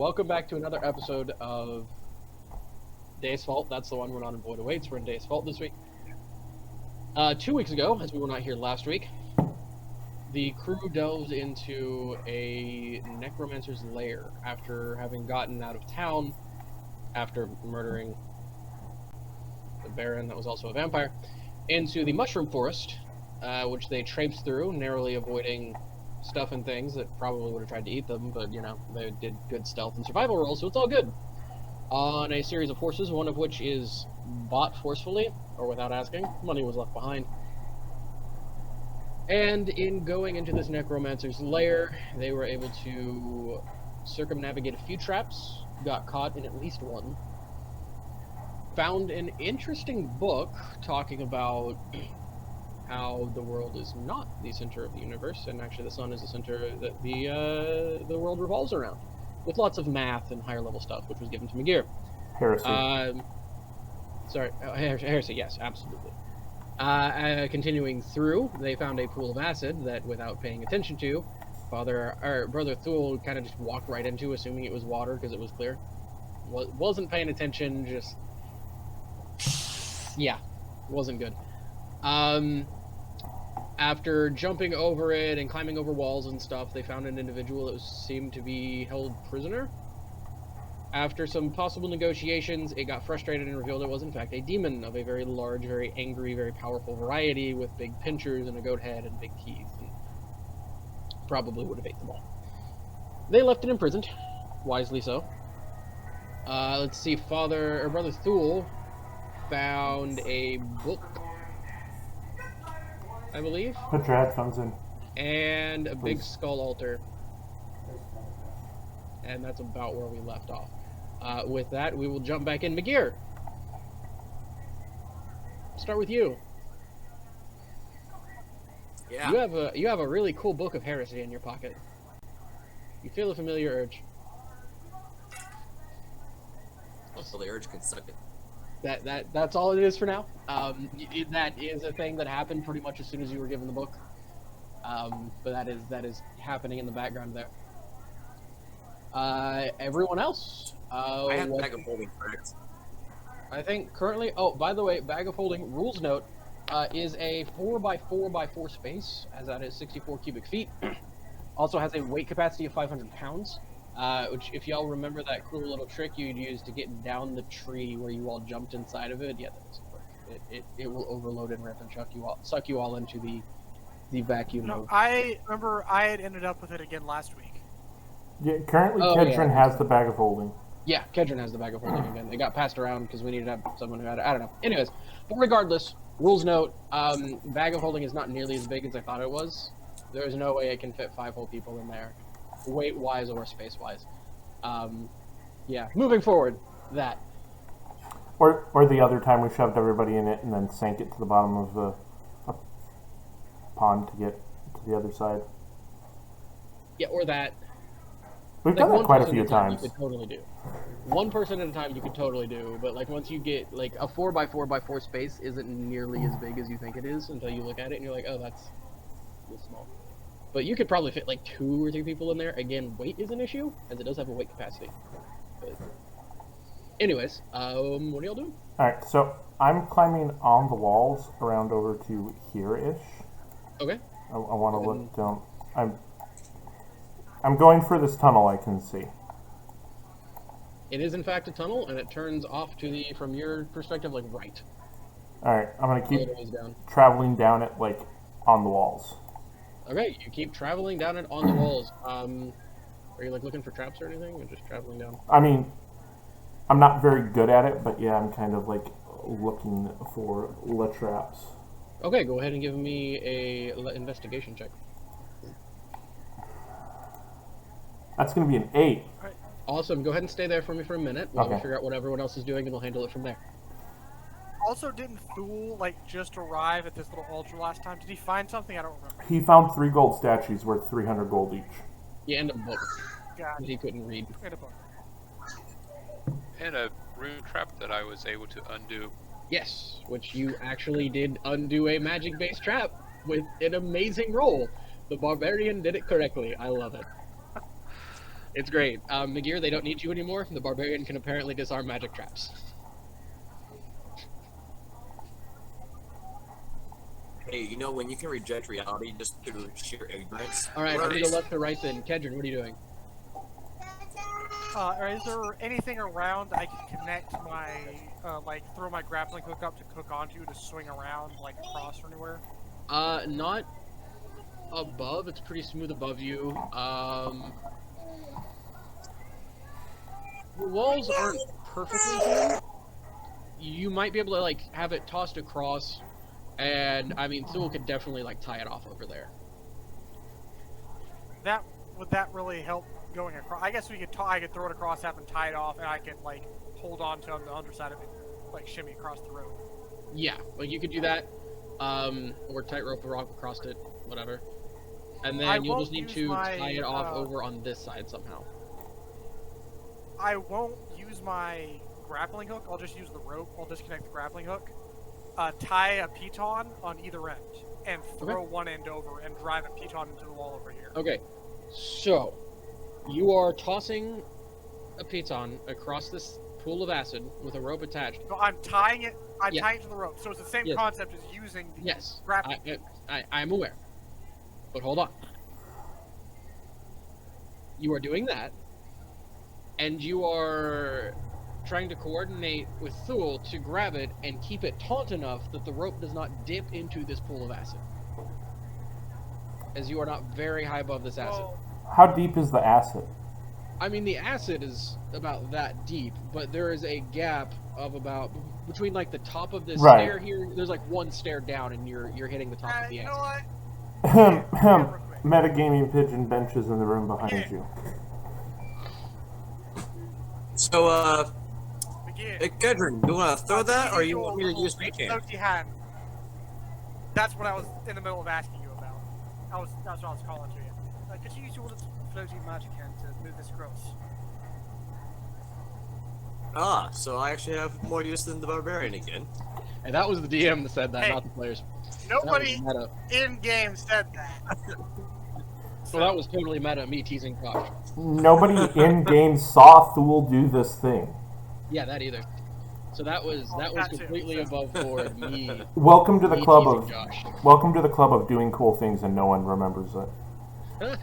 Welcome back to another episode of Deus Fault. That's the one we're not in Void Awaits. We're in Deus Fault this week. 2 weeks ago, as we were not here last week, the crew delved into a necromancer's lair after having gotten out of town after murdering the Baron that was also a vampire, into the Mushroom Forest, which they traipsed through, narrowly avoiding stuff and things that probably would have tried to eat them, but, you know, they did good stealth and survival rolls, so it's all good. On a series of horses, one of which is bought forcefully, or without asking. Money was left behind. And in going into this necromancer's lair, they were able to circumnavigate a few traps, got caught in at least one, found an interesting book talking about how the world is not the center of the universe, and actually the sun is the center that the world revolves around, with lots of math and higher level stuff, which was given to McGear. Heresy. Heresy, yes, absolutely. Continuing through, they found a pool of acid that, without paying attention to, Brother Thule kind of just walked right into, assuming it was water because it was clear. Wasn't paying attention, just... yeah, wasn't good. After jumping over it and climbing over walls and stuff, they found an individual that seemed to be held prisoner. After some possible negotiations, it got frustrated and revealed it was in fact a demon of a very large, very angry, very powerful variety with big pincers and a goat head and big teeth, and probably would have ate them all. They left it imprisoned, wisely so. Let's see, Brother Thule found a book, I believe. Put your headphones in. And a big skull altar. And that's about where we left off. With that, we will jump back in. McGear, start with you. Yeah. You have a really cool book of heresy in your pocket. You feel a familiar urge. Also, the urge can suck it. That's all it is for now. That is a thing that happened pretty much as soon as you were given the book. But that is happening in the background there. Everyone else. I have bag of holding, correct? I think currently. Oh, by the way, bag of holding rules note is a 4x4x4 space, as that is 64 cubic feet. Also has a weight capacity of 500 pounds. Which, if y'all remember that cool little trick you'd use to get down the tree where you all jumped inside of it, yeah, that doesn't work. It will overload and rip and suck you all into the vacuum. No, I remember I had ended up with it again last week. Yeah, currently Kedron has the bag of holding. Yeah, Kedron has the bag of holding again. It got passed around because we needed to have someone who had it. I don't know. Anyways, but regardless, rules note, bag of holding is not nearly as big as I thought it was. There's no way it can fit 5 whole people in there, weight-wise or space-wise. Yeah, moving forward, that. Or the other time we shoved everybody in it and then sank it to the bottom of the pond to get to the other side. Yeah, or that. We've Like, done that quite a few You times. could totally do. One person at a time you could totally do, but like once you get like a 4x4x4 space isn't nearly as big as you think it is until you look at it and you're like, oh, that's small. But you could probably fit like 2 or 3 people in there. Again, weight is an issue, as it does have a weight capacity. But anyways, what are y'all doing? Alright, so I'm climbing on the walls around over to here-ish. Okay. I want to look down. I'm going for this tunnel I can see. It is in fact a tunnel, and it turns off to the, from your perspective, like right. Alright, I'm going to keep All the ways down. traveling down it, like, on the walls. Okay, you keep traveling down it on the walls. Are you like looking for traps or anything, or just traveling down? I mean, I'm not very good at it, but yeah, I'm kind of like looking for traps. Okay, go ahead and give me a investigation check. That's going to be an 8. Awesome. Go ahead and stay there for me for a minute while we Okay. figure out what everyone else is doing, and we'll handle it from there. Also, didn't Thule just arrive at this little altar last time? Did he find something? I don't remember. He found 3 gold statues worth 300 gold each. He ended up book God, that he couldn't read. in a book. And a rune trap that I was able to undo. Yes, which you actually did undo a magic-based trap with an amazing roll. The barbarian did it correctly. I love it. It's great. Magir, they don't need you anymore. The barbarian can apparently disarm magic traps. Hey, you know when you can reject reality just through sheer ignorance? All right, I'm Right. gonna go left to right then. Kedron, what are you doing? Is there anything around I can connect my, like, throw my grappling hook up to hook onto to swing around, like, across or anywhere? Not above. It's pretty smooth above you. The walls aren't perfectly here. You might be able to like have it tossed across, and I mean, Thule could definitely like tie it off over there. Would that really help going across? I guess I could throw it across, have them tie it off, and I could like hold on to on the underside of it, like shimmy across the road. Yeah, like you could do that, or tightrope a rock across it, whatever. And then you'll just need to tie it off over on this side somehow. I won't use my grappling hook. I'll just use the rope. I'll disconnect the grappling hook, tie a piton on either end, and throw one end over and drive a piton into the wall over here. Okay, so you are tossing a piton across this pool of acid with a rope attached. So I'm tying it. I'm tying it to the rope. So it's the same concept as using the grappling. I'm aware. But hold on. You are doing that, and you are trying to coordinate with Thule to grab it and keep it taut enough that the rope does not dip into this pool of acid. As you are not very high above this acid. How deep is the acid? I mean, the acid is about that deep, but there is a gap of about between like the top of this stair here. There's like one stair down, and you're hitting the top of the acid. You know what? Metagaming pigeon benches in the room behind you. So, Gedrin, you want to throw that, or you want me to use my hand? That's what I was in the middle of asking you about. That's what I was calling to you. Could you use your floating magic hand to move this across? Ah, so I actually have more use than the barbarian again. And that was the DM that said that, not the players. Nobody in game said that. Well, that was totally meta, me teasing Josh. Nobody in game saw Thule do this thing. Yeah, that either. So that was completely above board. Me. Welcome to the club of Josh. Welcome to the club of doing cool things and no one remembers it.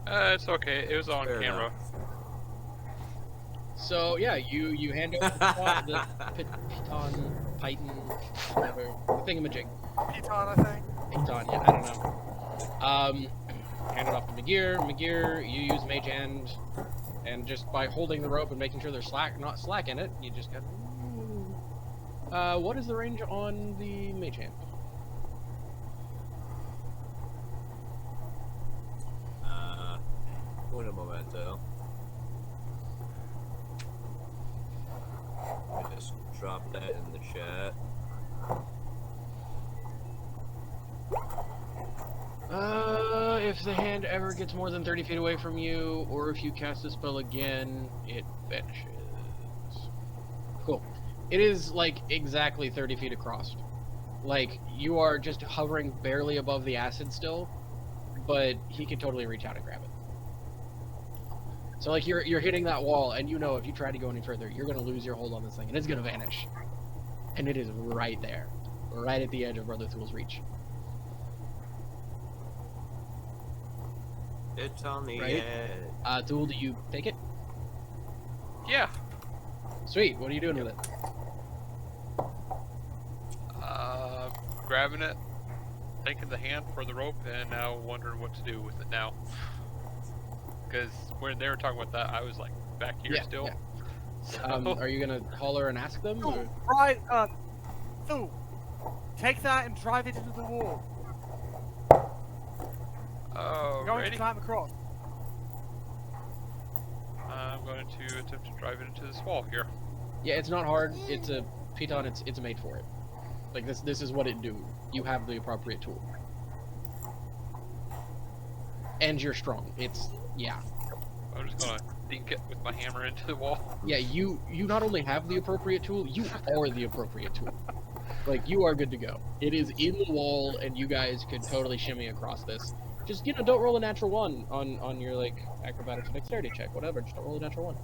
It's okay. It was on camera. So yeah, you hand over the piton, whatever, the thingamajig. Piton, I think. Piton, yeah, I don't know. Hand it off to Magir. Magir, you use Mage Hand, and just by holding the rope and making sure there's not slack in it, you just got. What is the range on the Mage Hand? Un momento. I just drop that in the chat. If the hand ever gets more than 30 feet away from you, or if you cast the spell again, it vanishes. Cool. It is, like, exactly 30 feet across. Like, you are just hovering barely above the acid still, but he can totally reach out and grab it. So, like, you're hitting that wall, and you know if you try to go any further, you're going to lose your hold on this thing, and it's going to vanish. And it is right there. Right at the edge of Brother Thule's reach. It's on the edge. Thule, do you take it? Yeah. Sweet. What are you doing with it? Grabbing it, taking the hand for the rope, and now wondering what to do with it now. Because when they were talking about that, I was like back here still. Yeah. So... are you gonna holler and ask them? Or? Right, Thule, take that and drive it into the wall. Oh, going ready? to climb across. I'm going to attempt to drive it into this wall here. Yeah, it's not hard. It's a piton. It's made for it. Like this is what it do. You have the appropriate tool, and you're strong. It's I'm just gonna dink it with my hammer into the wall. Yeah, you not only have the appropriate tool, you are the appropriate tool. Like you are good to go. It is in the wall, and you guys could totally shimmy across this. Just don't roll a natural 1 on your like acrobatics or dexterity check, whatever. Just don't roll a natural 1.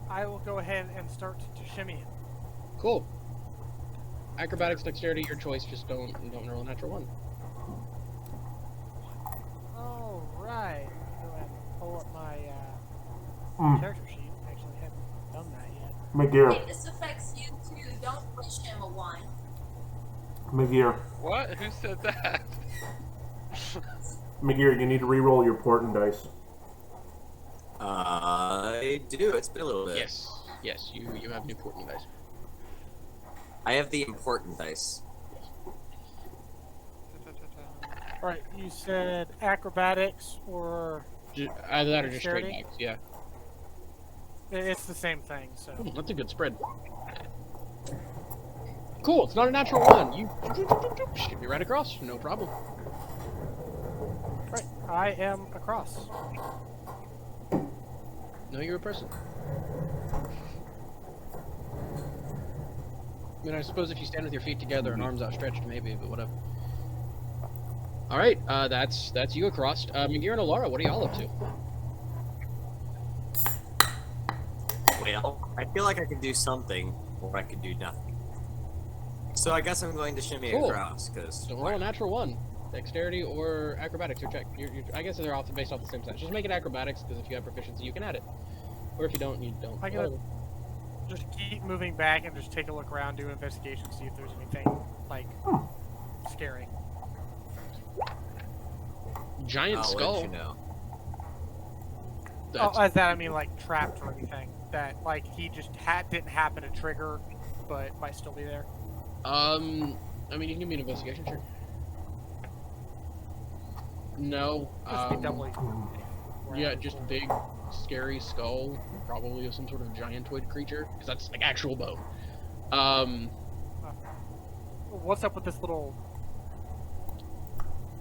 I will go ahead and start to shimmy it. Cool. Acrobatics, dexterity, your choice. Just don't roll a natural 1. All right. Go ahead and pull up my character sheet. Actually, I haven't done that yet. McGear. Hey, this affects you too. Don't wish him a 1. McGear. What? Who said that? McGear, you need to re-roll your portent dice. I do. It's been a little bit. Yes. You have new portent dice. I have the important dice. All right. You said acrobatics or Either that or just straight dexterity? dice. Yeah. It's the same thing. So. That's a good spread. Cool. It's not a natural 1. You skip me right across. No problem. Right. I am across. No, you're a person. I mean, I suppose if you stand with your feet together and arms outstretched, maybe, but whatever. All right, that's you across. McGear and Alara, what are y'all up to? Well, I feel like I could do something, or I could do nothing. So I guess I'm going to shimmy Cool. across, because... Don't roll a natural 1. Dexterity or acrobatics, your check. I guess they're often based off the same stats. Just make it acrobatics, because if you have proficiency, you can add it. Or if you don't, you don't. I gotta just keep moving back and just take a look around, do an investigation, see if there's anything, like, scary. Giant I'll skull. let you know. That's, As that I mean, like, trapped or anything. That, like, he just didn't happen to trigger, but might still be there. I mean, you can give me an investigation, sure. No. Just be doubly. Yeah, just big, scary skull, probably of some sort of giantoid creature, because that's like actual bone. What's up with this little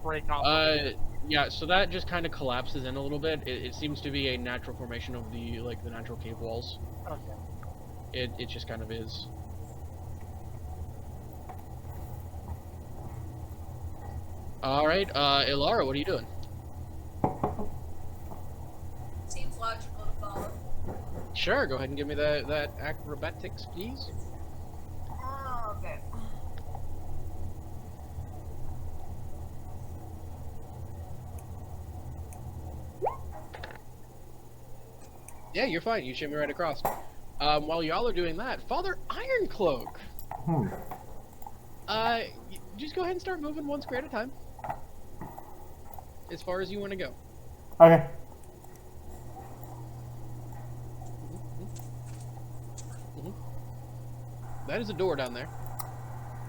break off? Yeah, so that just kind of collapses in a little bit. It seems to be a natural formation of the natural cave walls. Okay. It just kind of is. All right, Ilara, what are you doing? Seems logical to follow. Sure, go ahead and give me that acrobatics, please. Oh, okay. Yeah, you're fine. You shimmy right across. While y'all are doing that, Father Ironcloak. Just go ahead and start moving one square at a time. As far as you want to go. Okay. That is a door down there.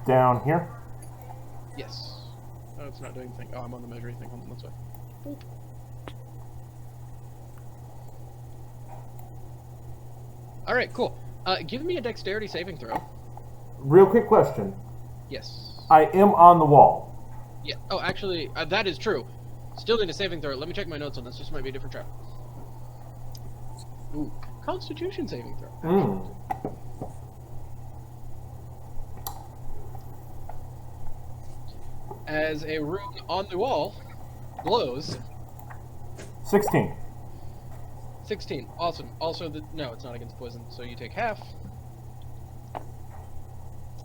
Down here. Yes. Oh, it's not doing anything. Oh, I'm on the measuring thing. Hold on, that's why. Boop. All right, cool. Give me a dexterity saving throw. Real quick question. Yes. I am on the wall. Yeah. Oh, actually, that is true. Still need a saving throw. Let me check my notes on this. This might be a different trap. Ooh. Constitution saving throw. As a rune on the wall glows. 16. 16. Awesome. Also, no, it's not against poison, so you take half.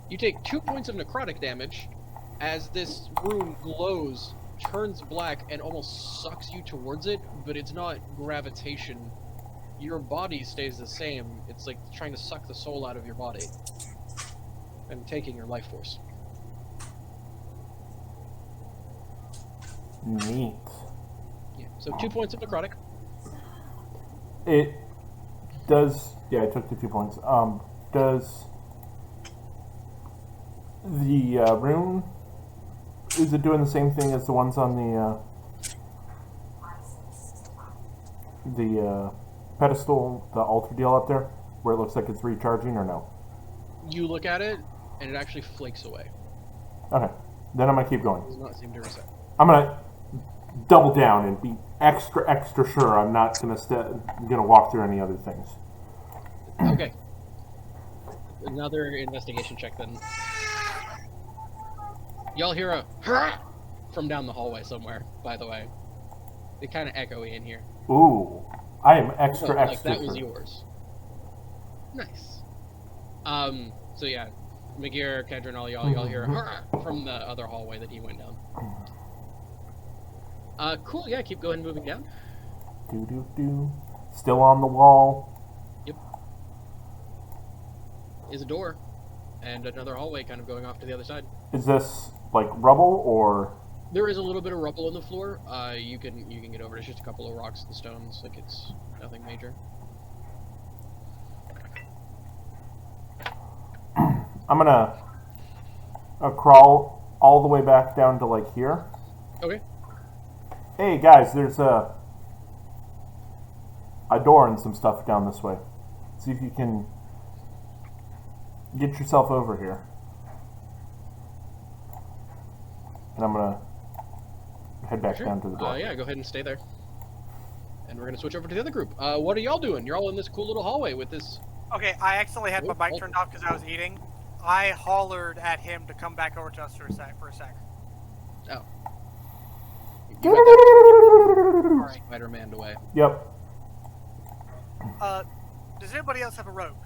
You take 2 points of necrotic damage as this rune glows, turns black, and almost sucks you towards it, but it's not gravitation. Your body stays the same. It's like trying to suck the soul out of your body and taking your life force. Neat. Yeah. So 2 points of necrotic. It does. Yeah, I took the 2 points. Does the rune? Is it doing the same thing as the ones on the pedestal, the altar deal up there, where it looks like it's recharging, or no? You look at it, and it actually flakes away. Okay, then I'm gonna keep going. It does not seem to reset. I'm gonna double down and be extra sure I'm not gonna walk through any other things. Okay. Another investigation check then. Y'all hear a "Hurrah!" from down the hallway somewhere, by the way. It's kind of echoey in here. Ooh, I am extra Like extra. that was yours. Nice. So yeah, McGear, Kedron, all y'all hear from the other hallway that he went down. Cool. Yeah, keep going, moving down. Do. Still on the wall. Yep. Is a door, and another hallway kind of going off to the other side. Is this like rubble or? There is a little bit of rubble on the floor. You can get over it. It's just a couple of rocks and stones. Like it's nothing major. I'm gonna crawl all the way back down to like here. Okay. Hey guys, there's a door and some stuff down this way. See if you can get yourself over here. And I'm gonna head back down to the door. Yeah, go ahead and stay there. And we're gonna switch over to the other group. What are y'all doing? You're all in this cool little hallway with this. Okay, I accidentally had my mic turned off because I was eating. I hollered at him to come back over to us for a sec. Oh. Spider-Man away. Yep. Does anybody else have a rope?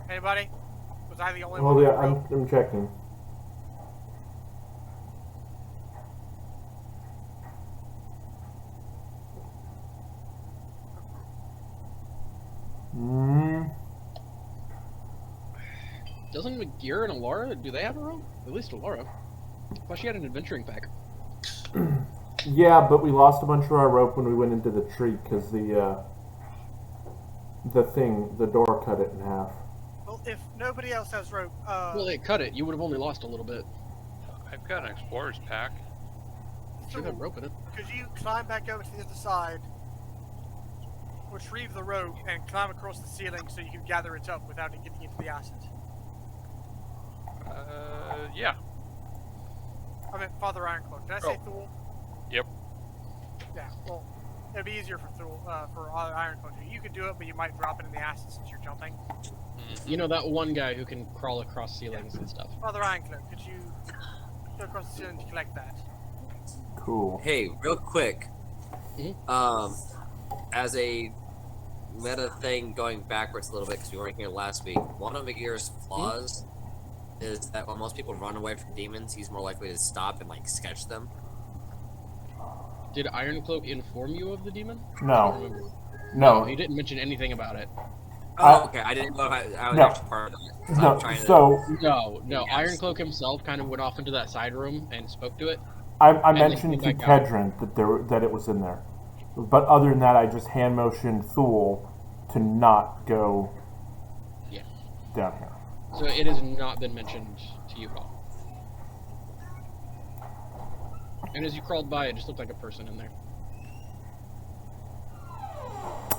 Anybody? Was I the only one Well, with yeah, a rope? I'm checking. Doesn't McGear and Alara, do they have a rope? At least Alara. I thought she had an adventuring pack. Yeah, but we lost a bunch of our rope when we went into the tree because the door cut it in half. Well, if nobody else has rope, Well, they cut it. You would have only lost a little bit. I've got an explorer's pack. Should have rope in it. could you climb back over to the other side, retrieve the rope, and climb across the ceiling so you can gather it up without it getting into the acid? Yeah. I meant Father Ironcloak. Did I say Thule? Yep. Yeah, well, it'd be easier for Thule, for Ironcloak. You could do it, but you might drop it in the acid since you're jumping. You know that one guy who can crawl across ceilings and stuff. Father Ironcloak, could you go across the ceiling to collect that? Cool. Hey, real quick. Mhm. As a meta thing going backwards a little bit because we weren't here last week, one of McGear's flaws is that when most people run away from demons, he's more likely to stop and like sketch them. Did Ironcloak inform you of the demon? I don't No. remember. No. He didn't mention anything about it. Oh, okay. I didn't know if I was No. actually part of that. So No. I'm trying to. So No. Yes. Ironcloak himself kind of went off into that side room and spoke to it. I then mentioned to came back out. Kedron that it was in there, but other than that, I just hand motioned Thule to not go Yeah. down here. So it has not been mentioned to you at all. And as you crawled by, it just looked like a person in there.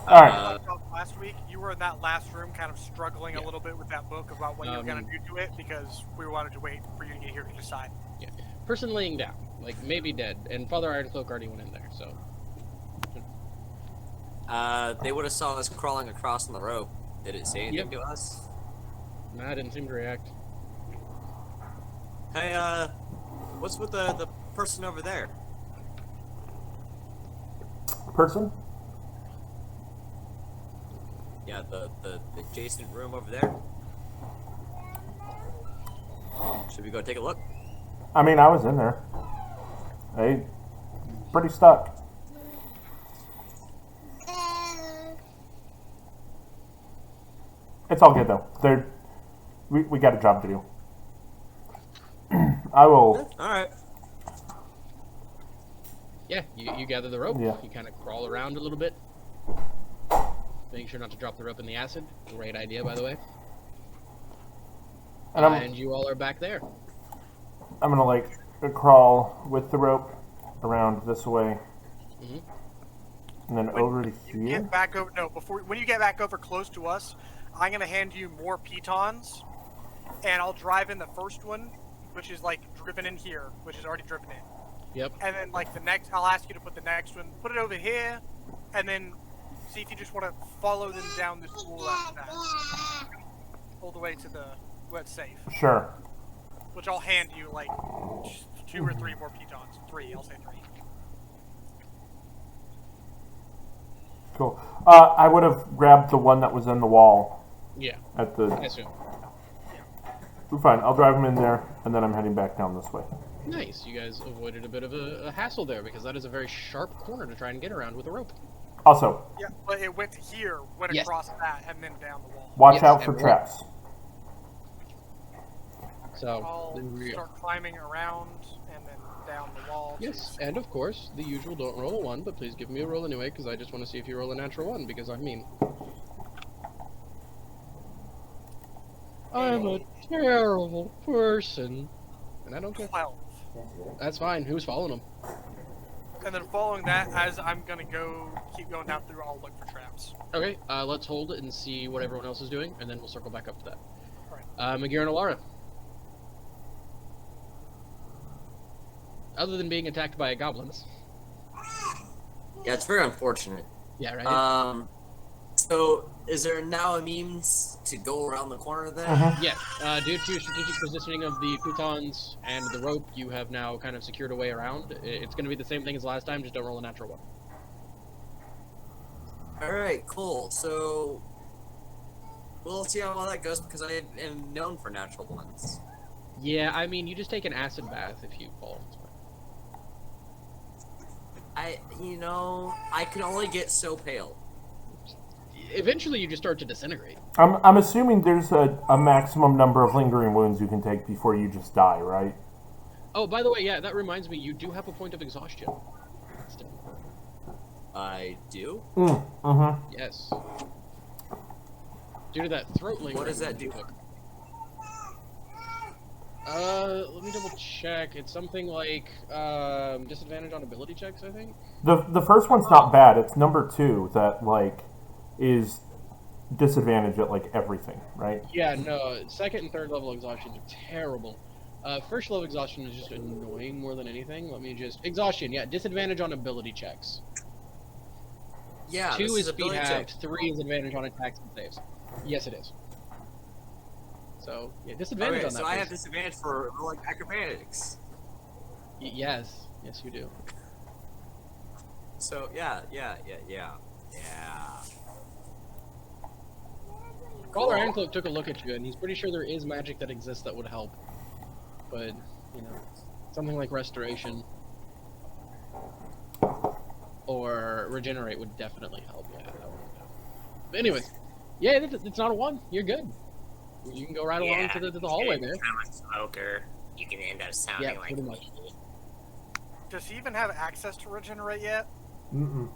All right. Last week, you were in that last room kind of struggling a little bit with that book about what you were going to do to it because we wanted to wait for you to get here to decide. Yeah. Person laying down, like maybe dead, and Father Ironcloak already went in there, so. They would have saw us crawling across on the rope. Did it say anything to us? Nah, I didn't seem to react. Hey, what's with the person over there? Person? Yeah, the adjacent room over there. Should we go take a look? I mean, I was in there. Hey, pretty stuck. It's all good though. We got a job to do. I will. All right. Yeah, you gather the rope. Yeah. You kind of crawl around a little bit. Make sure not to drop the rope in the acid. Great idea, by the way. And you all are back there. I'm gonna like crawl with the rope around this way, Mhm. and then over to You here. get back over. No, when you get back over close to us, I'm gonna hand you more pitons, and I'll drive in the first one, which is like driven in here, which is already driven in. Yep. And then like the next, I'll ask you to put the next one, put it over here, and then see if you just want to follow them down this pool after that. all the way to the wet safe, Sure. which I'll hand you like 2 or 3 more pitons. 3, I'll say 3. Cool. I would have grabbed the one that was in the wall Yeah, at the. I assume. Fine. I'll drive him in there, and then I'm heading back down this way. Nice. You guys avoided a bit of a hassle there because that is a very sharp corner to try and get around with a rope. Also, Yeah, but it went to here, went Yes. across that, and then down the wall. watch Yes, out for and traps. So I'll there we go. start climbing around and then down the wall. to- Yes, and of course, the usual don't roll a 1, but please give me a roll anyway, because I just want to see if you roll a natural 1, because I'm mean. I'm a terrible person. And I don't care. 12. That's fine. Who's following him? And then following that, as I'm gonna keep going down through, I'll look for traps. Okay, let's hold it and see what everyone else is doing, and then we'll circle back up to that. Alright. Magir and Alara. Other than being attacked by goblins. Yeah, it's very unfortunate. Yeah, right? So is there now a means to go around the corner then? Yeah, due to strategic positioning of the croutons and the rope, you have now kind of secured a way around. It's going to be the same thing as last time, just don't roll a natural 1. Alright, cool. So we'll see how well that goes because I am known for natural ones. Yeah, I mean, you just take an acid bath if you fall. It's fine. I can only get so pale. Eventually, you just start to disintegrate. I'm assuming there's a maximum number of lingering wounds you can take before you just die, right? Oh, by the way, yeah, that reminds me, you do have a point of exhaustion. Still. I do? Yes. Due to that throat lingering. What does that do? Let me double check. It's something like disadvantage on ability checks, I think. The first one's not bad. It's number 2 that is disadvantage at everything, right? Yeah, no. Second and third level exhaustions are terrible. First level exhaustion is just annoying more than anything. Let me just exhaustion. Yeah, disadvantage on ability checks. Yeah. 2 this is speed ability check. halved. 3 is advantage on attacks and saves. Yes, it is. So yeah, disadvantage Okay, on that. so I have please. disadvantage for acrobatics. Yes, yes, you do. So yeah. Caller Ancloak took a look at you, and he's pretty sure there is magic that exists that would help. But, something like Restoration or Regenerate would definitely help. Yeah, that would. But anyways, yeah, it's not a 1. You're good. You can go right along to the hallway there. Smoker. You can end up sounding Yeah, like pretty much. me. Does he even have access to regenerate yet? Mm-mm.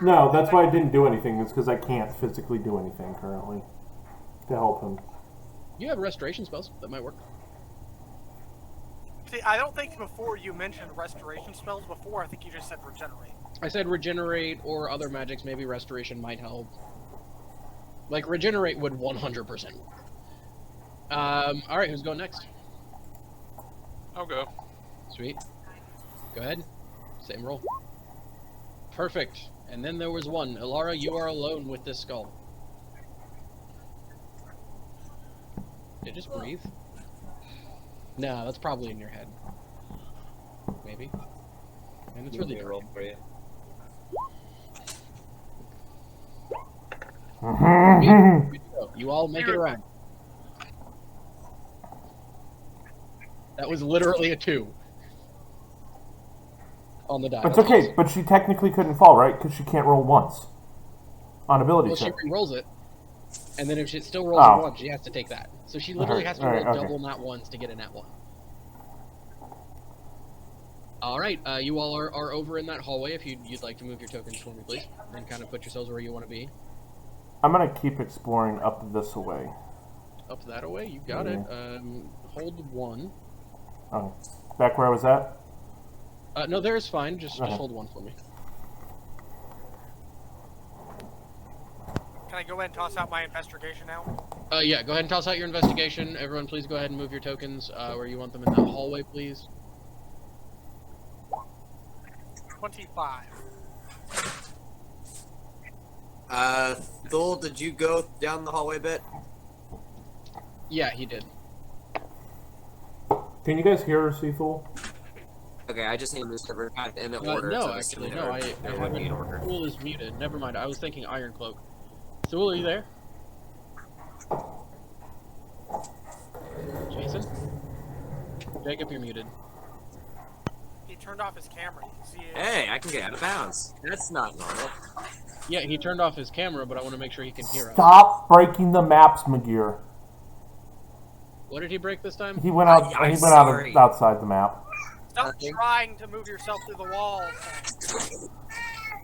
No, that's why I didn't do anything. It's because I can't physically do anything currently to help him. You have restoration spells that might work. See, I don't think before you mentioned restoration spells before. I think you just said regenerate. I said Regenerate or other magics. Maybe Restoration might help. Like Regenerate would 100% work. All right, who's going next? I'll go. Sweet. Go ahead. Same roll. Perfect. And then there was one. Ilara, you are alone with this skull. Yeah, just breathe. No, that's probably in your head. Maybe. And it's really roll for you. Good to go. You all make it around. That was literally a 2 on the die. It's okay, but she technically couldn't fall, right? Because she can't roll once on ability Well, she check. re-rolls it, and then if she still rolls a 1, she has to take that. So she literally has to roll Alright, okay. double nat 1s to get a nat 1. Alright, you all are over in that hallway if you'd like to move your tokens for me, please. And kind of put yourselves where you want to be. I'm going to keep exploring up this way. Up that away, you got it. Hold 1. Oh, back where I was at? No, there is fine. Just Okay. hold 1 for me. Can I go ahead and toss out my investigation now? Yeah, go ahead and toss out your investigation. Everyone, please go ahead and move your tokens where you want them in that hallway, please. 25. Thul, did you go down the hallway bit? Yeah, he did. Can you guys hear Cethul? Okay, I just need to move server kind of in the order. No, so I'm actually, assuming no. they're I in haven't. mute order. Thule is muted. Never mind. I was thinking Iron Cloak. Thule, are you there? Jason? Jacob, you're muted. He turned off his camera. You can see it. Hey, I can get out of bounds. That's not normal. Yeah, he turned off his camera, but I want to make sure he can hear us. Stop breaking the maps, McGear. What did he break this time? He went out. I'm He went sorry. outside the map. Stop Nothing. trying to move yourself through the wall.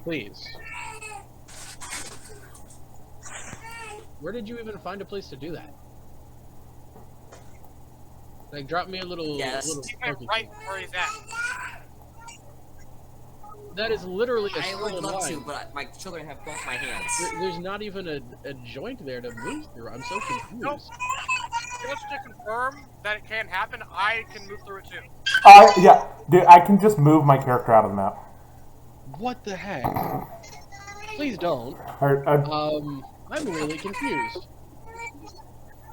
Please. Where did you even find a place to do that? Like, drop me a little. Yes. little He went pokey right thing. where he's at. That is literally a I would stolen love line. to, but my children have both my hands. There's not even a joint there to move through. I'm so confused. Nope. Just to confirm that it can happen, I can move through it too. Yeah, dude, I can just move my character out of the map. What the heck? Please don't. I'm really confused.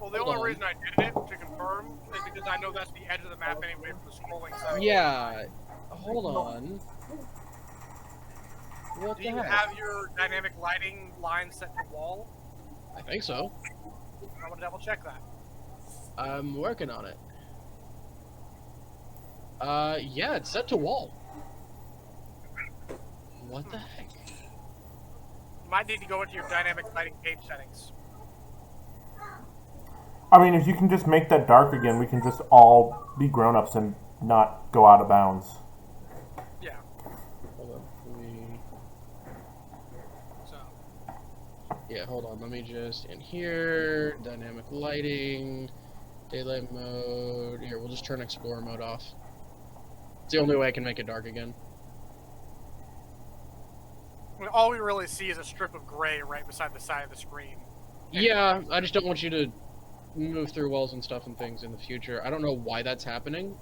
Well, the Hold only on. reason I did it to confirm is because I know that's the edge of the map anyway from the scrolling setting. Yeah. Hold on. What Do the you heck? have your dynamic lighting line set to wall? I think so. I want to double check that. I'm working on it. Yeah, it's set to wall. What the heck? You might need to go into your dynamic lighting page settings. I mean, if you can just make that dark again, we can just all be grown-ups and not go out of bounds. Yeah. Hold on. So Yeah, hold on. Let me just in here, dynamic lighting, daylight mode. Here, we'll just turn explorer mode off. It's the only way I can make it dark again. I mean, all we really see is a strip of gray right beside the side of the screen. Yeah, I just don't want you to move through walls and stuff and things in the future. I don't know why that's happening,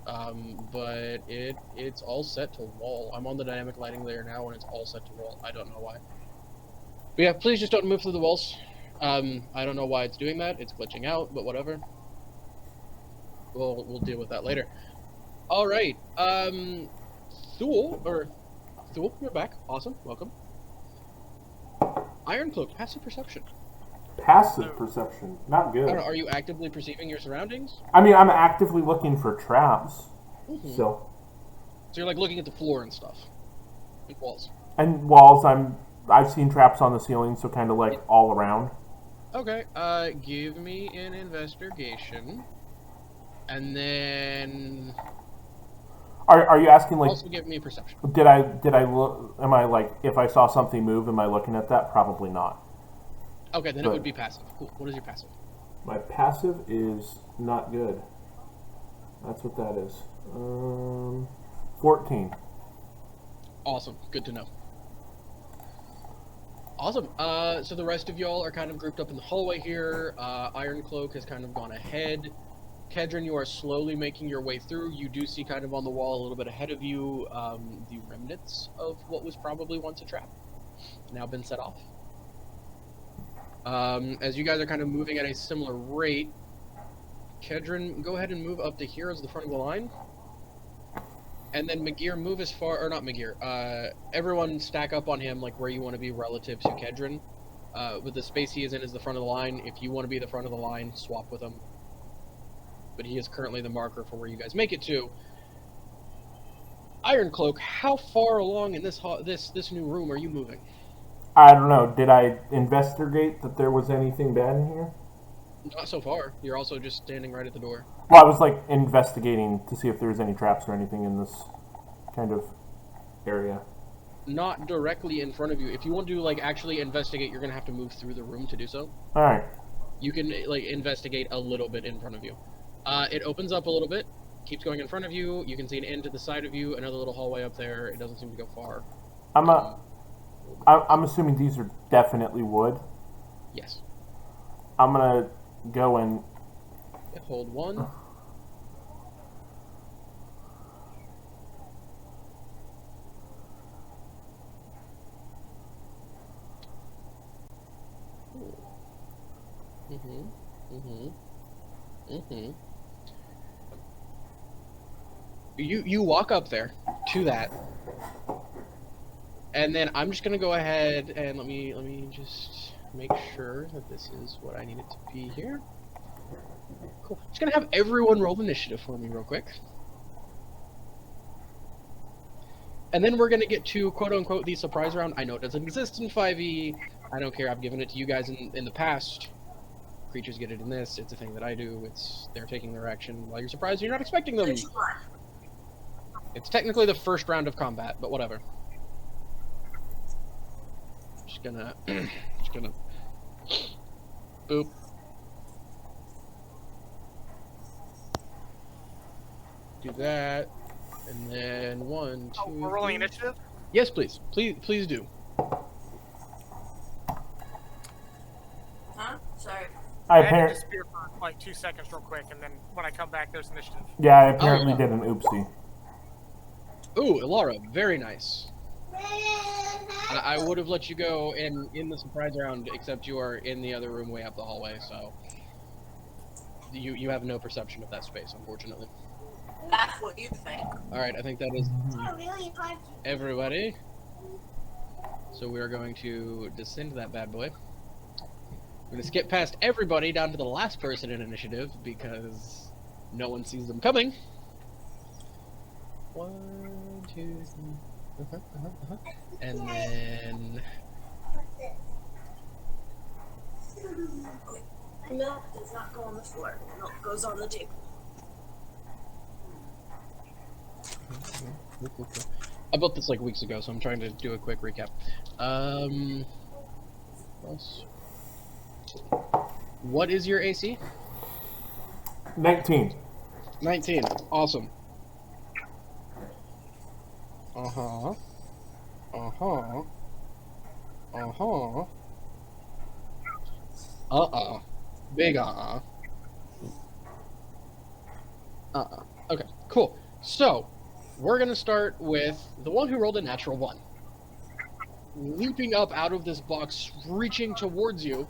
but it's all set to wall. I'm on the dynamic lighting layer now, and it's all set to wall. I don't know why. But yeah, please just don't move through the walls. I don't know why it's doing that. It's glitching out, but whatever. We'll deal with that later. All right, Thule, you're back. Awesome, welcome. Iron Cloak, passive perception. Passive perception, not I good. don't know, are you actively perceiving your surroundings? I mean, I'm actively looking for traps. Mhm. So, So you're like looking at the floor and stuff, and walls. and walls. I've seen traps on the ceiling, so kind of like all around. Okay, give me an investigation, and then Are you asking like? also give me perception. Did I look? Am I like? If I saw something move, am I looking at that? Probably not. Okay, then But- it would be passive. Cool. What is your passive? My passive is not good. That's what that is. 14. Awesome. Good to know. Awesome. So the rest of y'all are kind of grouped up in the hallway here. Iron Cloak has kind of gone ahead. Kedron, you are slowly making your way through. You do see kind of on the wall a little bit ahead of you the remnants of what was probably once a trap. Now been set off. As you guys are kind of moving at a similar rate, Kedron, go ahead and move up to here as the front of the line. And then McGear, move as far, or not McGear, everyone stack up on him like where you want to be relative to Kedron. With the space he is in as the front of the line, if you want to be the front of the line, swap with him. But he is currently the marker for where you guys make it to. Iron Cloak, how far along in this this new room are you moving? I don't know. Did I investigate that there was anything bad in here? Not so far. You're also just standing right at the door. Well, I was like investigating to see if there was any traps or anything in this kind of area. Not directly in front of you. If you want to like actually investigate, you're gonna have to move through the room to do so. All right. You can like investigate a little bit in front of you. It opens up a little bit, keeps going in front of you. You can see an end to the side of you, another little hallway up there. It doesn't seem to go far. I'm assuming these are definitely wood. Yes. I'm gonna go and Hold one. Mm-hmm. You walk up there to that, and then I'm just gonna go ahead and let me just make sure that this is what I need it to be here. Cool. Just gonna have everyone roll initiative for me real quick. And then we're going to get to, quote-unquote, the surprise round. I know it doesn't exist in 5e. I don't care. I've given it to you guys in the past. Creatures get it in this. It's a thing that I do. They're taking their action while you're surprised you're not expecting them. It's technically the first round of combat, but whatever. Just gonna... Boop. Do that. And then 1, 2. We're rolling initiative? Yes, please. Please do. Huh? Sorry. I I had to apparently, disappear for like 2 seconds real quick, and then when I come back, there's initiative. yeah, I apparently yeah. did an oopsie. Ooh, Ilara, very nice. I would have let you go in the surprise round, except you are in the other room way up the hallway, so you have no perception of that space, unfortunately. That's what you think. Alright, I think that is Oh, really? everybody. So we are going to descend that bad boy. We're going to skip past everybody down to the last person in initiative, because no one sees them coming. 1, 2, 3. And then... Milk does not go on the floor. Milk goes on the table. I built this like weeks ago, so I'm trying to do a quick recap. What is your AC? 19. 19. Awesome. Uh-huh. Uh-huh. Uh-huh. Uh-uh. Big uh-uh. Uh-uh. Okay, cool. So, we're gonna start with the one who rolled a natural 1. Leaping up out of this box, reaching towards you,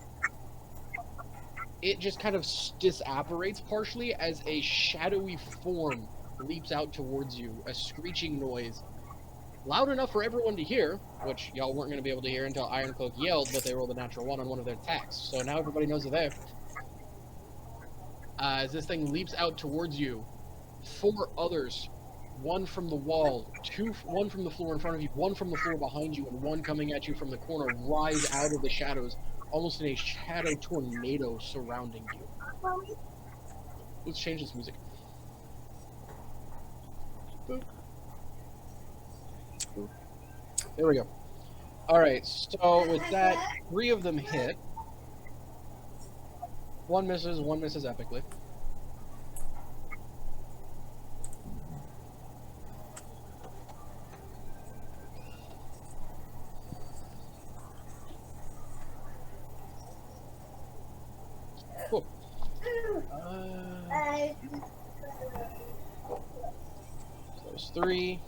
it just kind of disapparates partially as a shadowy form leaps out towards you, a screeching noise. Loud enough for everyone to hear, which y'all weren't going to be able to hear until Ironcloak yelled that they rolled a natural 1 on one of their attacks. So now everybody knows they're there. As this thing leaps out towards you, 4 others, 1 from the wall, 1 from the floor in front of you, 1 from the floor behind you, and 1 coming at you from the corner, rise out of the shadows, almost in a shadow tornado surrounding you. Let's change this music. Boop. Boop. There we go. Alright, so with that, 3 of them hit. 1 misses epically. Cool. So there's 3.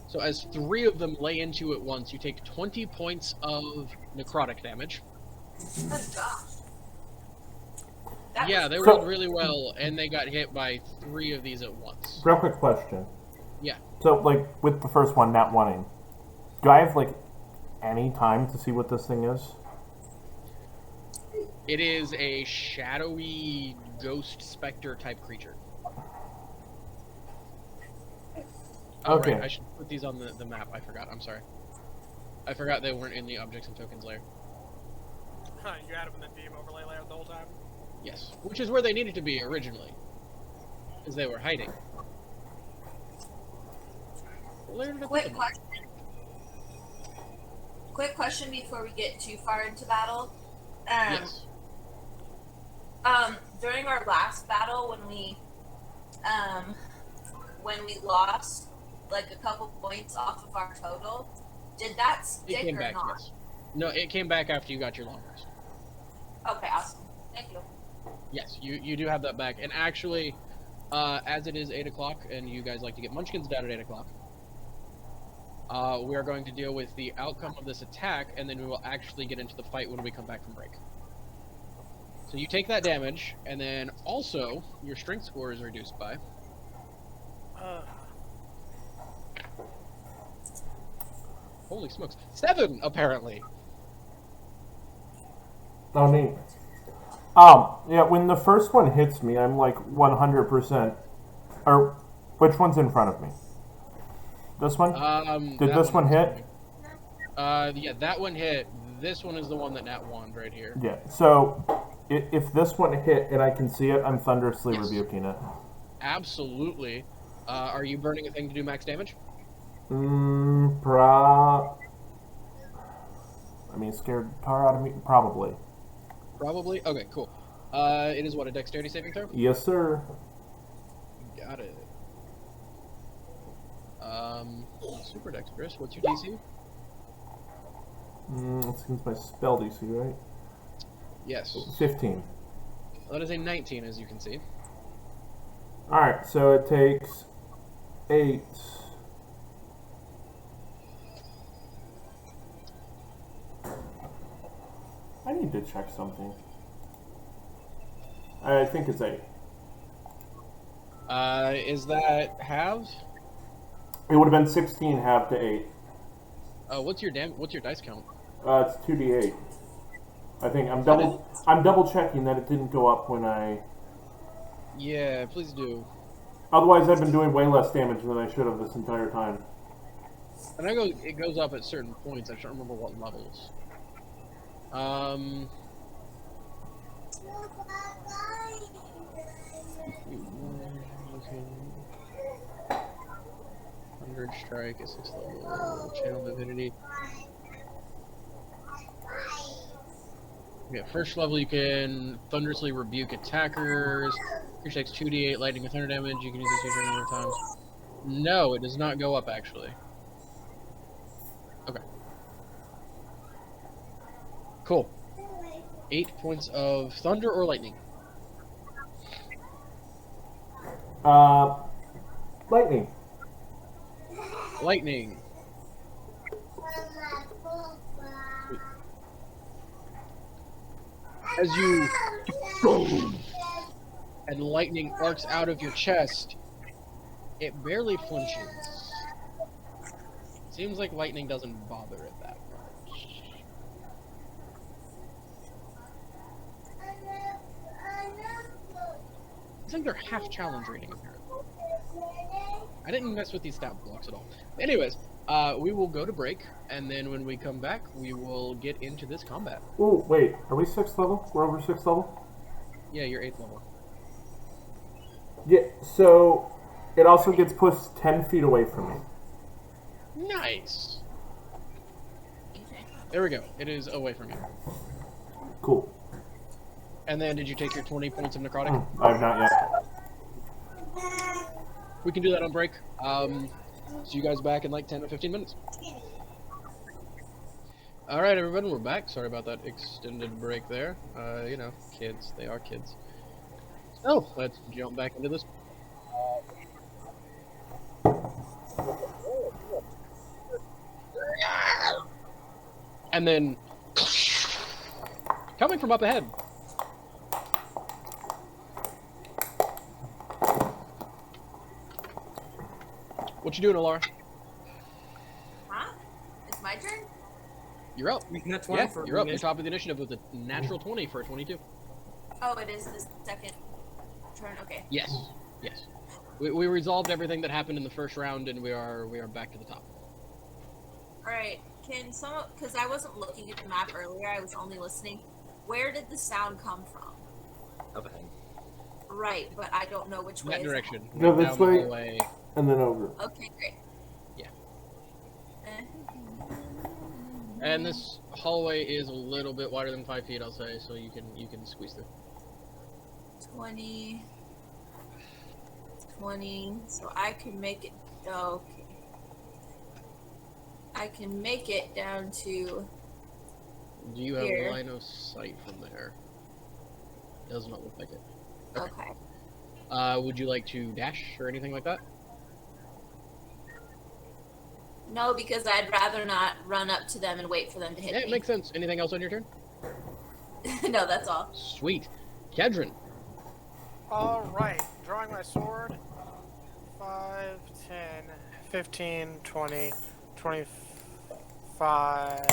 So as 3 of them lay into it once, you take 20 points of necrotic damage. Oh, gosh. Yeah, they So- rolled really well, and they got hit by 3 of these at once. Real quick question. Yeah. So, like, with the first one, not wanting, do I have, like, any time to see what this thing is? It is a shadowy ghost specter type creature. Oh, Okay. right, I should put these on the map. I forgot. I'm sorry. I forgot they weren't in the objects and tokens layer. You had them in the DM overlay layer the whole time? Yes. Which is where they needed to be originally. Because they were hiding. Where did I put Quick them? question. Quick question before we get too far into battle. Yes. During our last battle, when we lost like a couple points off of our total, did that It stick came or back, not? yes. No, it came back after you got your long rest. Okay, awesome. Thank you. Yes, you do have that back. And actually, As it is 8 o'clock, and you guys like to get munchkins down at 8 o'clock, we are going to deal with the outcome of this attack, and then we will actually get into the fight when we come back from break. So you take that damage, and then also your strength score is reduced by. Holy smokes, 7 apparently. Oh, neat. Yeah, when the first one hits me, I'm like 100%. Or, which one's in front of me? This one? Did this one hit? Yeah, that one hit. This one is the one that Nat won right here. Yeah, so if this one hit and I can see it, I'm thunderously rebuking it. Absolutely. Are you burning a thing to do max damage? I mean, scared tar out of me? Probably. Probably? Okay, cool. It is what, a dexterity saving throw? Yes, sir. Got it. Super dexterous. What's your DC? It's against my spell DC, right? Yes. 15. That is a 19, as you can see. Alright, so it takes 8. I need to check something. I think it's 8. Is that halved? It would have been 16 half to 8. What's your dice count? It's 2d8. I think I'm double checking that it didn't go up when I. Yeah, please do. Otherwise, I've been doing way less damage than I should have this entire time. And it goes up at certain points. I can't remember what levels. 100 strike at 6th level. Channel divinity. Okay, first level you can thunderously rebuke attackers. Your takes 2d8 lightning with thunder damage. You can use this a number of times. No, it does not go up actually. Okay. Cool. 8 points of thunder or lightning. Lightning. Lightning. As you boom, and lightning arcs out of your chest, it barely flinches. Seems like lightning doesn't bother it that much. I think they're half challenge rating apparently. I didn't mess with these stat blocks at all. Anyways, we will go to break, and then when we come back, we will get into this combat. Ooh, wait. Are we 6th level? We're over 6th level? Yeah, you're 8th level. Yeah, so it also gets pushed 10 feet away from me. Nice! There we go. It is away from you. Cool. And then, did you take your 20 points of necrotic? I have not yet. We can do that on break. See you guys back in like 10 or 15 minutes. Alright, everybody, we're back. Sorry about that extended break there. You know, kids. They are kids. So, let's jump back into this. And then, coming from up ahead. What you doing, Alara? Huh? It's my turn? You're up. Not 20 Yeah, for you're up. me. You're top of the initiative with a natural 20 for a 22. Oh, it is the second turn. Okay. Yes. Yes. We resolved everything that happened in the first round, and we are back to the top. All right. Can someone? Because I wasn't looking at the map earlier. I was only listening. Where did the sound come from? Up ahead. Right, but I don't know which way. That is it. direction. No, Right this down the way. hallway. And then over. Okay, great. Yeah. Eh. And this hallway is a little bit wider than 5 feet, I'll say, so you can squeeze through. 20. So I can make it. Okay. I can make it down to. Do you have Here. line of sight from there? Does not look like it. Okay. Would you like to dash or anything like that? No, because I'd rather not run up to them and wait for them to hit Yeah, me. it makes sense. Anything else on your turn? No, that's all. Sweet. Kedron. All right, drawing my sword. 5, 10, 15, 20, 25.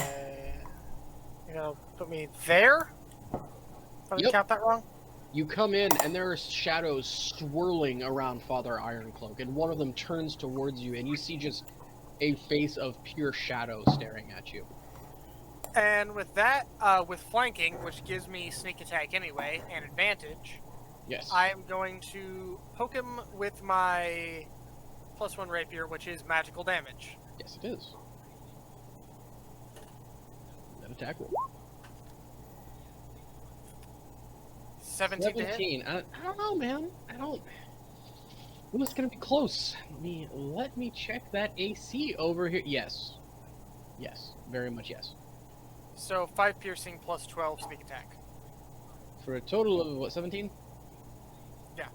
You're gonna put me there? If I didn't count that wrong? You come in, and there are shadows swirling around Father Ironcloak, and one of them turns towards you, and you see just a face of pure shadow staring at you. And with that, with flanking, which gives me sneak attack anyway, and advantage, Yes. I am going to poke him with my +1 rapier, which is magical damage. Yes, it is. That attack roll. 17 to hit. I don't know, man. I don't. Well, it's gonna be close. Let me check that AC over here. Yes. Yes. Very much yes. So 5 piercing plus 12 sneak attack. For a total of what, 17? Yeah.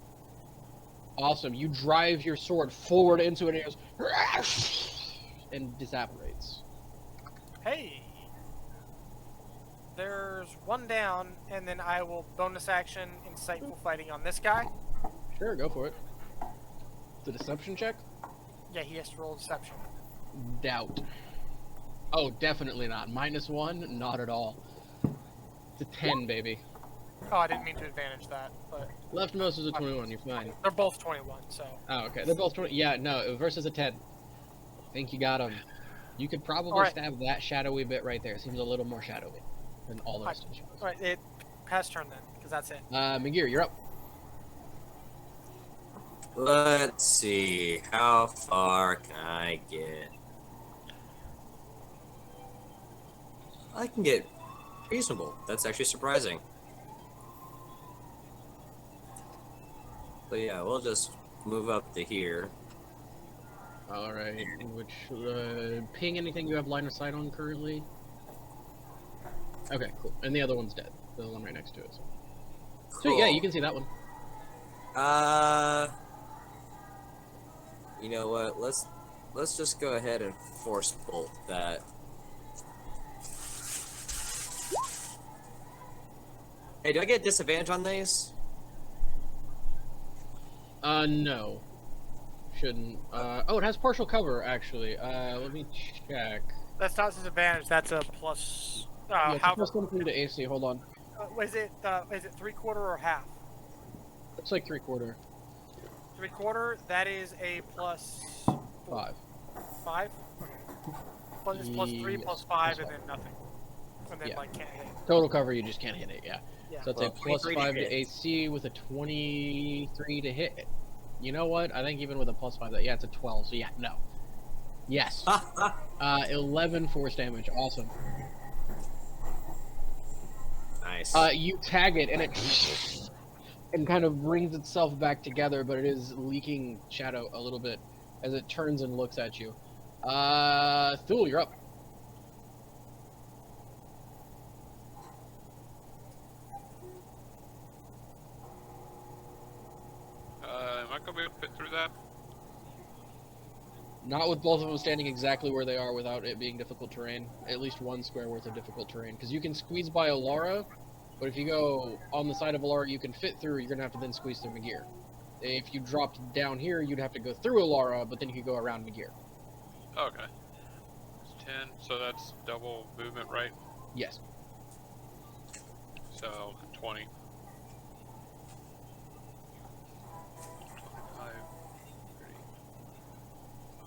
Awesome. You drive your sword forward into it, and it goes and disapparates. Hey! There's one down, and then I will bonus action insightful fighting on this guy. Sure, go for it. It's a deception check? Yeah, he has to roll deception. Doubt. Oh, definitely not. -1? Not at all. It's a 10, baby. Oh, I didn't mean to advantage that, but Leftmost is a 21, you're fine. they're both 21, so. Oh, okay. They're both 20. Yeah, no, versus a 10. I think you got him. You could probably Alright. stab that shadowy bit right there. It seems a little more shadowy than all the rest of the shadows. Alright, it pass turn then, because that's it. McGear, you're up. Let's see. How far can I get? I can get reasonable. That's actually surprising. But yeah, we'll just move up to here. Alright, which, ping anything you have line of sight on currently? Okay, cool. And the other one's dead. The one right next to it. So, Cool. yeah, you can see that one. You know what? Let's just go ahead and force bolt that. Hey, do I get disadvantage on these? No. Shouldn't. Oh, it has partial cover, actually. Let me check. That's not disadvantage, that's a plus. Yeah, it's How plus 1 to AC, hold on. is it 3/4 or half? Looks like 3/4. 3/4, that is a plus 5. 5? Plus 3 Yes, plus 5 plus and then nothing. And then Yeah. like can't hit. Total cover, you just can't hit it, yeah. Yeah. So it's Well, a plus 23 5 to to hit. AC with a 23 to hit. You know what? I think even with a plus 5, yeah, it's a 12, so yeah, no. Yes. 11 force damage, awesome. Nice. You tag it, and it and kind of brings itself back together, but it is leaking shadow a little bit as it turns and looks at you. Thule, you're up. Am I gonna be able to fit through that? Not with both of them standing exactly where they are without it being difficult terrain. At least one square worth of difficult terrain. Because you can squeeze by Alara, but if you go on the side of Alara you can fit through, you're going to have to then squeeze through McGear. If you dropped down here, you'd have to go through Alara, but then you could go around McGear. Okay. It's 10, so that's double movement, right? Yes. So 20.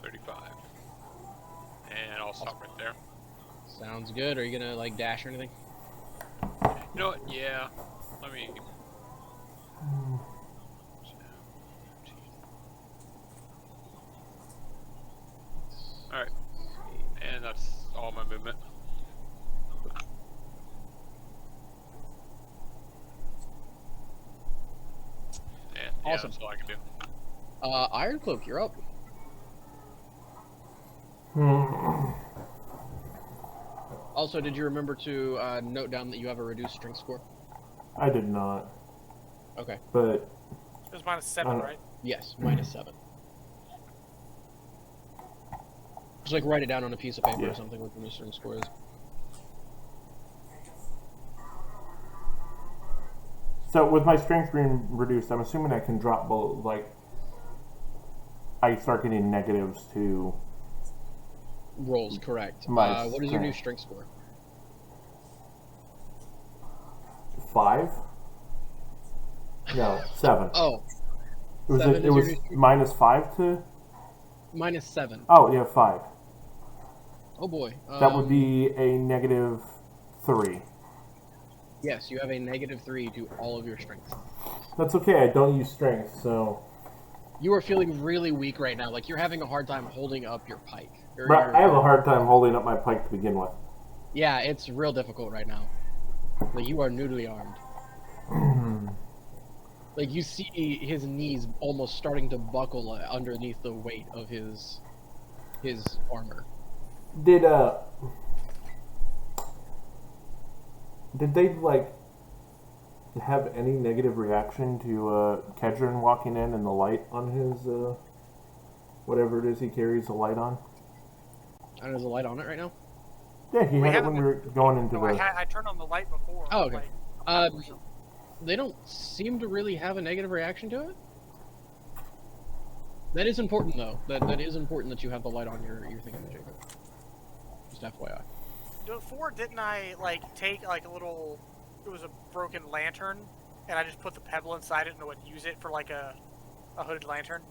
35. And I'll stop right there. Sounds good. Are you going to, like, dash or anything? You know what? Yeah. Let me. Alright. And that's all my movement. And yeah, Awesome. that's all I can do. Ironcloak, you're up. Also, did you remember to note down that you have a reduced strength score? I did not. Okay. But It was -7, right? Yes, -7. Just like write it down on a piece of paper or something with the strength score is. So with my strength being reduced, I'm assuming I can drop below, like, I start getting negatives to rolls, correct. My what is your new strength score? 5? No, 7. Oh. It was -5 to? -7. Oh, yeah, 5. Oh boy. That would be a -3. Yes, you have a -3 to all of your strength. That's okay, I don't use strength, so... You are feeling really weak right now, like you're having a hard time holding up your pike. I have a hard time holding up my pike to begin with. Yeah, it's real difficult right now. Like, you are noodly armed. Like, you see his knees almost starting to buckle underneath the weight of his armor. Did they, like, have any negative reaction to Kedron walking in and the light on his, whatever it is he carries the light on? And there's a light on it right now? Yeah, he had it when we were going into the... I turned on the light before. Oh, okay. Like, They don't seem to really have a negative reaction to it. That is important, though. That is important that you have the light on your thingamajig. Just FYI. Before, didn't I, like, take, like, a little... It was a broken lantern, and I just put the pebble inside it and would use it for, like, a hooded lantern?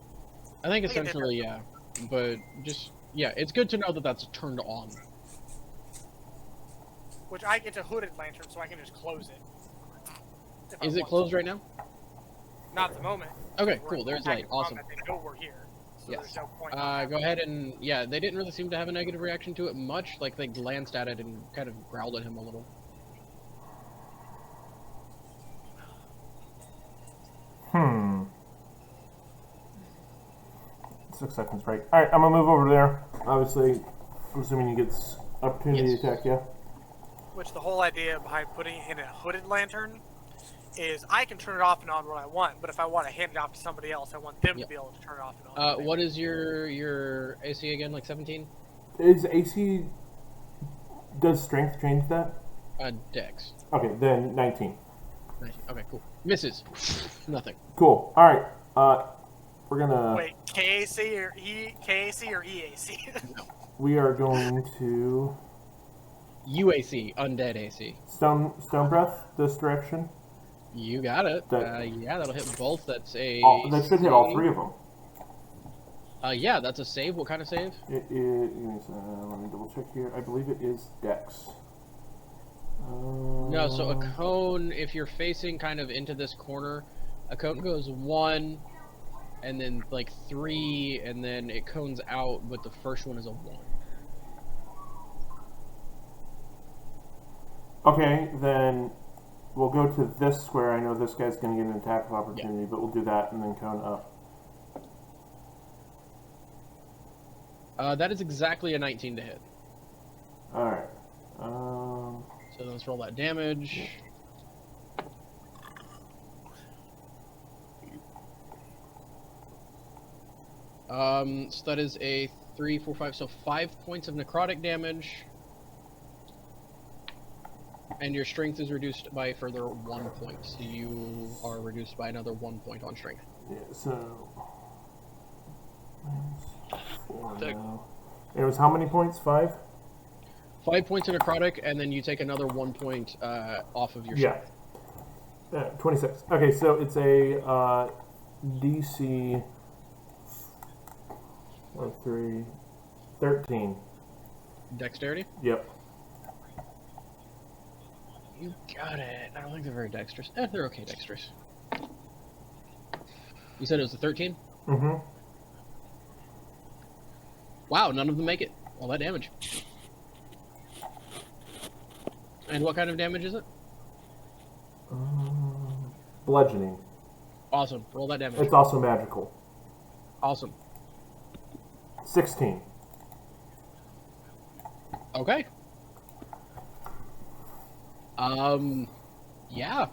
I think essentially, yeah. But just... Yeah, it's good to know that that's turned on. Which, it's a hooded lantern, so I can just close it. Is it closed right now? Not at the moment. Okay, cool. There's light. Awesome. They know we're here. So Yes. there's no point Go ahead and... Yeah, they didn't really seem to have a negative reaction to it much. Like, they glanced at it and kind of growled at him a little. 6 seconds, right? Alright, I'm gonna move over there. Obviously, I'm assuming he gets opportunity to attack, yeah? Which the whole idea behind putting it in a hooded lantern is I can turn it off and on what I want, but if I want to hand it off to somebody else, I want them to be able to turn it off and on. What is your AC again? Like 17? Is AC... Does strength change that? Dex. Okay, then 19. 19. Okay, cool. Misses. Nothing. Cool. Alright, we're gonna... Wait, KAC or EAC? No. We are going to... UAC, Undead AC. Stone Breath, this direction. You got it. Yeah, that'll hit both. That's a... that should hit all 3 of them. Yeah, that's a save. What kind of save? It is, let me double check here. I believe it is Dex. No, so a cone, if you're facing kind of into this corner, a cone goes 1, and then like 3, and then it cones out, but the first one is a 1. Okay, then we'll go to this square. I know this guy's going to get an attack of opportunity, but we'll do that and then cone up. That is exactly a 19 to hit. Alright. So let's roll that damage. So that is a 3, 4, 5, so 5 points of necrotic damage. And your strength is reduced by a further 1 point. So you are reduced by another 1 point on strength. Yeah, so... 4 now. It was how many points? 5? 5 points of necrotic, and then you take another 1 point off of your strength. 26. Okay, so it's a DC 13. Dexterity? Yep. You got it. I don't think they're very dexterous. They're okay dexterous. You said it was a 13? Mm-hmm. Wow, none of them make it. All that damage. And what kind of damage is it? Bludgeoning. Awesome. Roll that damage. It's also magical. Awesome. 16. Okay. Yeah.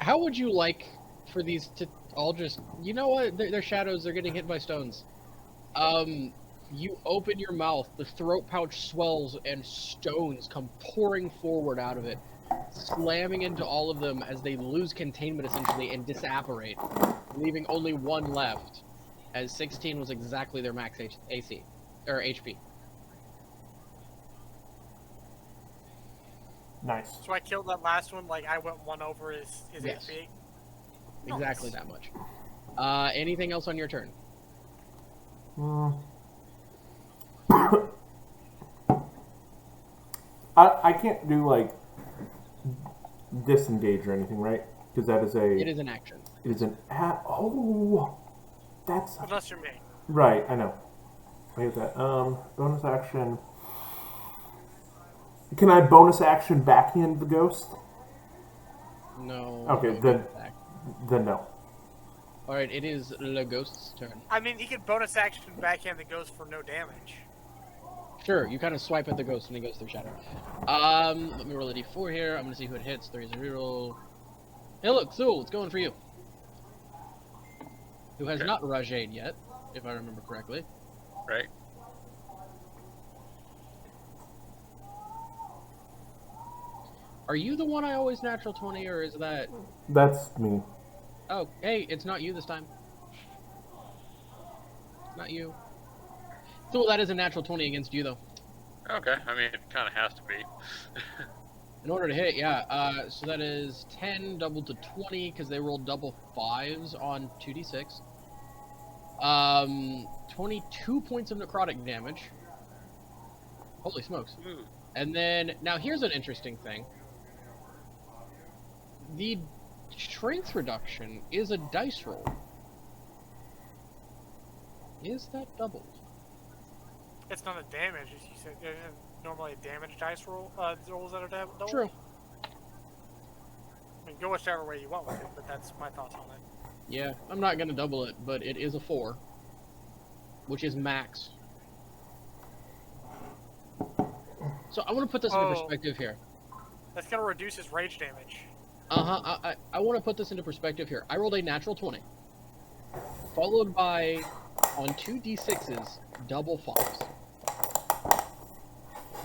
How would you like for these to all just... You know what? They're shadows. They're getting hit by stones. You open your mouth, the throat pouch swells, and stones come pouring forward out of it, slamming into all of them as they lose containment, essentially, and disapparate, leaving only one left, as 16 was exactly their max AC, or HP. Nice. So I killed that last one, like I went one over his Yes. HP. Exactly that much. Anything else on your turn? I can't do, like, disengage or anything, right? Because that is a... It is an action. It is an... Oh! That's... Unless you're me. Right, I know. I get that. Bonus action... Can I bonus action backhand the ghost? No. Okay, then no. Alright, it is the ghost's turn. I mean, he could bonus action backhand the ghost for no damage. Sure, you kind of swipe at the ghost and he goes through shadow. Let me roll a d4 here. I'm gonna see who it hits. 3 is a reroll. Hey look, Thule, it's going for you. Who has not Rajade yet, if I remember correctly. Right. Are you the one I always natural 20, or is that... That's me. Oh, hey, it's not you this time. Not you. Thule, that is a natural 20 against you, though. Okay, I mean, it kind of has to be. In order to hit, yeah. So that is 10 doubled to 20, because they rolled double 5s on 2d6. 22 points of necrotic damage. Holy smokes. Ooh. And then, now here's an interesting thing. The strength reduction is a dice roll. Is that doubled? It's not a damage, as you said. Isn't normally a damage dice roll? Rolls that are double? True. I mean, go whichever way you want with it, but that's my thoughts on it. Yeah, I'm not gonna double it, but it is a 4. Which is max. So I want to put this into perspective here. That's gonna reduce his rage damage. I want to put this into perspective here. I rolled a natural 20. Followed by, on 2d6s, double 5s.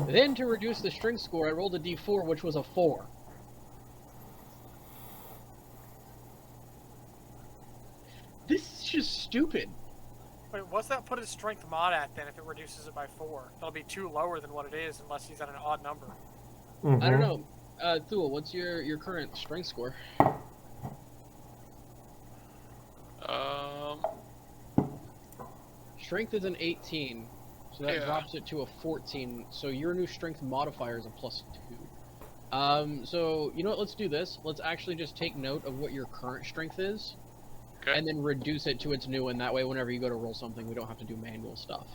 Then to reduce the strength score, I rolled a d4, which was a 4. This is just stupid. Wait, what's that put his strength mod at then if it reduces it by 4? That'll be 2 lower than what it is unless he's at an odd number. Mm-hmm. I don't know. Thule, what's your current strength score? Strength is an 18, so that drops it to a 14. So your new strength modifier is a +2. So you know what? Let's do this. Let's actually just take note of what your current strength is, and then reduce it to its new one. That way, whenever you go to roll something, we don't have to do manual stuff.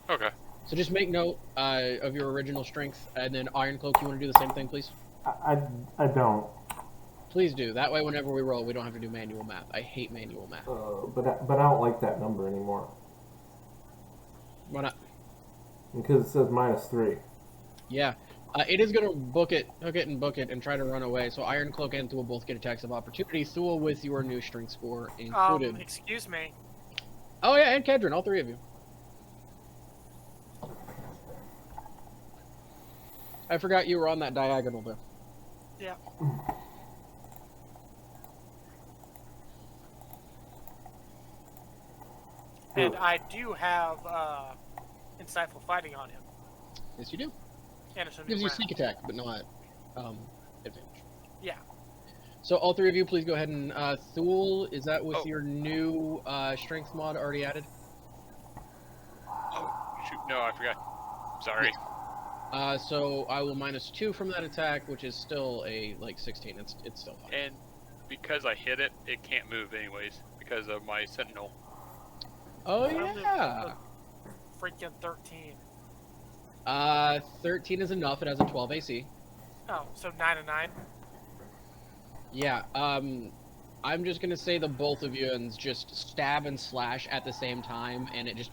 Okay. So just make note of your original strength, and then Iron Cloak, you want to do the same thing, please? I don't. Please do. That way, whenever we roll, we don't have to do manual math. I hate manual math. But I don't like that number anymore. Why not? Because it says -3. Yeah. It is going to hook it and book it, and try to run away. So Iron Cloak and Thule both get attacks of opportunity. Thule with your new strength score included. Excuse me. Oh yeah, and Kedron, all 3 of you. I forgot you were on that diagonal there. Yeah. And I do have insightful fighting on him. Yes, you do. And it's a new Gives you round. sneak attack, but not advantage. Yeah. So all 3 of you, please go ahead and Thule, is that with your new strength mod already added? Oh, shoot. No, I forgot. Sorry. So I will -2 from that attack, which is still a, 16. It's still fine. And because I hit it, it can't move anyways, because of my sentinel. Oh, yeah! Freaking 13. 13 is enough. It has a 12 AC. Oh, so 9 and 9? Yeah, I'm just gonna say the both of you and just stab and slash at the same time, and it just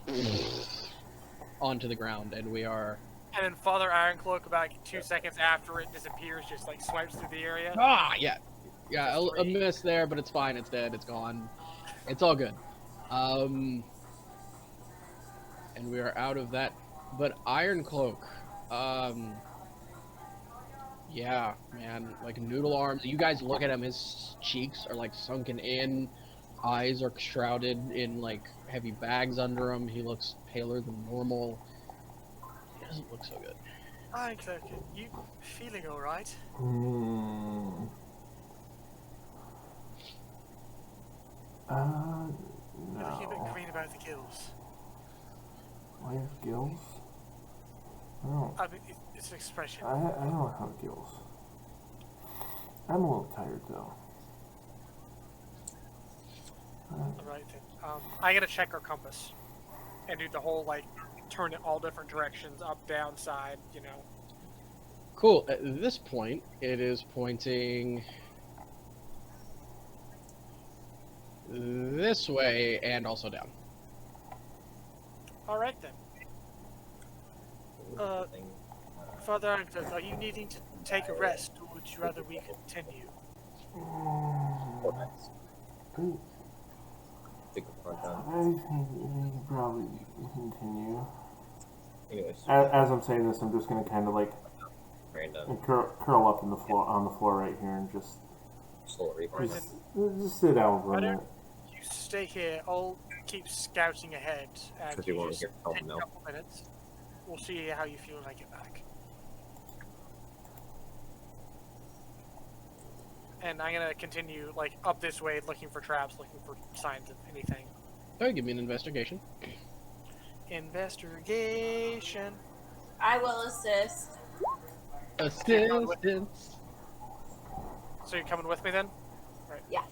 onto the ground, and we are... And then Father Ironcloak, about 2 seconds after it disappears, just swipes through the area. Ah, yeah. Yeah, a miss there, but it's fine. It's dead. It's gone. It's all good. And we are out of that. But Iron Cloak, yeah, man, like noodle arms. You guys look at him; his cheeks are like sunken in, eyes are shrouded in like heavy bags under him. He looks paler than normal. He doesn't look so good. Hi, Cloak. You feeling all right? No. You're looking a bit green about the gills. I have gills? No. I mean, it's an expression. I don't have gills. I'm a little tired though. Alright then. I gotta check our compass. And do the whole, like, turn it all different directions, up, down, side, you know. Cool. At this point, it is pointing this way and also down. Alright then. Father Angus, are you needing to take a rest, or would you rather we continue? I think we can probably continue. Anyways. As I'm saying this, I'm just gonna kind of like curl up in the floor on the floor right here and just sit down for a minute. You stay here. I'll keep scouting ahead, and you just take a couple minutes. We'll see how you feel when I get back. And I'm gonna continue like up this way, looking for traps, looking for signs of anything. Alright, give me an investigation. Investigation. I will assist. Assistance. So you're coming with me then? Right. Yeah.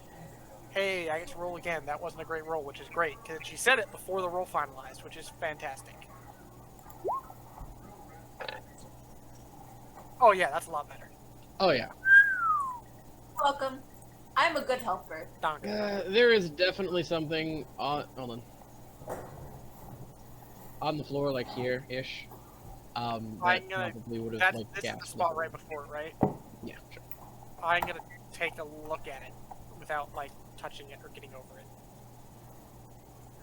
Hey, I get to roll again. That wasn't a great roll, which is great, because she said it before the roll finalized, which is fantastic. Oh yeah, that's a lot better. Oh yeah. Welcome. I'm a good helper. There is definitely something on. Hold on. On the floor, like here-ish. That probably would have like this is the spot right before it, right? Yeah, sure. I'm gonna take a look at it without like touching it or getting over it.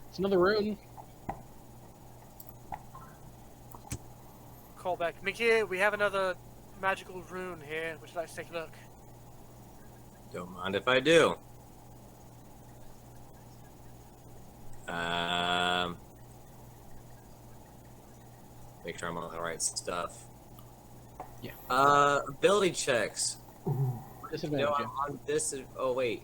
It's another rune. Call back. Mickey, we have another magical rune here. Would you like to take a look? Don't mind if I do. Make sure I'm on the right stuff. Yeah. Ability checks. Disadvantage. No, I'm on this. Oh wait.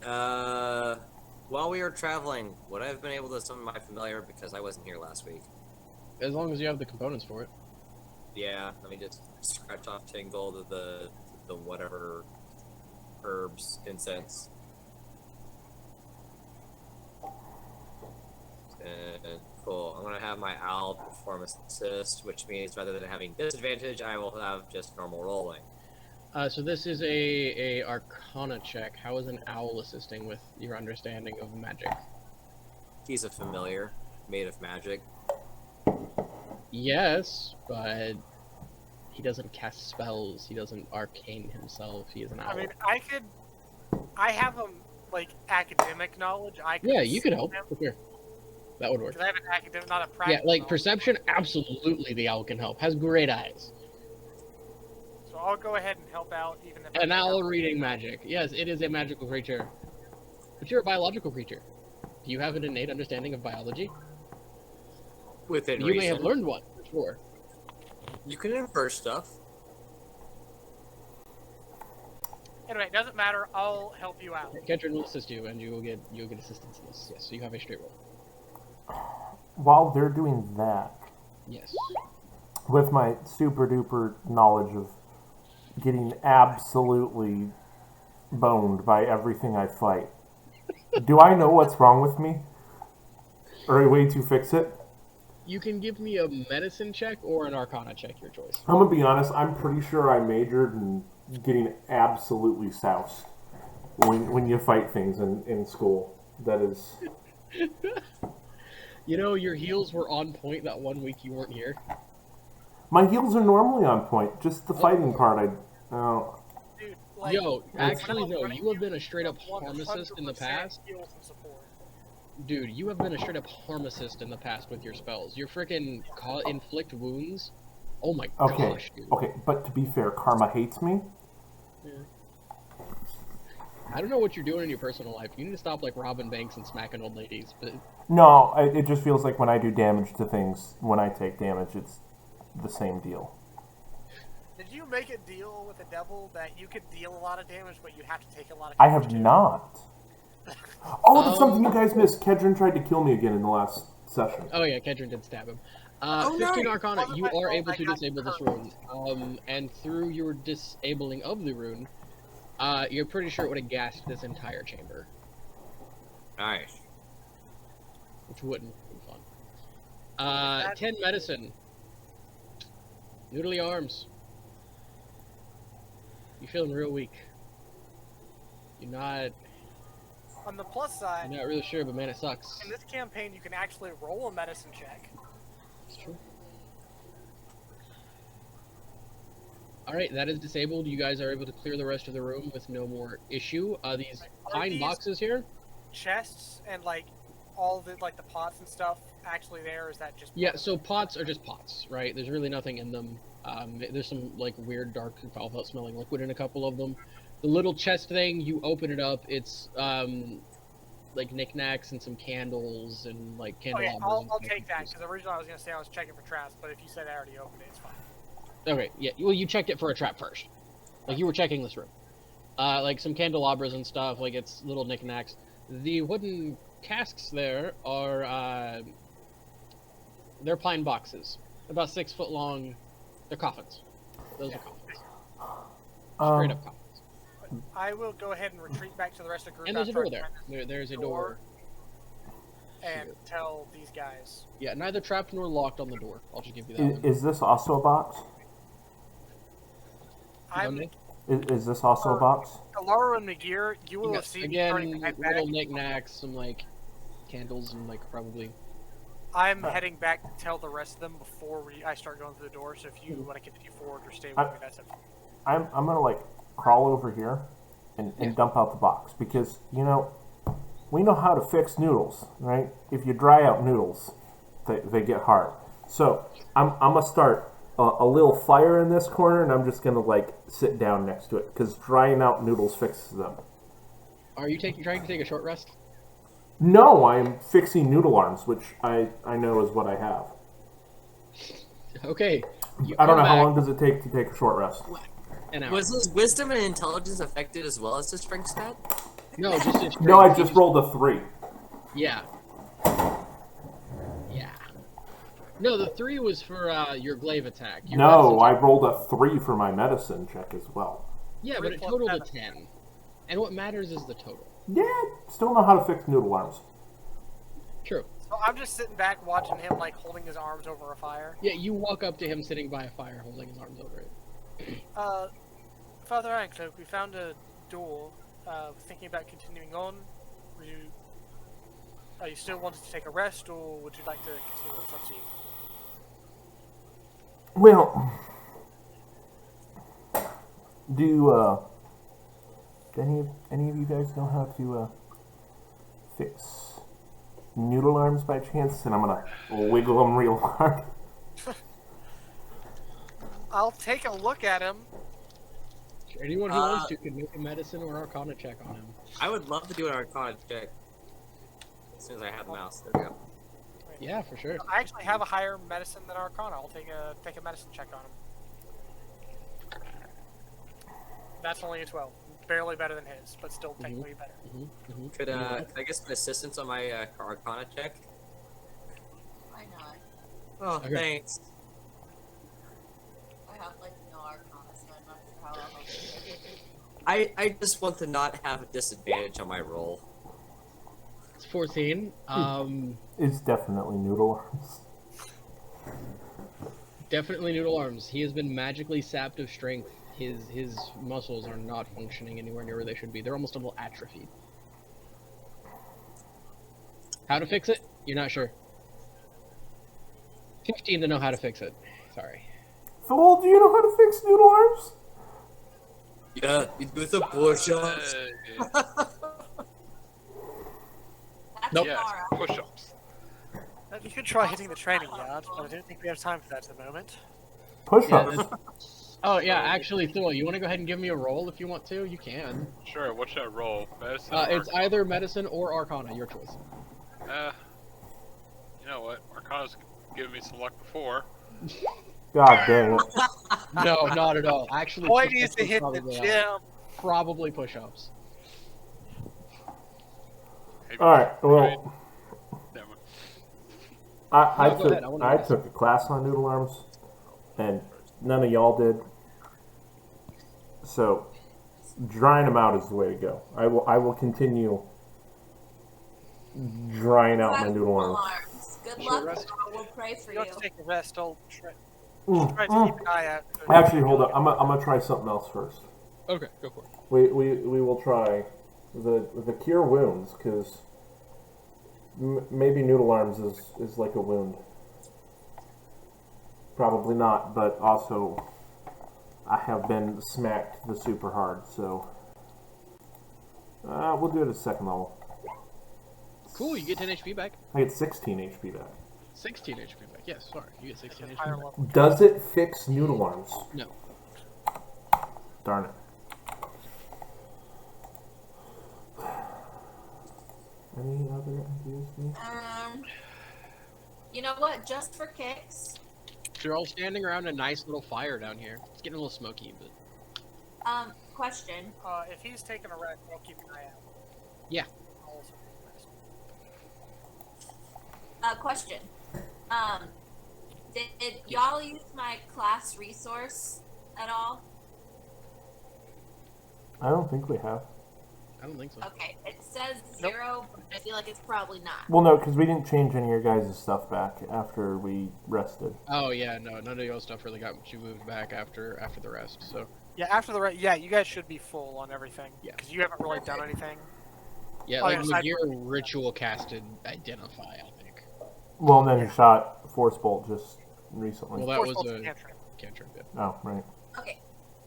While we were traveling, would I have been able to summon my familiar because I wasn't here last week? As long as you have the components for it. Yeah. Let me just scratch off Tingle the whatever herbs incense. Cool. I'm gonna have my owl performance assist, which means rather than having disadvantage, I will have just normal rolling. So this is a Arcana check. How is an owl assisting with your understanding of magic? He's a familiar, made of magic. Yes, but he doesn't cast spells. He doesn't arcane himself. He is an owl. I mean, I have like academic knowledge. Yeah, you could help. For sure. That would work. Because I have an academic, not a practical. Yeah, like knowledge. perception, absolutely the owl can help. Has great eyes. So I'll go ahead and help out, even if An owl reading magic. Yes, it is a magical creature. But you're a biological creature. Do you have an innate understanding of biology? Within You reason. may have learned one, for sure. You can infer stuff. Anyway, it doesn't matter. I'll help you out. Ketrin will assist you, and you'll get assistance in this. Yes, so you have a straight roll. While they're doing that, Yes. with my super duper knowledge of getting absolutely boned by everything I fight, do I know what's wrong with me? Or a way to fix it? You can give me a medicine check or an arcana check, your choice. I'm gonna be honest, I'm pretty sure I majored in getting absolutely soused when you fight things in school. That is... You know, your heals were on point that 1 week you weren't here. My heals are normally on point, just the fighting part, Dude, Like, Yo, actually, when I'm no, running you have been a straight up 100% harmacist in the past. heals and support. Dude, you have been a straight up harmacist in the past with your spells. Your freaking inflict wounds. Oh my gosh, dude. Okay, but to be fair, Karma hates me. Yeah. I don't know what you're doing in your personal life. You need to stop like robbing banks and smacking old ladies. But No, it just feels like when I do damage to things, when I take damage, it's the same deal. Did you make a deal with the devil that you could deal a lot of damage, but you have to take a lot of I damage have too? not. Oh, that's something you guys missed. Kedron tried to kill me again in the last session. oh yeah, Kedron did stab him. Oh, 15 no. Arcana, Wasn't you my are fault, able I to got disable this hurt. rune. And through your disabling of the rune, you're pretty sure it would have gassed this entire chamber, Nice. which wouldn't be fun. 10 medicine. Noodly arms. You feeling real weak. You're not On the plus side, really sure, but man, it sucks. in this campaign, you can actually roll a medicine check. It's true. Alright, that is disabled. You guys are able to clear the rest of the room with no more issue. These pine boxes here? Chests and like all the like the pots and stuff actually there, or is that just Yeah, so pots are just pots, right? There's really nothing in them. There's some like weird dark foul smelling liquid in a couple of them. The little chest thing, you open it up, it's like knickknacks and some candles and like Okay, candelabras. I'll take that because originally I was gonna say I was checking for traps, but if you said I already opened it, it's fine. Okay, yeah. Well, you checked it for a trap first. Like you were checking this room. Like some candelabras and stuff. Like it's little knickknacks. The wooden casks there are they're pine boxes, about 6 foot long. They're coffins. Those are coffins. Straight up coffins. I will go ahead and retreat back to the rest of the group. And there's a after door I there. find this There's a door. and tell these guys. Yeah, neither trapped nor locked on the door. I'll just give you that one. Is this also a box? Monday? Is this also a box? Laura and McGear, you will Yeah, have seen me turning again, my head back. little knickknacks, some like candles, and like probably. I'm heading back to tell the rest of them before I start going through the door. So if you want to continue forward or stay with me, that's it. I'm gonna like crawl over here and dump out the box because we know how to fix noodles, right? If you dry out noodles, they get hard. So I'm gonna start a little fire in this corner, and I'm just gonna like sit down next to it because drying out noodles fixes them. Are you trying to take a short rest? No, I'm fixing noodle arms, which I know is what I have. Okay. I don't know how long does it take to take a short rest. An hour. Was his wisdom and intelligence affected as well as his strength stat? No, just No, I just rolled a 3. Yeah. Yeah. No, the 3 was for your glaive attack. Your No, medicine I check- rolled a 3 for my medicine check as well. Yeah, but it 3 plus totaled a 7. 10. And what matters is the total. Yeah, still know how to fix noodle arms. True. So I'm just sitting back watching him like holding his arms over a fire. Yeah, you walk up to him sitting by a fire holding his arms over it. Father Ironcloak, we found a door. Thinking about continuing on. Are you still wanting to take a rest, or would you like to continue? It's up to you. Well, do any of you guys know how to fix noodle arms by chance? And I'm gonna wiggle them real hard. I'll take a look at him. Anyone who wants to can make a medicine or arcana check on him. I would love to do an arcana check. As soon as I have the mouse. There we go. Yeah, for sure. I actually have a higher medicine than Arcana. I'll take a medicine check on him. That's only a 12. Barely better than his, but still technically better. Could I get some assistance on my arcana check? Why not? Oh, Okay. thanks. I have like no arcana, so I'm not sure how I'll help you. I just want to not have a disadvantage on my roll. It's 14. It's definitely noodle arms. Definitely noodle arms. He has been magically sapped of strength. His muscles are not functioning anywhere near where they should be. They're almost a little atrophied. How to fix it? You're not sure. 15 to know how to fix it. Sorry. Phil, do you know how to fix noodle arms? Yeah, you do some push-ups. That's Nope. Yes, Mara. push-ups. You could try hitting the training yard, but I don't think we have time for that at the moment. Push-ups. Oh yeah, actually, Thor, you want to go ahead and give me a roll if you want to? You can. Sure, what should I roll? Medicine or It's Arcana? either medicine or Arcana, your choice. You know what? Arcana's given me some luck before. God dang it. No, not at all. Actually, Boy push-ups needs to would hit the probably gym. Probably push-ups. Maybe- Alright, well, Never mind. I No, go ahead, I wanna I know. took a class on noodle arms, and none of y'all did. So, drying them out is the way to go. I will continue drying out my noodle arms. Good Short luck. rest? We'll pray for You you. have to take a rest. I'll try Mm, to mm. keep an eye out. Actually, hold up. I'm gonna try something else first. Okay, go for it. We will try the cure wounds, because maybe noodle arms is like a wound. Probably not, but also I have been smacked the super hard, so we'll do it at second level. Cool, you get 10 HP back. I get 16 HP back. 16 HP back. Yes, sorry, you get 16 HP Higher back. level. Does it fix noodle arms? No. Darn it. Any other ideas? You know what? Just for kicks. You're all standing around a nice little fire down here. It's getting a little smoky, but Question. If he's taking a rest, I'll keep an eye out. Yeah. I'll also take a rest. Question. Did y'all use my class resource at all? I don't think we have. I don't think so. Okay, it says 0, but I feel like it's probably not. Well, no, because we didn't change any of your guys' stuff back after we rested. Oh yeah, no, none of your stuff really got you moved back after the rest. So Yeah, after the rest, yeah, you guys should be full on everything. Yeah. Because you haven't really done anything. yeah, Oh, like yeah, with side- your ritual casted identify, I think. Well, and then you shot Force Bolt just recently. Well, that Force was Bolt's a cantrip. cantrip. Yeah. Oh, right. Okay,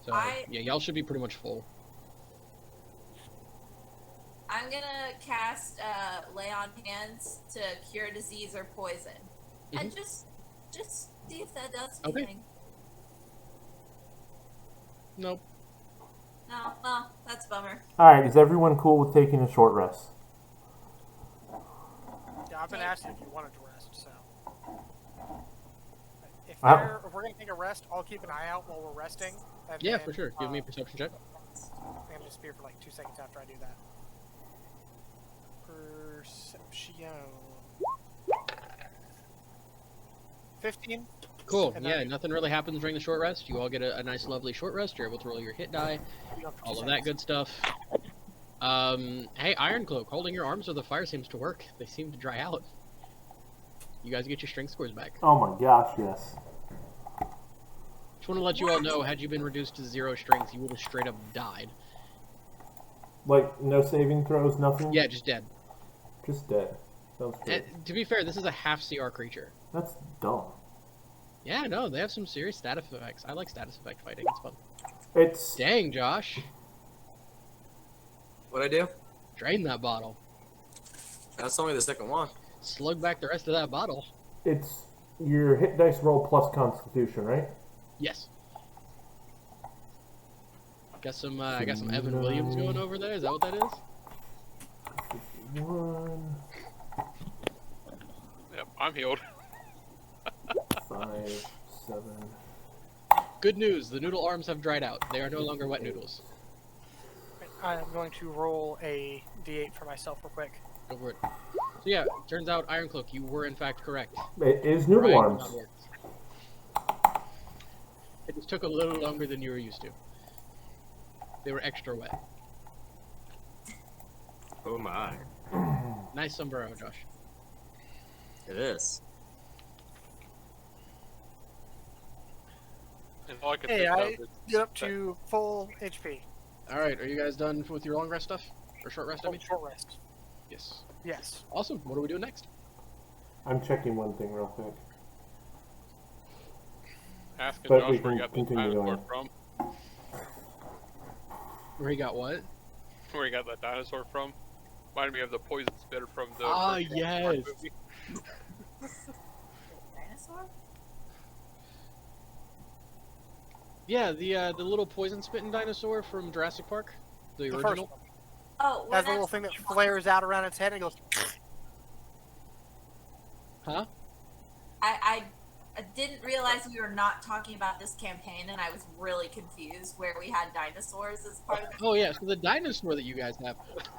So yeah, y'all should be pretty much full. I'm gonna cast Lay on Hands to cure disease or poison, and just see if that does Okay. anything. Nope. No, well, that's a bummer. Alright, is everyone cool with taking a short rest? Yeah, I've been asking if you wanted to rest, so. If Ah. we're going to take a rest, I'll keep an eye out while we're resting. And Yeah, then, for sure. Give me a perception check. I'm going to spear for like 2 seconds after I do that. Perception. 15. Cool. And Yeah, then- nothing really happens during the short rest. You all get a nice, lovely short rest. You're able to roll your hit die, You have 2 all of that seconds. good stuff. Hey, Iron Cloak, holding your arms with the fire seems to work. They seem to dry out. You guys get your strength scores back. Oh my gosh, yes. Just want to let you all know, had you been reduced to 0 strength, you would have straight up died. Like, no saving throws, nothing? Yeah, just dead. Just dead. Sounds good. And, to be fair, this is a half CR creature. That's dumb. Yeah, no, they have some serious status effects. I like status effect fighting. It's fun. It's... Dang, Josh. What'd I do? Drain that bottle. That's only the second one. Slug back the rest of that bottle. It's your hit dice roll plus Constitution, right? Yes. I got some Evan Williams going over there. Is that what that is? 1, Yep, I'm healed. 5, 7... Good news. The noodle arms have dried out. They are no longer wet noodles. I'm going to roll a d8 for myself real quick. Go for it. So yeah, turns out Iron Cloak, you were in fact correct. It is noodle Drying arms. not worked. It just took a little longer than you were used to. They were extra wet. Oh my. Nice sombrero, Josh. It is. And all I can Hey, think I of is get up to full HP. Alright, are you guys done with your long rest stuff? Or short rest, I mean? Short rest. Yes. Yes. Awesome. What are we doing next? I'm checking one thing real quick. asking But Josh we where he can got the continue time going. from. Where he got what? Where he got that dinosaur from. Reminded me of the poison spitter from the Ah, first yes. movie. Dinosaur? Yeah, the little poison spitting dinosaur from Jurassic Park, the The first original. one. Oh, That's the little thing that flares out around its head and goes. Huh? I didn't realize we were not talking about this campaign, and I was really confused where we had dinosaurs as part of the Oh yeah, so the dinosaur that you guys have.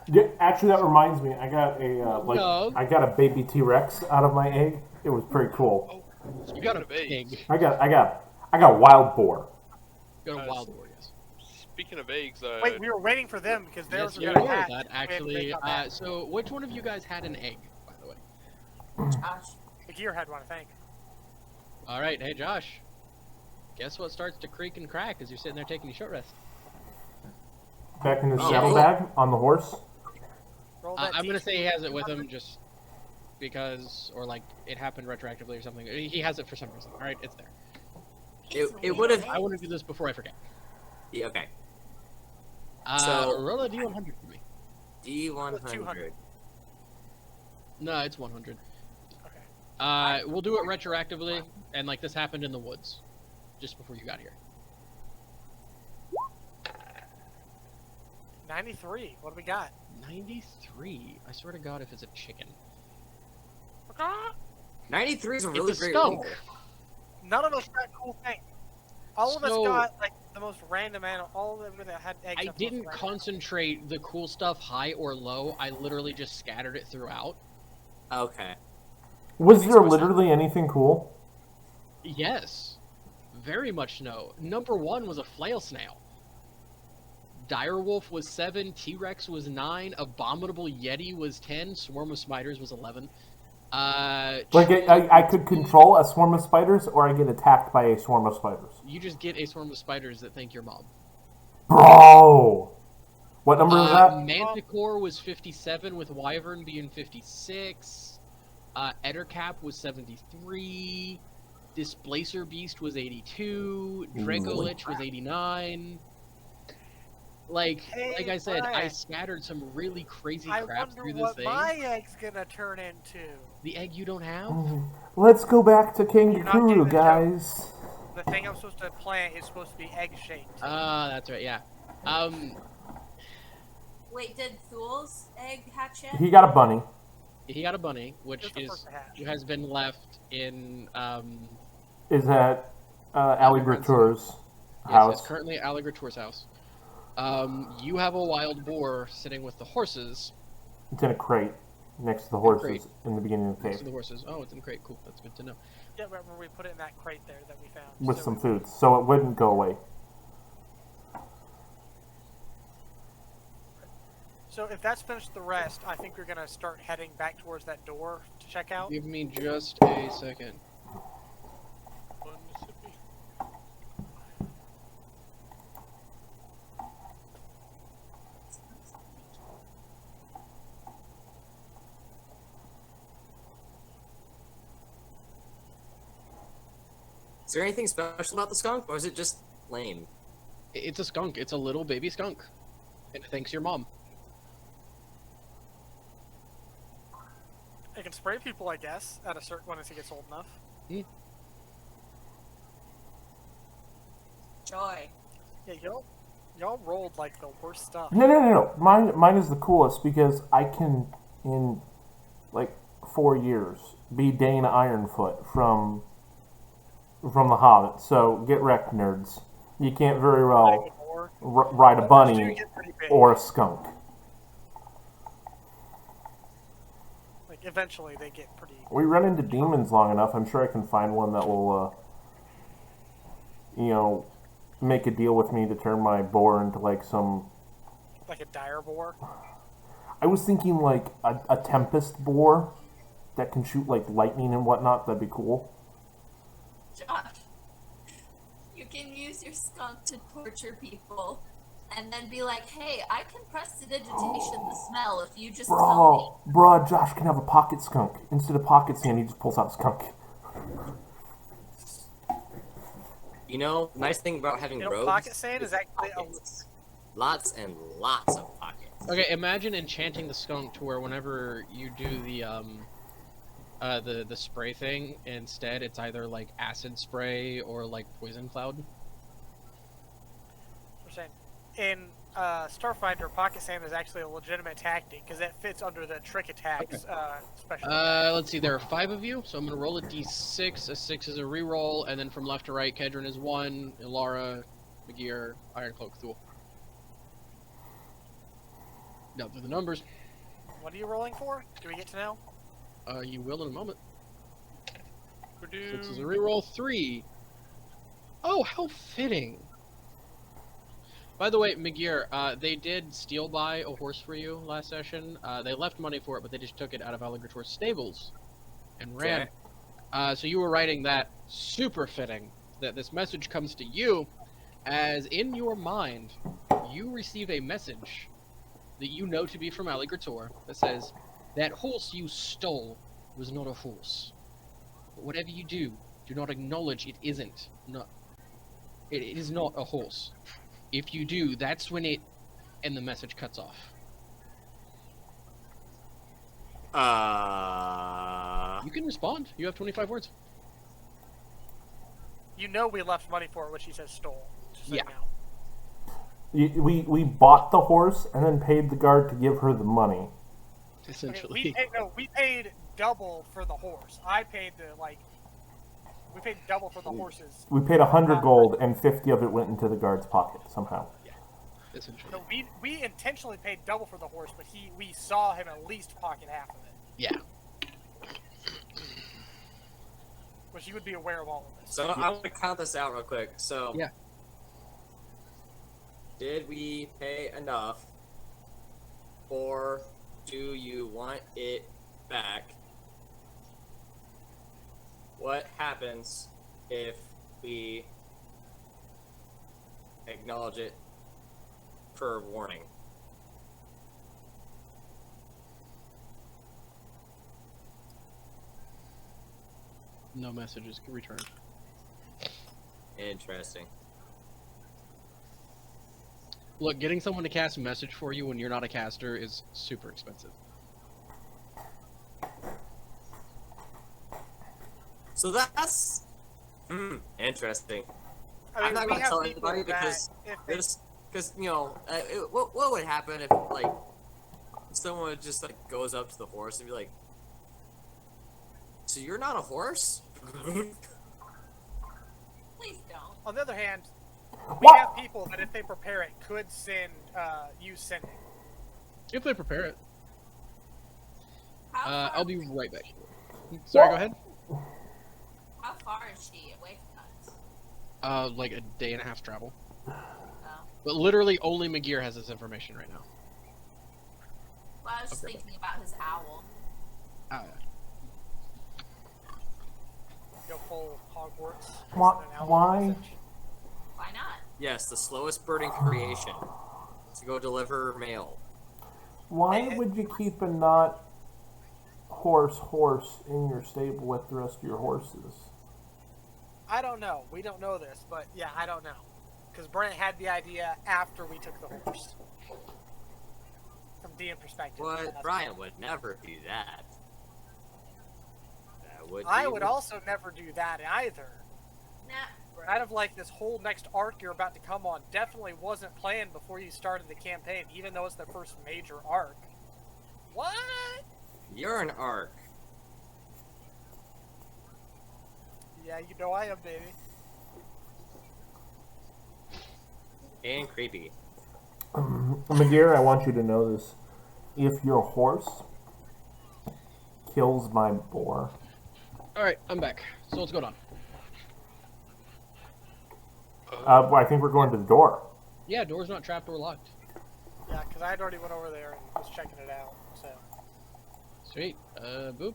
Yeah, actually, that reminds me. I got a No. I got a baby T-Rex out of my egg. It was pretty cool. You got a Speaking of eggs, pig. I got wild boar. You got a wild boar, yes. Speaking of eggs, Wait, we were waiting for them because theirs Yes, were you going to were hatch. that We had to actually. make that. So which one of you guys had an egg, by the way? Josh. The gear had one, I think. All right, hey Josh. Guess what starts to creak and crack as you're sitting there taking a short rest? Back in his Oh, saddlebag on the horse. Roll that I'm gonna D20. say he has it with him just because, or like it happened retroactively or something. He has it for some reason. All right, it's there. It would have. I want to do this before I forget. Yeah, okay. So roll a D100 for me. D100. No, it's 100. Okay. We'll do it retroactively, and like this happened in the woods, just before you got here. 93. What do we got? 93. I swear to God, if it's a chicken. 93 is a really It's a great skunk. roll. None of us got cool things. All of us So- got like the most random animal. All of them that had eggs. I got the most didn't random. concentrate the cool stuff high or low. I literally just scattered it throughout. Okay. Was Makes there more sense. literally anything cool? Yes, very much no. Number 1 was a flail snail. Direwolf was 7, T-Rex was 9, Abominable Yeti was 10, Swarm of Spiders was 11. Like I could control a swarm of spiders, or I get attacked by a swarm of spiders. You just get a swarm of spiders that think you're mom. Bro, what number is that? Manticore was 57, with Wyvern being 56. Ettercap was 73. Displacer Beast was 82. Dracolich was 89. Like I said, I Brian. scattered some really crazy I crap wonder through this what thing. my egg's gonna turn into. The egg you don't have? Let's go back to You're not getting Kangaroo, the joke. guys. The thing I'm supposed to plant is supposed to be egg shaped. That's right, yeah. Wait, did Thul's egg hatch yet? He got a bunny. He got a bunny, which Just the is first hatch. has been left in Is at Ali Gratour's yes, house. it's currently at Alligator's house. You have a wild boar sitting with the horses. It's in a crate next to the crate. horses in the beginning of the Next to cave the horses. Oh, it's in crate. Cool. That's good to know. Yeah, remember we put it in that crate there that we found. with So some food, so it wouldn't go away. So if that's finished the rest, I think we're gonna start heading back towards that door to check out. Give me just a second. Mississippi. Is there anything special about the skunk, or is it just lame? It's a skunk. It's a little baby skunk. And it thanks your mom. It can spray people, I guess, at a certain when it gets old enough. Joy. Yeah, y'all rolled like the worst stuff. No. Mine is the coolest because I can, in like 4 years, be Dane Ironfoot from The Hobbit. So get wrecked, nerds. You can't very well ride a Those two bunny get pretty big. or a skunk. Like eventually they get pretty. We run into demons long enough. I'm sure I can find one that will, make a deal with me to turn my boar into like some. Like a dire boar. I was thinking like a tempest boar that can shoot like lightning and whatnot. That'd be cool. Josh, you can use your skunk to torture people and then be like, hey, I can prestidigitation the smell if you just tell Bro, Josh can have a pocket skunk. Instead of pocket sand, he just pulls out a skunk. You know, nice thing about having You know, robes. pocket sand is actually pockets. Lots and lots of pockets. Okay, imagine enchanting the skunk to where whenever you do the spray thing, instead it's either like acid spray or like poison cloud. In Starfinder, Pocket Sand is actually a legitimate tactic because that fits under the trick attacks special. Let's see, there are 5 of you, so I'm gonna roll a d6. A 6 is a reroll, and then from left to right, Kedron is 1, Ilara, Magir, Ironcloak, Thule. Now through the numbers. What are you rolling for? Do we get to know? You will in a moment. Purdue. 6 is a reroll, 3. Oh, how fitting. By the way, Magir, they did steal buy a horse for you last session. They left money for it, but they just took it out of Alligator's stables and ran. Okay. So you were writing that super fitting that this message comes to you, as in your mind, you receive a message that you know to be from Alligator that says, that horse you stole was not a horse. But whatever you do not acknowledge it isn't. It is not a horse. If you do, that's when it... And the message cuts off. You can respond. You have 25 words. You know we left money for it, which he says stole. Just so you know. We bought the horse and then paid the guard to give her the money. Essentially. We paid double for the horse. We paid double for the horses. We paid 100 gold and 50 of it went into the guard's pocket somehow. Yeah, essentially. No, we intentionally paid double for the horse, but we saw him at least pocket half of it. Yeah. Which you would be aware of all of this. So I want to count this out real quick. So Yeah. Did we pay enough, or do you want it back? What happens if we acknowledge it per warning? No messages returned. Interesting. Look, getting someone to cast a message for you when you're not a caster is super expensive. So that's interesting. I I'm mean, not we gonna have tell people anybody that because you know what would happen if like someone just like goes up to the horse and be like, "So you're not a horse?" Please don't. On the other hand, we What? have people that if they prepare it could use sending. If they prepare it. How far, I'll be right back. Sorry, go ahead. how far is she away from us? Like a day and a half travel. Oh. But literally only Magir has this information right now. Well, I was just Okay. thinking about his owl. Go full Hogwarts. Why- send an owl why? message. Why not? Yes, the slowest bird in creation to go deliver mail. Why would you keep a not horse in your stable with the rest of your horses? I don't know. We don't know this, but yeah, I don't know. Because Brent had the idea after we took the horse. From DM perspective. But Brian would never do that. That would. I be would also never do that either. Nah. Kind of like this whole next arc you're about to come on definitely wasn't planned before you started the campaign, even though it's the first major arc. What? You're an arc. Yeah, you know I am, baby. And creepy. Magir, I want you to know this. If your horse kills my boar, Alright, I'm back. So what's going on? well, I think we're going to the door. Yeah, door's not trapped or locked. Yeah, because I had already went over there and was checking it out. So Sweet. Boop.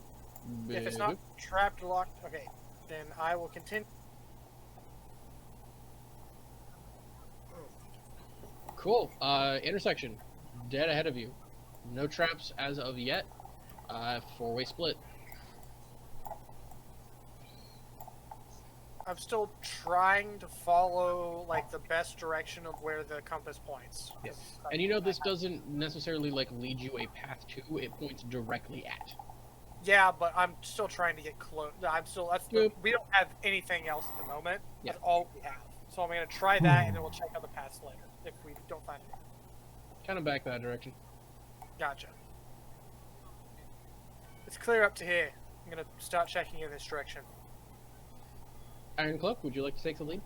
if it's not trapped or locked, okay, then I will continue. Cool. Intersection. Dead ahead of you. No traps as of yet. Four-way split. I'm still trying to follow like the best direction of where the compass points. Yes. And you know this doesn't necessarily like lead you a path to, it points directly at. Yeah, but I'm still trying to get close. We don't have anything else at the moment. Yeah. That's all we have. So I'm gonna try that, and then we'll check out the paths later if we don't find it. Kind of back that direction. Gotcha. It's clear up to here. I'm gonna start checking in this direction. Iron Cloak, would you like to take the lead?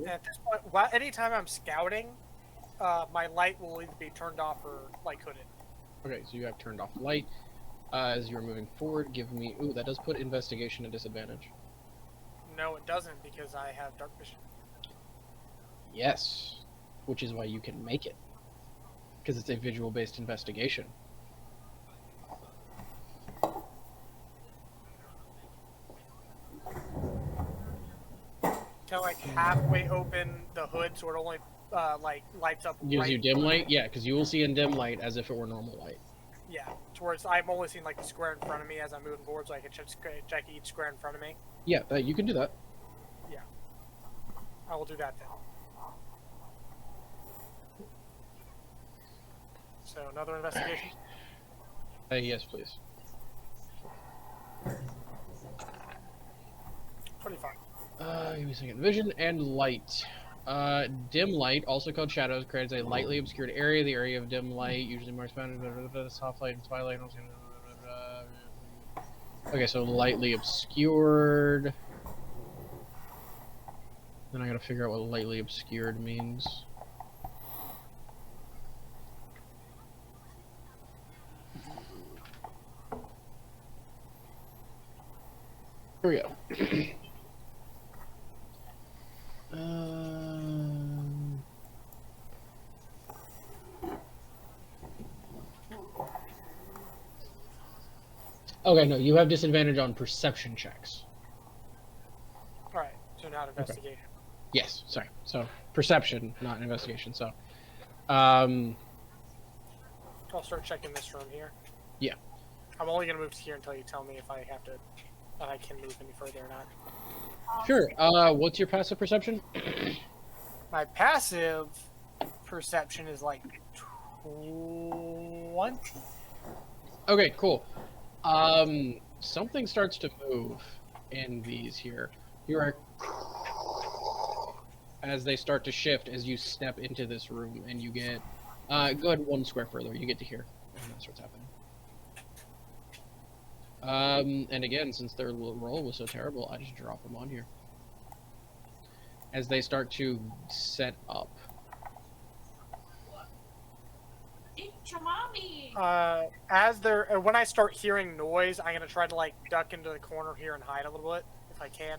At this point, anytime I'm scouting, my light will either be turned off or light hooded. Okay, so you have turned off light. As you're moving forward, give me... Ooh, that does put investigation at disadvantage. No, it doesn't, because I have dark vision. Yes, which is why you can make it. Because it's a visual-based investigation. Can I like halfway open the hood so it only like lights up? Gives you dim light? Yeah, because you will see in dim light as if it were normal light. Yeah, towards I'm only seeing like the square in front of me as I'm moving forward, so I can check each square in front of me. Yeah, you can do that. Yeah, I will do that then. So another investigation. Yes, please. 25. Give me a second. Vision and light. Dim light, also called shadows, creates a lightly obscured area. The area of dim light, usually more expanded, soft light and twilight. Okay, so lightly obscured. Then I gotta figure out what lightly obscured means. Here we go. Okay, no, you have disadvantage on perception checks. Alright, so not investigation. Okay. Yes, sorry. So, perception, not investigation, so. I'll start checking this room here. Yeah. I'm only gonna move to here until you tell me if I have to, if I can move any further or not. Sure, what's your passive perception? My passive perception is like 20. Okay, cool. Something starts to move in these here. You are as they start to shift as you step into this room, and you get go ahead 1 square further. You get to here, and that starts happening. And again, since their roll was so terrible, I just drop them on here as they start to set up. It's your mommy. As they're when I start hearing noise, I'm gonna try to like duck into the corner here and hide a little bit if I can.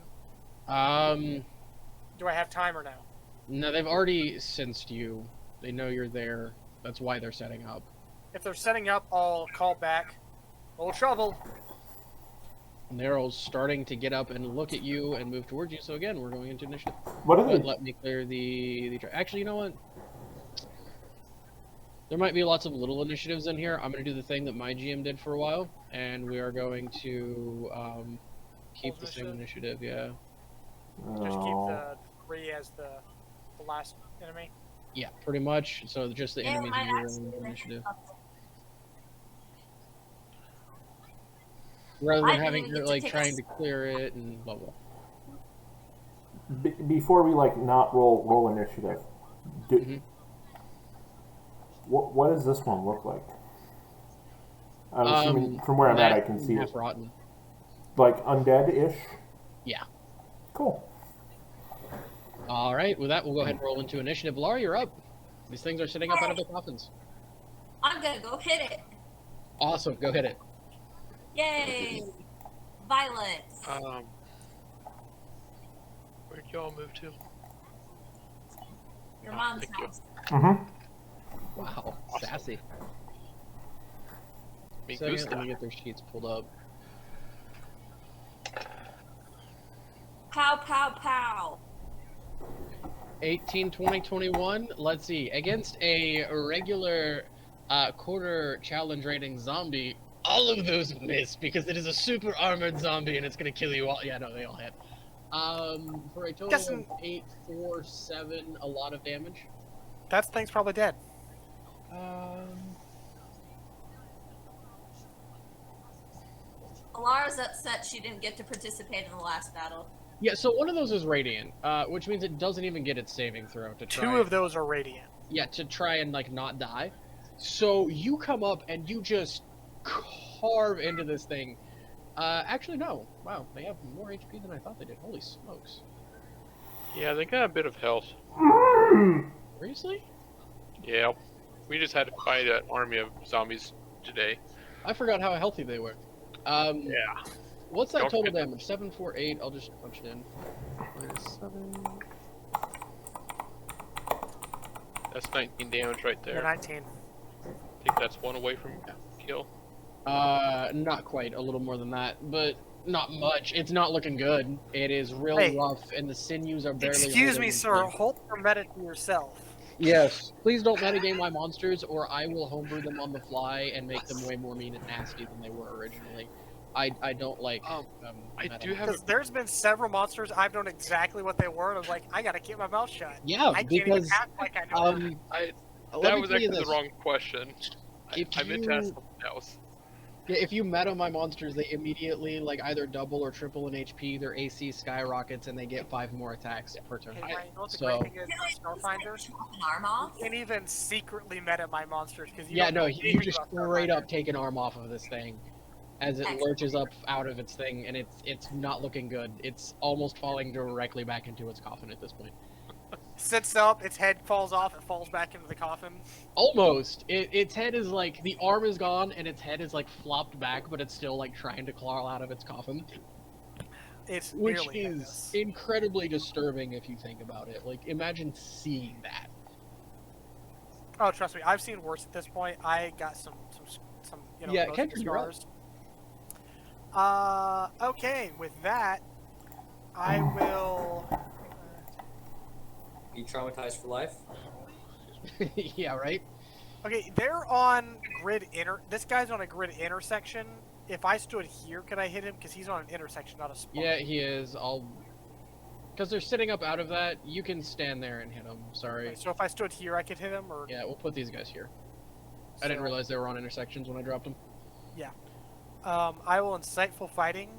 Do I have timer now? No, they've already sensed you. They know you're there. That's why they're setting up. If they're setting up, I'll call back. Old trouble. And they're all starting to get up and look at you and move towards you. So again, we're going into initiative. What are they? Let me clear the actually, you know what? There might be lots of little initiatives in here. I'm going to do the thing that my GM did for a while, and we are going to keep the same initiative. Yeah. Just keep the 3 as the last enemy. Yeah, pretty much. So just the enemies in your own initiative. Rather than having like trying to clear it and blah blah. Before we like not roll initiative, what does this one look like? I'm assuming from where I'm at, I can see it. Rotten. Like undead-ish. Yeah. Cool. All right. With that, we'll go ahead and roll into initiative. Laura, you're up. These things are sitting up out of the coffins. I'm gonna go hit it. Awesome. Go hit it. Yay! Violence. Where'd y'all move to? Your mom's thank you. house. Mm-hmm. Wow. Awesome. Sassy. Me So gusta. let me get their sheets pulled up. Pow, pow, pow. 18, 20, 21. Let's see. Against a regular quarter challenge rating zombie, All of those miss because it is a super armored zombie and it's gonna kill you all. Yeah, no, they all hit. For a total of 8, 4, 7, a lot of damage. That thing's probably dead. Alara's upset she didn't get to participate in the last battle. Yeah, so one of those is radiant, which means it doesn't even get its saving throw to try. 2 of those are radiant. Yeah, to try and like not die. So you come up and you just carve into this thing. Actually, no. Wow, they have more HP than I thought they did. Holy smokes. Yeah, they got a bit of health. Seriously? Yeah. We just had to fight an army of zombies today. I forgot how healthy they were. Yeah. What's that Don't total forget- damage? 7, 4, 8. I'll just punch it in. Minus 7. That's 19 damage right there. They're 19. I think that's 1 away from kill. Not quite. A little more than that, but not much. It's not looking good. It is real Hey. rough, and the sinews are barely. Excuse holding me, in sir. place. Hold your meta to yourself. Yes. Please don't metagame my monsters, or I will homebrew them on the fly and make them way more mean and nasty than they were originally. I don't like. I meta. do have Because there's been several monsters I've known exactly what they were, and I was like, I gotta keep my mouth shut. Yeah, I can't even because act like I know. let that me was tell you actually the this. wrong question. If I meant to ask you- something else. Yeah, if you meta my monsters, they immediately like either double or triple in HP. Their AC skyrockets, and they get 5 more attacks per turn. Hey, Ryan, you know what the so- great thing is about Starfinder? Chop an arm off. You can even secretly meta my monsters because you Yeah, don't no, know you anything just about straight Starfinder. up take an arm off of this thing as it lurches up out of its thing, and it's not looking good. It's almost falling directly back into its coffin at this point. Sits up, its head falls off, it falls back into the coffin. Almost. Its head is like the arm is gone, and its head is like flopped back, but it's still like trying to claw out of its coffin, It's which nearly is headless. incredibly disturbing if you think about it. Like, imagine seeing that. Oh, trust me, I've seen worse at this point. I got some Yeah, nose Kendra, you're up. scars. Okay, with that, I will. You traumatized for life? Yeah, right. Okay, they're on grid This guy's on a grid intersection. If I stood here, could I hit him? Because he's on an intersection, not a spot. Yeah, he is. Because they're sitting up out of that, you can stand there and hit them. Sorry. Okay, so if I stood here, I could hit him, or Yeah, we'll put these guys here. I didn't realize they were on intersections when I dropped them. I will insightful fighting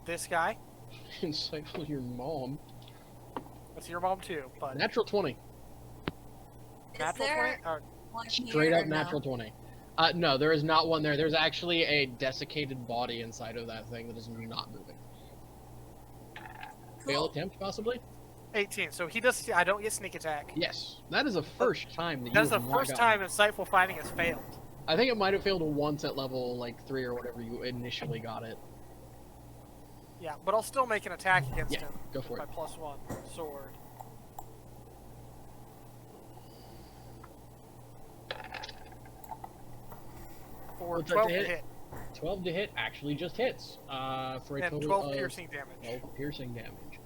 this guy. Insightful your mom. That's your mom too, but Natural 20. Is natural there 20? Or, one Straight here up or natural 20. No, there is not one there. There's actually a desiccated body inside of that thing that is not moving. Fail attempt, possibly? 18. So he does. I don't get sneak attack. Yes. That is the first time that you That is the have not first gotten- time insightful fighting has failed. I think it might have failed once at level like 3 or whatever you initially got it. Yeah, but I'll still make an attack against Yeah, him. go for with it. my +1 sword. For What's that 12 to to hit? hit. 12 to hit actually just hits. For a And total 12 of piercing damage. 12 piercing damage.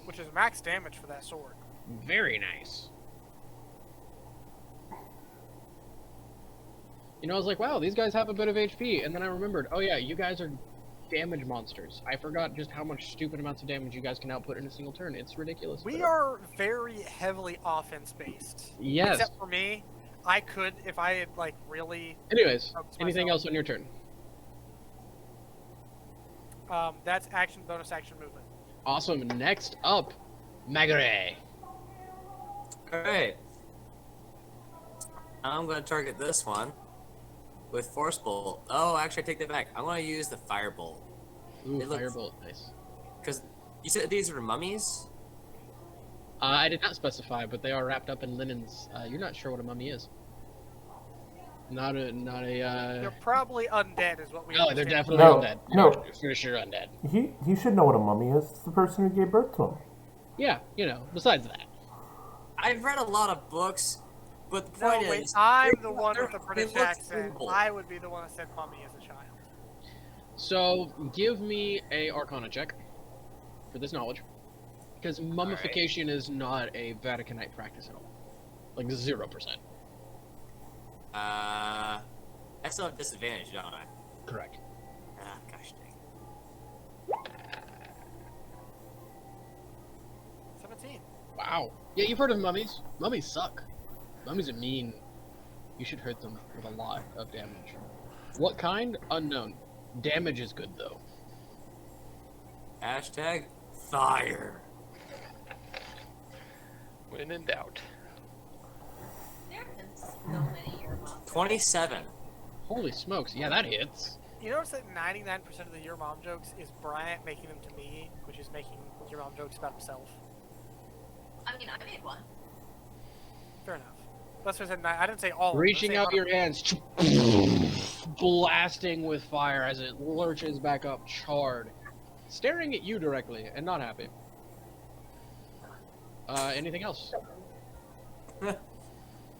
Which is max damage for that sword. Very nice. You know, I was like, wow, these guys have a bit of HP, and then I remembered, oh yeah, you guys are damage monsters. I forgot just how much stupid amounts of damage you guys can output in a single turn. It's ridiculous. We but- are very heavily offense based. Yes. Except for me, I could, if I had like really. Anyways, focused anything myself- else on your turn? That's action, bonus action movement. Awesome. Next up, Magare. Alright. I'm gonna target this one with Force Bolt. Oh, actually, I take that back. I'm gonna use the Firebolt. Ooh, It looks- firebolt, nice. Because you said these were mummies? I did not specify, but they are wrapped up in linens. You're not sure what a mummy is. Not a. They're probably undead, is what we. No, they're understand. definitely No, undead. no. For sure undead. He should know what a mummy is. It's the person who gave birth to him. Yeah, you know. Besides that. I've read a lot of books, but the No, point wait, is, I'm they're- the one with they're- the British they look accent. simple. I would be the one that said mummy as a child. So, give me a Arcana check for this knowledge. Because mummification is not a Vaticanite practice at all. Like, 0%. I still have disadvantage, don't I? Correct. Ah, gosh dang. 17. Wow. Yeah, you've heard of mummies. Mummies suck. Mummies are mean. You should hurt them with a lot of damage. What kind? Unknown. Damage is good, though. Hashtag fire. When in doubt. There have been so many year mom. 27. Holy smokes. Yeah, that hits. You notice that 99% of the your mom jokes is Bryant making them to me, which is making your mom jokes about himself. I mean, I made one. Fair enough. That's what I said. I didn't say all. Reaching out your hands, blasting with fire as it lurches back up, charred, staring at you directly, and not happy. Anything else?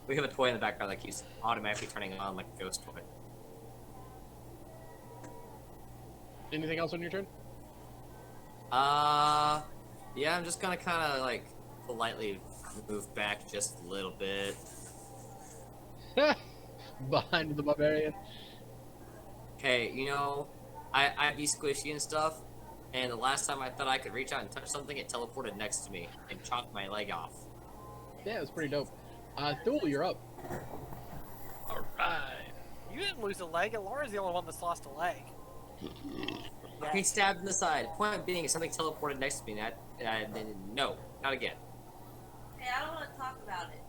We have a toy in the background that keeps automatically turning on like a ghost toy. Anything else on your turn? Yeah, I'm just gonna kind of like politely move back just a little bit. Behind the barbarian. Hey, you know, I'd be squishy and stuff, and the last time I thought I could reach out and touch something, it teleported next to me and chopped my leg off. Yeah, it was pretty dope. Thule, you're up. Alright. You didn't lose a leg, and Laura's the only one that's lost a leg. He stabbed in the side. Point being, something teleported next to me, and I no, not again. Hey, I don't want to talk about it.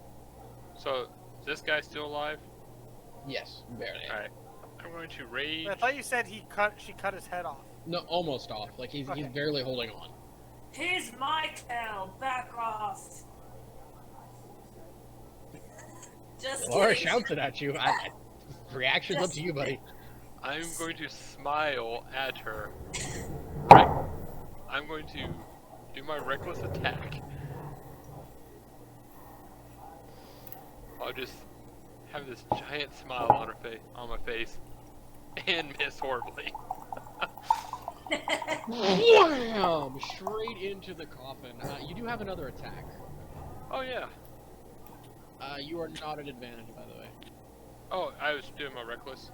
So, is this guy still alive? Yes, barely. Alright. I'm going to rage. I thought you said she cut his head off. No, almost off. Like, he's Okay. barely holding on. Here's my tail. Back off. Just Laura kidding. shouts it at you. Reaction's up to you, buddy. I'm going to smile at her. Right. I'm going to do my reckless attack. I'll just have this giant smile on my face, and miss horribly. Wham! Straight into the coffin. You do have another attack. Oh yeah. You are not at advantage, by the way. Oh, I was doing my reckless.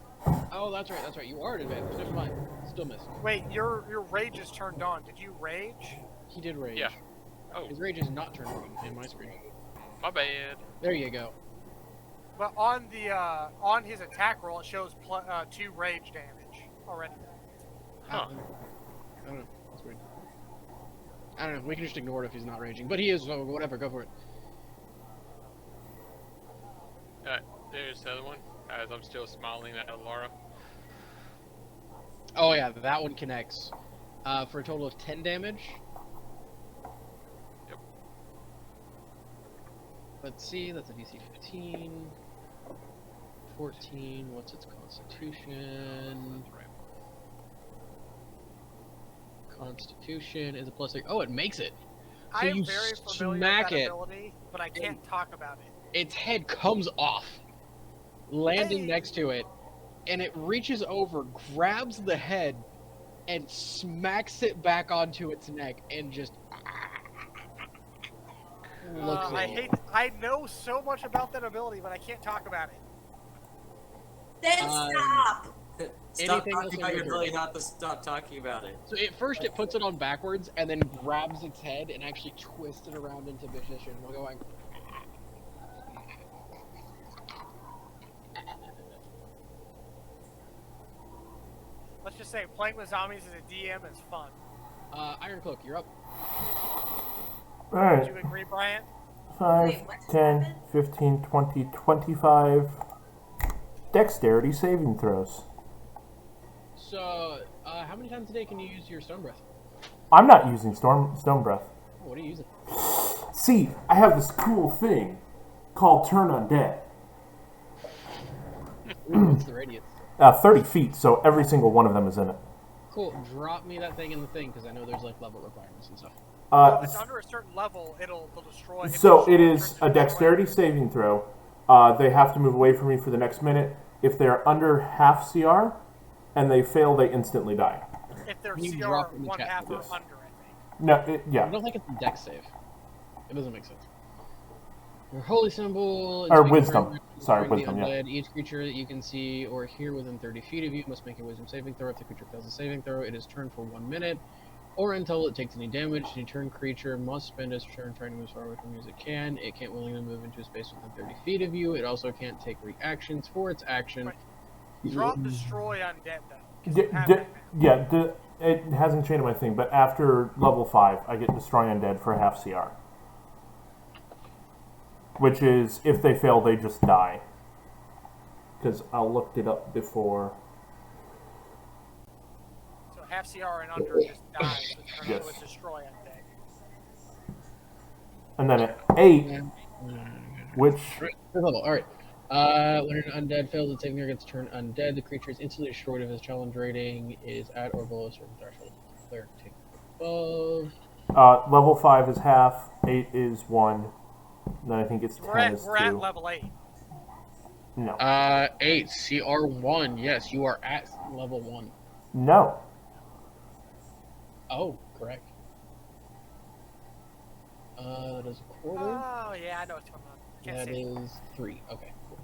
Oh, that's right. You are at advantage. Never mind. Still missed. Wait, your rage is turned on. Did you rage? He did rage. Yeah. Oh, His rage is not turned on in my screen. my bad. There you go. But on the on his attack roll, it shows 2 rage damage already. Huh. I don't know. That's weird. I don't know. We can just ignore it if he's not raging. But he is, so whatever. Go for it. Alright, there's the other one. As I'm still smiling at Laura. Oh, yeah. That one connects. For a total of 10 damage. Yep. Let's see. That's a DC 15. 14. What's its constitution? Constitution is a +6. Oh, it makes it. So I am you very familiar smack with that it. ability, but I can't talk about it. Its head comes off, landing Hey. next to it, and it reaches over, grabs the head, and smacks it back onto its neck, and just looks at you. I know so much about that ability, but I can't talk about it. Then stop. Stop Anything else talking on about your your turn? ability not to stop talking about it. So at first it puts it on backwards, and then grabs its head and actually twists it around into position while going. Let's just say playing with zombies as a DM is fun. Iron Cloak, you're up. Would Alright. you agree, Brian? 5, Wait, what just 10, happened? 15, 20, 25. Dexterity saving throws. So, how many times a day can you use your Stone Breath? I'm not using stone breath. What are you using? See, I have this cool thing called Turn Undead. What's the radius? 30 feet, so every single one of them is in it. Cool. Drop me that thing in the thing, because I know there's like level requirements and stuff. If it's under a certain level, it'll destroy. So it is a dexterity saving throw. They have to move away from me for the next minute. If they're under half CR and they fail, they instantly die. If they're You CR drop it in the one chat. half or Yes. under, I think. No, I yeah. don't think it's a dex save. It doesn't make sense. Your holy symbol. Or wisdom. Sorry, The wisdom, yeah. undead. Each creature that you can see or hear within 30 feet of you must make a wisdom saving throw. If the creature fails a saving throw, it is turned for 1 minute, or until it takes any damage. Any turn creature must spend its turn trying to move as far away from you as it can. It can't willingly move into a space within 30 feet of you. It also can't take reactions for its action. Right. Drop destroy undead though. It hasn't changed my thing, but after level 5, I get destroy undead for half CR. Which is, if they fail, they just die. Because I looked it up before. So half CR and under just dies with Yes. with destroy undead. And then at 8, which... All right. When an undead fails its saving throw against turn undead, the creature is instantly destroyed if his challenge rating is at or below a certain threshold. Cleric take above. Level 5 is half, 8 is 1, then I think it's 10 is 2. We're at level 8. No. 8, CR1. Yes, you are at level 1. No. Oh, correct. That is a quarter. Oh, yeah, I know what's going on. Can't That see. is 3. Okay, cool.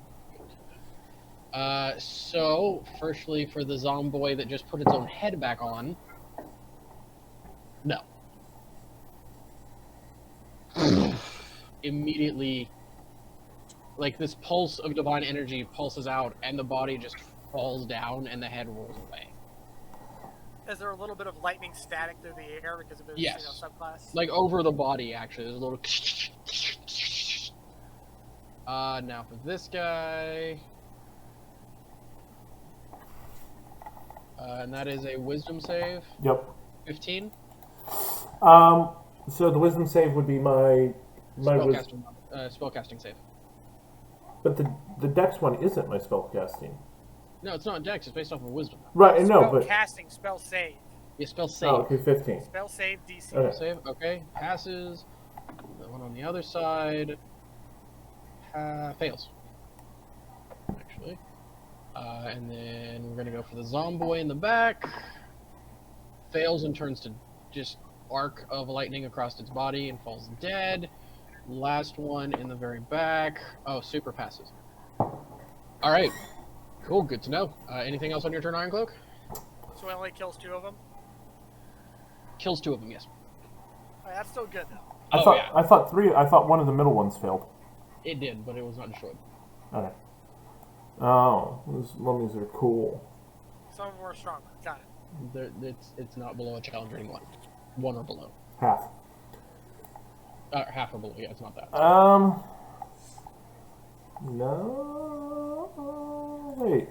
So, firstly, for the zomboy that just put its own head back on, no. Immediately, like this pulse of divine energy pulses out, and the body just falls down, and the head rolls away. Is there a little bit of lightning static through the air because of its Yes. subclass? Like over the body, actually. There's a little. Now for this guy. And that is a wisdom save. Yep. 15. So the wisdom save would be my wisdom. Spellcasting save. But the dex one isn't my spellcasting. No, it's not dex. It's based off of wisdom. Right, no, Spell but... casting, spell save. Yeah, spell save. Oh, okay, 15. Spell save DC. Okay. Save. Okay. Passes. The one on the other side fails. Actually. And then we're gonna go for the zomboy in the back. Fails and turns to just arc of lightning across its body and falls dead. Last one in the very back. Oh, super passes. All right. Cool. Good to know. Anything else on your turn, Iron Cloak? So it only kills 2 of them? Kills 2 of them. Yes. Oh, that's still good, though. I thought one of the middle ones failed. It did, but it was not destroyed. Okay. Oh, those mummies are cool. Some of them are stronger. Got it. It's not below a challenge rating 1. 1 or below. Half. Half or below. Yeah, it's not that. No. Wait.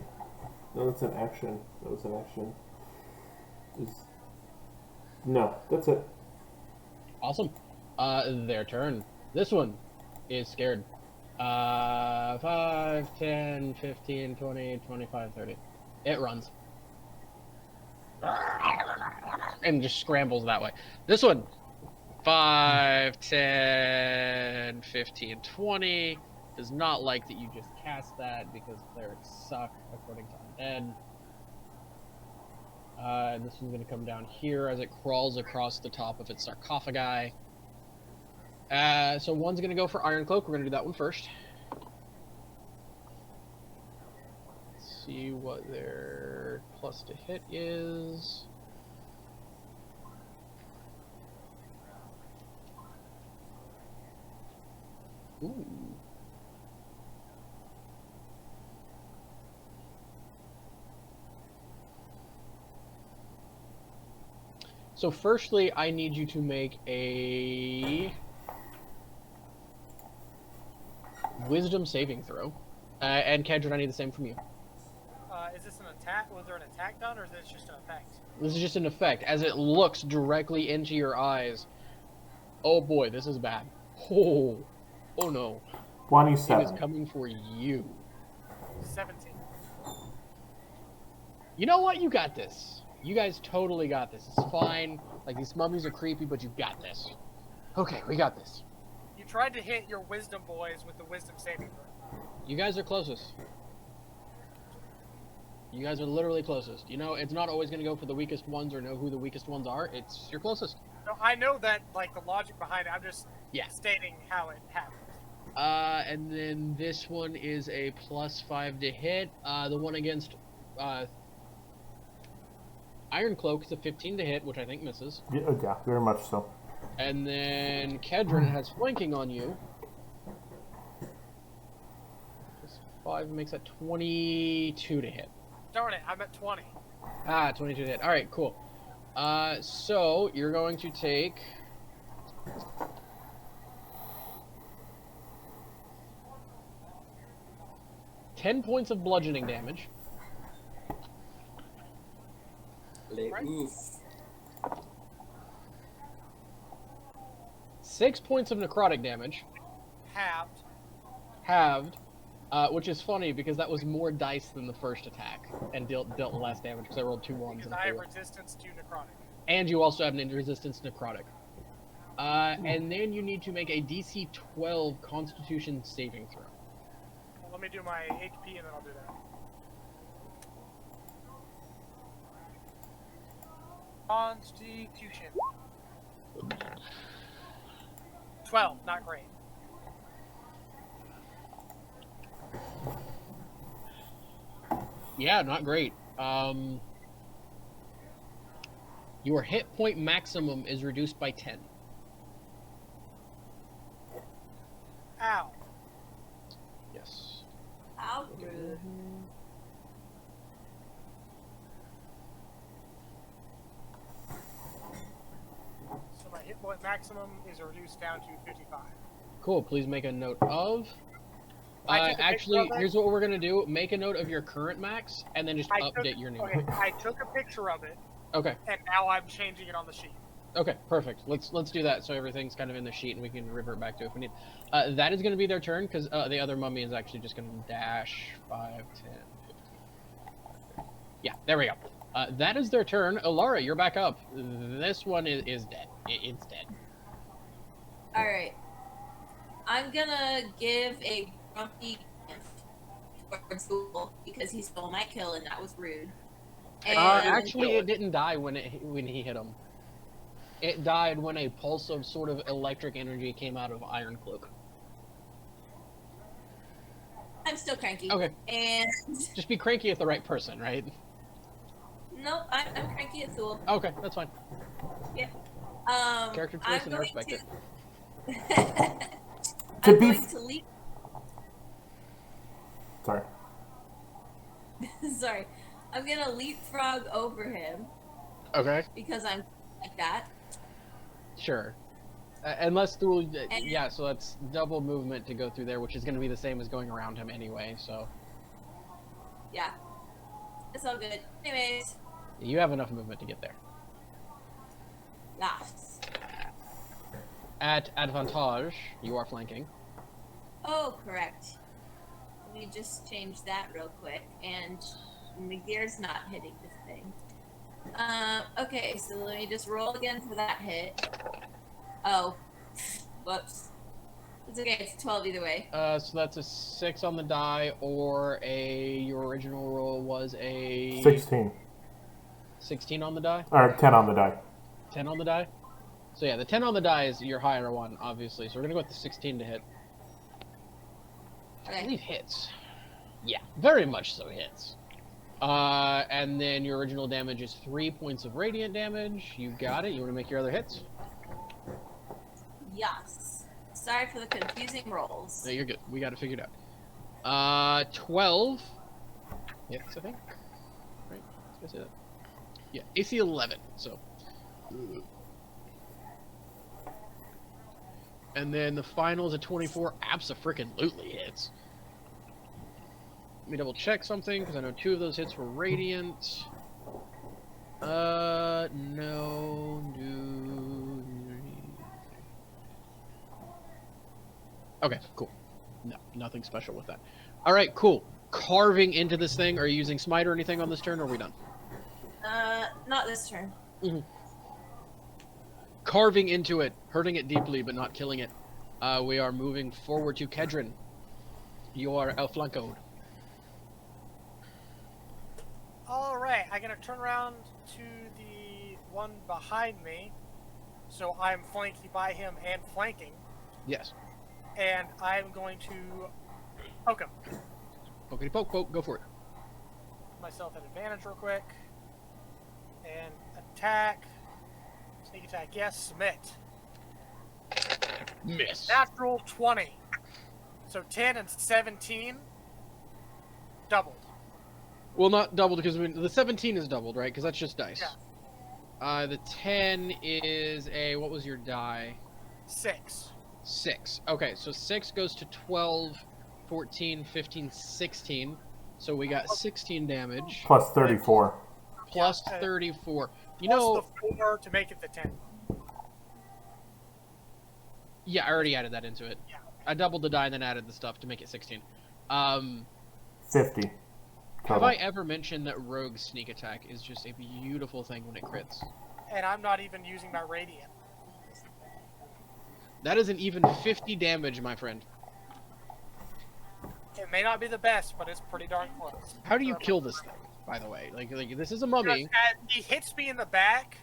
No, that's an action. That was an action. No, that's it. Awesome. Their turn. This one is scared. 5, 10, 15, 20, 25, 30. It runs. And just scrambles that way. This one. 5, 10, 15, 20. Does not like that you just cast that because clerics suck, according to Undead. And this one's going to come down here as it crawls across the top of its sarcophagi. So one's going to go for Iron Cloak. We're going to do that one first. Let's see what their plus to hit is. Ooh. So firstly, I need you to make a wisdom saving throw. And Kedron, I need the same from you. Is this an attack? Was there an attack done, or is this just an effect? This is just an effect. As it looks directly into your eyes. Oh boy, this is bad. Oh no. 27. It is coming for you. 17. You know what? You got this. You guys totally got this. It's fine. Like, these mummies are creepy, but you got this. Okay, we got this. You tried to hit your wisdom boys with the wisdom saving throw. You guys are closest. You guys are literally closest. You know, it's not always going to go for the weakest ones or know who the weakest ones are. It's your closest. No, I know that, like, the logic behind it. I'm just Yeah. stating how it happens. And then this one is a +5 to hit. The one against Iron Cloak is a 15 to hit, which I think misses. Yeah, very much so. And then Kedron has flanking on you. +5 makes that 22 to hit. Darn it, I'm at 20. 22 to hit. All right, cool. So you're going to take 10 points of bludgeoning damage. Oof. 6 points of necrotic damage, halved, which is funny because that was more dice than the first attack and dealt less damage because I rolled 2 ones. Because I have resistance to necrotic. And you also have an resistance to necrotic. And then you need to make a DC 12 Constitution saving throw. Well, let me do my HP and then I'll do that. Constitution. 12, not great. Yeah, not great. Your hit point maximum is reduced by 10. Ow. Yes. How rude. So my hit point maximum is reduced down to 55. Cool. Please make a note of. I took a Actually, picture of it. here's what we're gonna do: make a note of your current max, and then just I took- update your name. Okay, I took a picture of it, Okay. and now I'm changing it on the sheet. Okay. Perfect. Let's do that so everything's kind of in the sheet, and we can revert back to it if we need. That is gonna be their turn because the other mummy is actually just gonna dash 5, 10, 15. Yeah. There we go. That is their turn. Alara, you're back up. This one is dead. It's dead. Alright. I'm gonna give a grumpy gift towards Google because he stole my kill and that was rude. And Actually, it didn't die when he hit him. It died when a pulse of sort of electric energy came out of Iron Cloak. I'm still cranky. Okay. And Just be cranky at the right person, right? nope, I'm cranky at Thule. Okay, that's fine. Yep. Character I'm choice, and I going respect it. To I'm be going to leap. Sorry. Sorry, I'm gonna leapfrog over him Okay, because I'm like that. sure. Unless through, yeah, so that's double movement to go through there, which is going to be the same as going around him anyway, so. Yeah, it's all good. Anyways, You have enough movement to get there. yes. At advantage, you are flanking. Oh, correct. Let me just change that real quick. And the gear's not hitting this thing. Okay, so let me just roll again for that hit. Oh, whoops. It's okay, it's 12 either way. So that's a 6 on the die, or your original roll was a 16. 16 on the die? Or 10 on the die. 10 on the die? So yeah, the 10 on the die is your higher one, obviously. So we're gonna go with the 16 to hit. I Okay. believe hits. Yeah, very much so hits. And then your original damage is 3 points of radiant damage. You got it. You want to make your other hits? Yes. Sorry for the confusing rolls. No, you're good. We got it figured out. 12. Yes, I think. Right? Did I say that? Yeah, AC 11. So. And then the final is a 24. Abso-freaking-lutely hits. Let me double check something because I know 2 of those hits were radiant. No. Okay, cool. No, nothing special with that. All right, cool. Carving into this thing. Are you using smite or anything on this turn, or are we done? Not this turn. Carving into it, hurting it deeply, but not killing it. We are moving forward to Kedron. You are outflancoed. Alright, I'm gonna turn around to the one behind me. So I'm flanking by him and flanking. Yes. and I'm going to poke him. Pokety poke, poke, go for it. Myself at advantage real quick. And attack. Sneak attack, yes, submit. Miss. Natural 20. So 10 and 17 doubled. Well, not doubled because the 17 is doubled, right? Because that's just dice. Yeah. The 10 is a, what was your die? 6. 6. Okay, so 6 goes to 12, 14, 15, 16. So we got 16 damage. Plus 34. Plus 34. You Plus know, the 4 to make it the 10. yeah, I already added that into it. Yeah. I doubled the die and then added the stuff to make it 16. 50. Have I ever mentioned that Rogue's sneak attack is just a beautiful thing when it crits? And I'm not even using my radiant. That isn't even 50 damage, my friend. It may not be the best, but it's pretty darn close. How do you kill this thing, by the way? Like this is a mummy. He hits me in the back,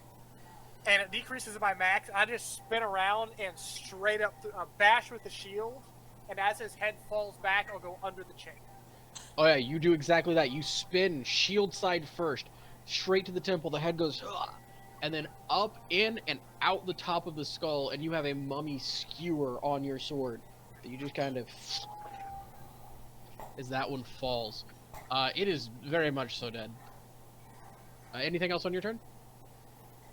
and it decreases my max. I just spin around and straight up bash with the shield, and as his head falls back, I'll go under the chain. Oh yeah, you do exactly that. You spin shield side first, straight to the temple. The head goes, ugh, and then up, in, and out the top of the skull, and you have a mummy skewer on your sword that you just kind of, as that one falls. It is very much so dead. Anything else on your turn?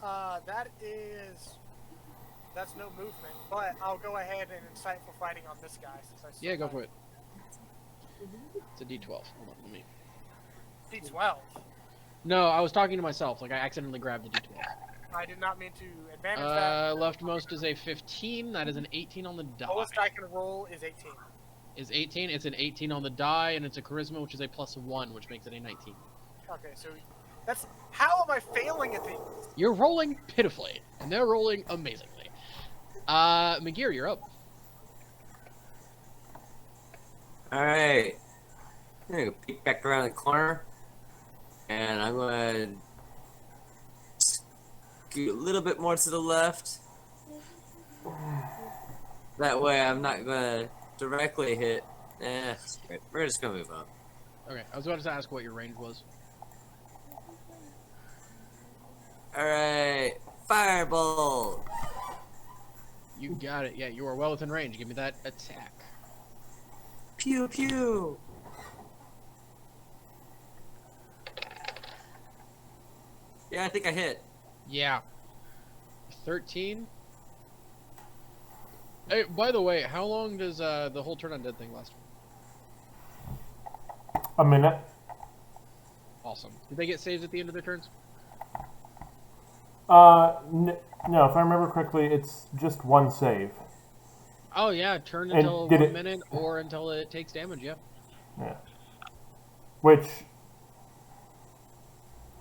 That's no movement, but I'll go ahead and insightful fighting on this guy since I. Yeah, go for it. It's a D12. Hold on, let me. D12. No, I was talking to myself. Like I accidentally grabbed the D12. I did not mean to advantage that. Leftmost is a 15. That is an 18 on the die. Lowest I can roll is 18. Is 18. It's an 18 on the die, and it's a charisma, which is a +1, which makes it a 19. Okay, so that's how am I failing at these? You're rolling pitifully, and they're rolling amazingly. McGear, you're up. Alright. I'm gonna go peek back around the corner. And I'm gonna scoot a little bit more to the left. That way I'm not gonna directly hit. We're just gonna move up. Okay, I was about to ask what your range was. Alright. Firebolt! You got it. Yeah, you are well within range. Give me that attack. Pew pew! Yeah, I think I hit. Yeah. 13. Hey, by the way, how long does the whole turn on dead thing last? A minute. Awesome. Did they get saves at the end of their turns? No, if I remember correctly, it's just one save. Oh yeah, turn until 1 minute or until it takes damage. Yeah. Yeah. Which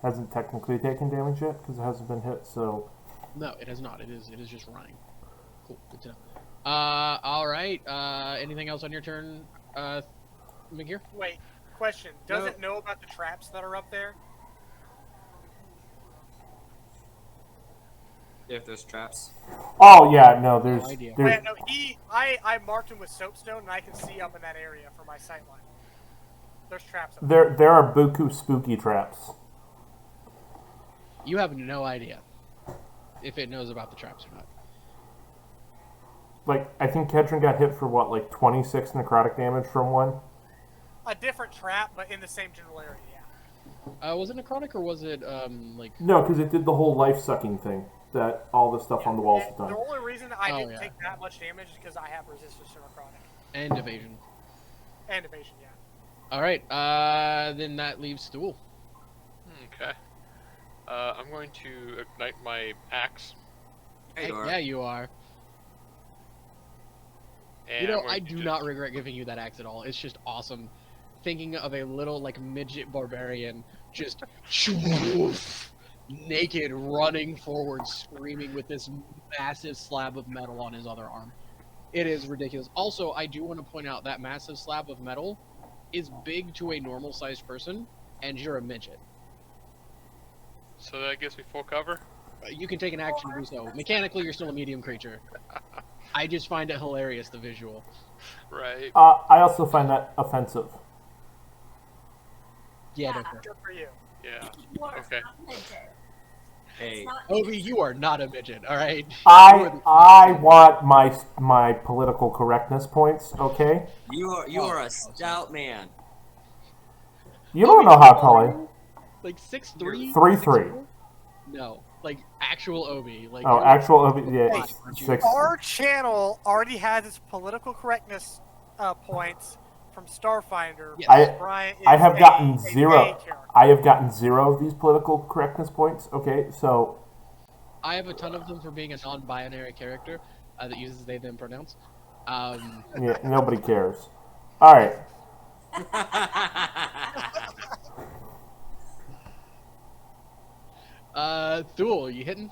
hasn't technically taken damage yet because it hasn't been hit. So. No, it has not. It is just running. Cool. Good to know. All right. Anything else on your turn, McGear? Wait. Question. Does it know about the traps that are up there? If there's traps. Oh yeah, no, there's. No idea. There's No, I marked him with soapstone, and I can see up in that area from my sight line. There's traps up there. there are buku spooky traps. You have no idea if it knows about the traps or not. Like, I think Kedron got hit for what, like 26 necrotic damage from one? A different trap, but in the same general area, yeah. Was it necrotic or was it like? No, because it did the whole life-sucking thing that all the stuff on the walls has done. The only reason I didn't take that much damage is because I have resistance to necrotic. And evasion. And evasion, yeah. All right. Then that leaves Stool. Okay. I'm going to ignite my axe. Hey, Yeah, you are. And You know, I do not regret giving you that axe at all. It's just awesome. Thinking of a little, like, midget barbarian just naked, running forward, screaming with this massive slab of metal on his other arm. It is ridiculous. Also, I do want to point out that massive slab of metal is big to a normal-sized person, and you're a midget. So that gives me full cover? You can take an action to do so. Mechanically, you're still a medium creature. I just find it hilarious, the visual. Right. I also find that offensive. Yeah, no, fair. Good for you. Yeah. You are Okay. not midget. Hey, It's not Obi, innocent. you are not a midget, all right? I want my political correctness points. Okay. you are a stout man. You don't know how tall I am. Like 6'3"? 3'3". No, like actual Obi. Like Oh, you're like actual Obi. Yeah, five, aren't you? 6. Our channel already has its political correctness points from Starfinder. Yes. Brian is I have gotten a zero. gay character. I have gotten 0 of these political correctness points. Okay, so I have a ton of them for being a non-binary character that uses they them pronouns. yeah, nobody cares. All right. Thule, you hitting?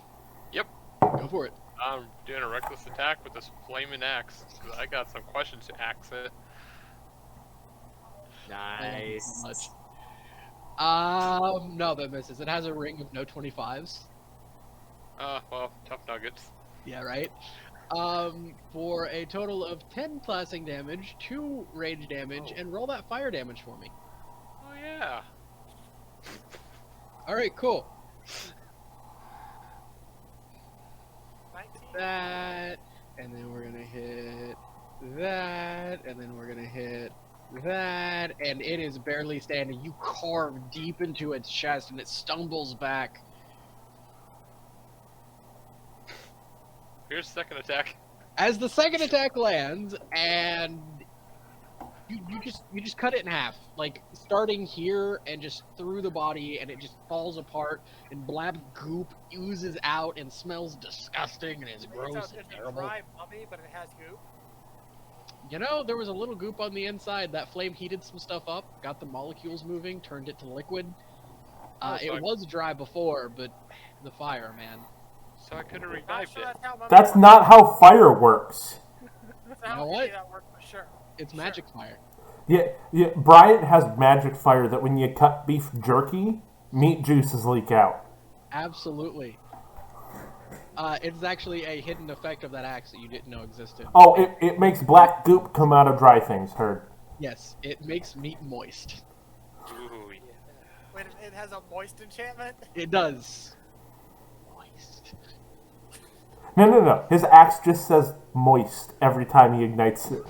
Yep. Go for it. I'm doing a reckless attack with this flaming axe. I got some questions to axe it. Nice. Much. No, that misses. It has a ring of no 25s. Well, tough nuggets. Yeah, right. For a total of 10 classing damage, 2 rage damage, and roll that fire damage for me. Oh yeah. All right, cool. 19. That, and then we're gonna hit that, and then we're gonna hit that, and it is barely standing. You carve deep into its chest, and it stumbles back. Here's second attack. As the second attack lands, and you just cut it in half, like starting here and just through the body, and it just falls apart, and blab goop oozes out and smells disgusting and is gross It's and a terrible. dry mummy, but it has goop. You know, there was a little goop on the inside. That flame heated some stuff up, got the molecules moving, turned it to liquid. It was dry before, but the fire, man. So I could have Not revived sure it. that's how mummy That's works. not how fire works. That's You how know any what? of that works, but sure. It's Sure. magic fire. Yeah. Bryant has magic fire that when you cut beef jerky, meat juices leak out. Absolutely. It's actually a hidden effect of that axe that you didn't know existed. Oh, it makes black goop come out of dry things. Heard. Yes, it makes meat moist. Ooh, yeah. Wait, it has a moist enchantment? It does. Moist. No. His axe just says moist every time he ignites it.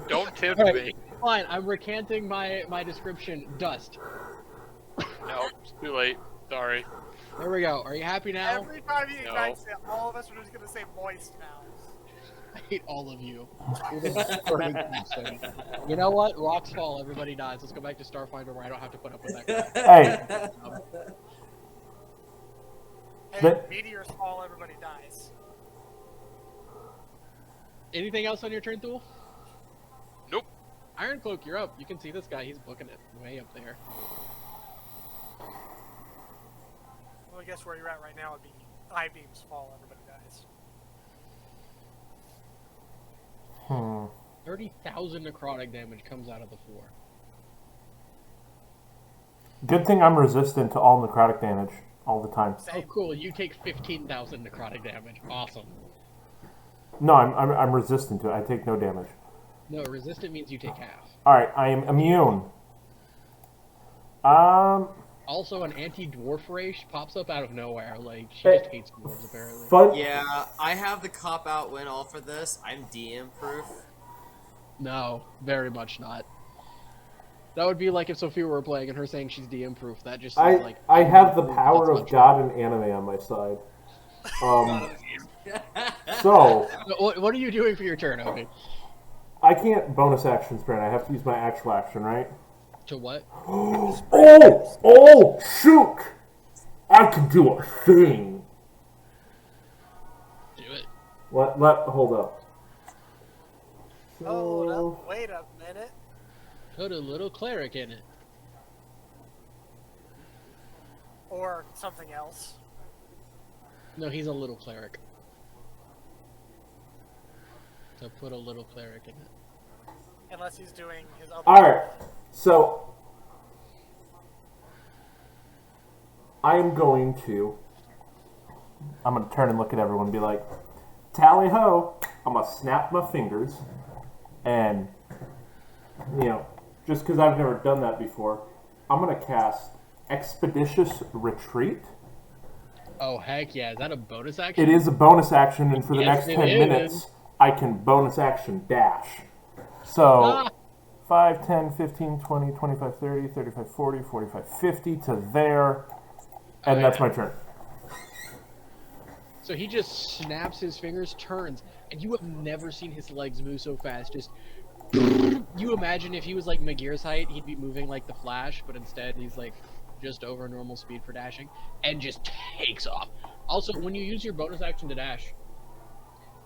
Don't tempt Alright. me. Fine, I'm recanting my description. Dust. No, it's too late. Sorry. There we go. Are you happy now? Every time he No. ignites it, all of us are just going to say moist now. I hate all of you. You know what? Rocks fall, everybody dies. Let's go back to Starfinder where I don't have to put up with that crap. Hey, Hey, But- meteors fall, everybody dies. Anything else on your turn, Thule? Nope. Iron Cloak, you're up. You can see this guy. He's booking it way up there. Well, I guess where you're at right now would be eye beams fall, everybody dies. 30,000 necrotic damage comes out of the floor. good thing I'm resistant to all necrotic damage all the time. Oh, cool. You take 15,000 necrotic damage. Awesome. No, I'm resistant to it. I take no damage. No, resistant means you take half. All right, I am immune. Also, an anti-dwarf race pops up out of nowhere. Like, she just hates dwarves, apparently. Fun. Yeah, I have the cop-out win all for this. I'm DM-proof. No, very much not. That would be like if Sophia were playing and her saying she's DM proof. That just seems like I have the that's power not of true. God and anime on my side. So What are you doing for your turn, Obi? I can't bonus action sprint. I have to use my actual action, right? To what? Oh, shoot! I can do a thing. Do it. Hold up. Oh, no, wait a minute. Put a little cleric in it. Or something else. No, he's a little cleric. So put a little cleric in it. Unless he's doing his other. Alright, so I am going to I'm going to turn and look at everyone and be like, tally ho! I'm going to snap my fingers and, just because I've never done that before, I'm going to cast Expeditious Retreat. Oh, heck yeah. Is that a bonus action? It is a bonus action, and for the Yes, next 10 minutes, I can bonus action dash. So, 5, 10, 15, 20, 25, 30, 35, 40, 45, 50 to there, and that's my turn. So he just snaps his fingers, turns, and you have never seen his legs move so fast. Just, you imagine if he was like Magir's height, he'd be moving like the Flash, but instead he's like just over normal speed for dashing, and just takes off. Also, when you use your bonus action to dash,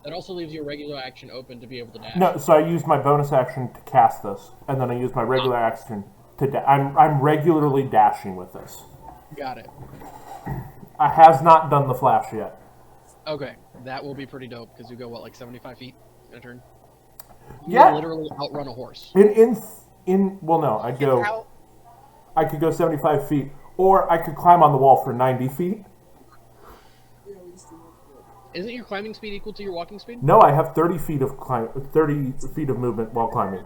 that also leaves your regular action open to be able to dash. No, so I use my bonus action to cast this, and then I use my regular action to I'm regularly dashing with this. Got it. I has not done the Flash yet. Okay, that will be pretty dope, because you go, what, like 75 feet in a turn? You literally outrun a horse. Well, no, I could go 75 feet, or I could climb on the wall for 90 feet. Isn't your climbing speed equal to your walking speed? No, I have 30 feet of movement while climbing.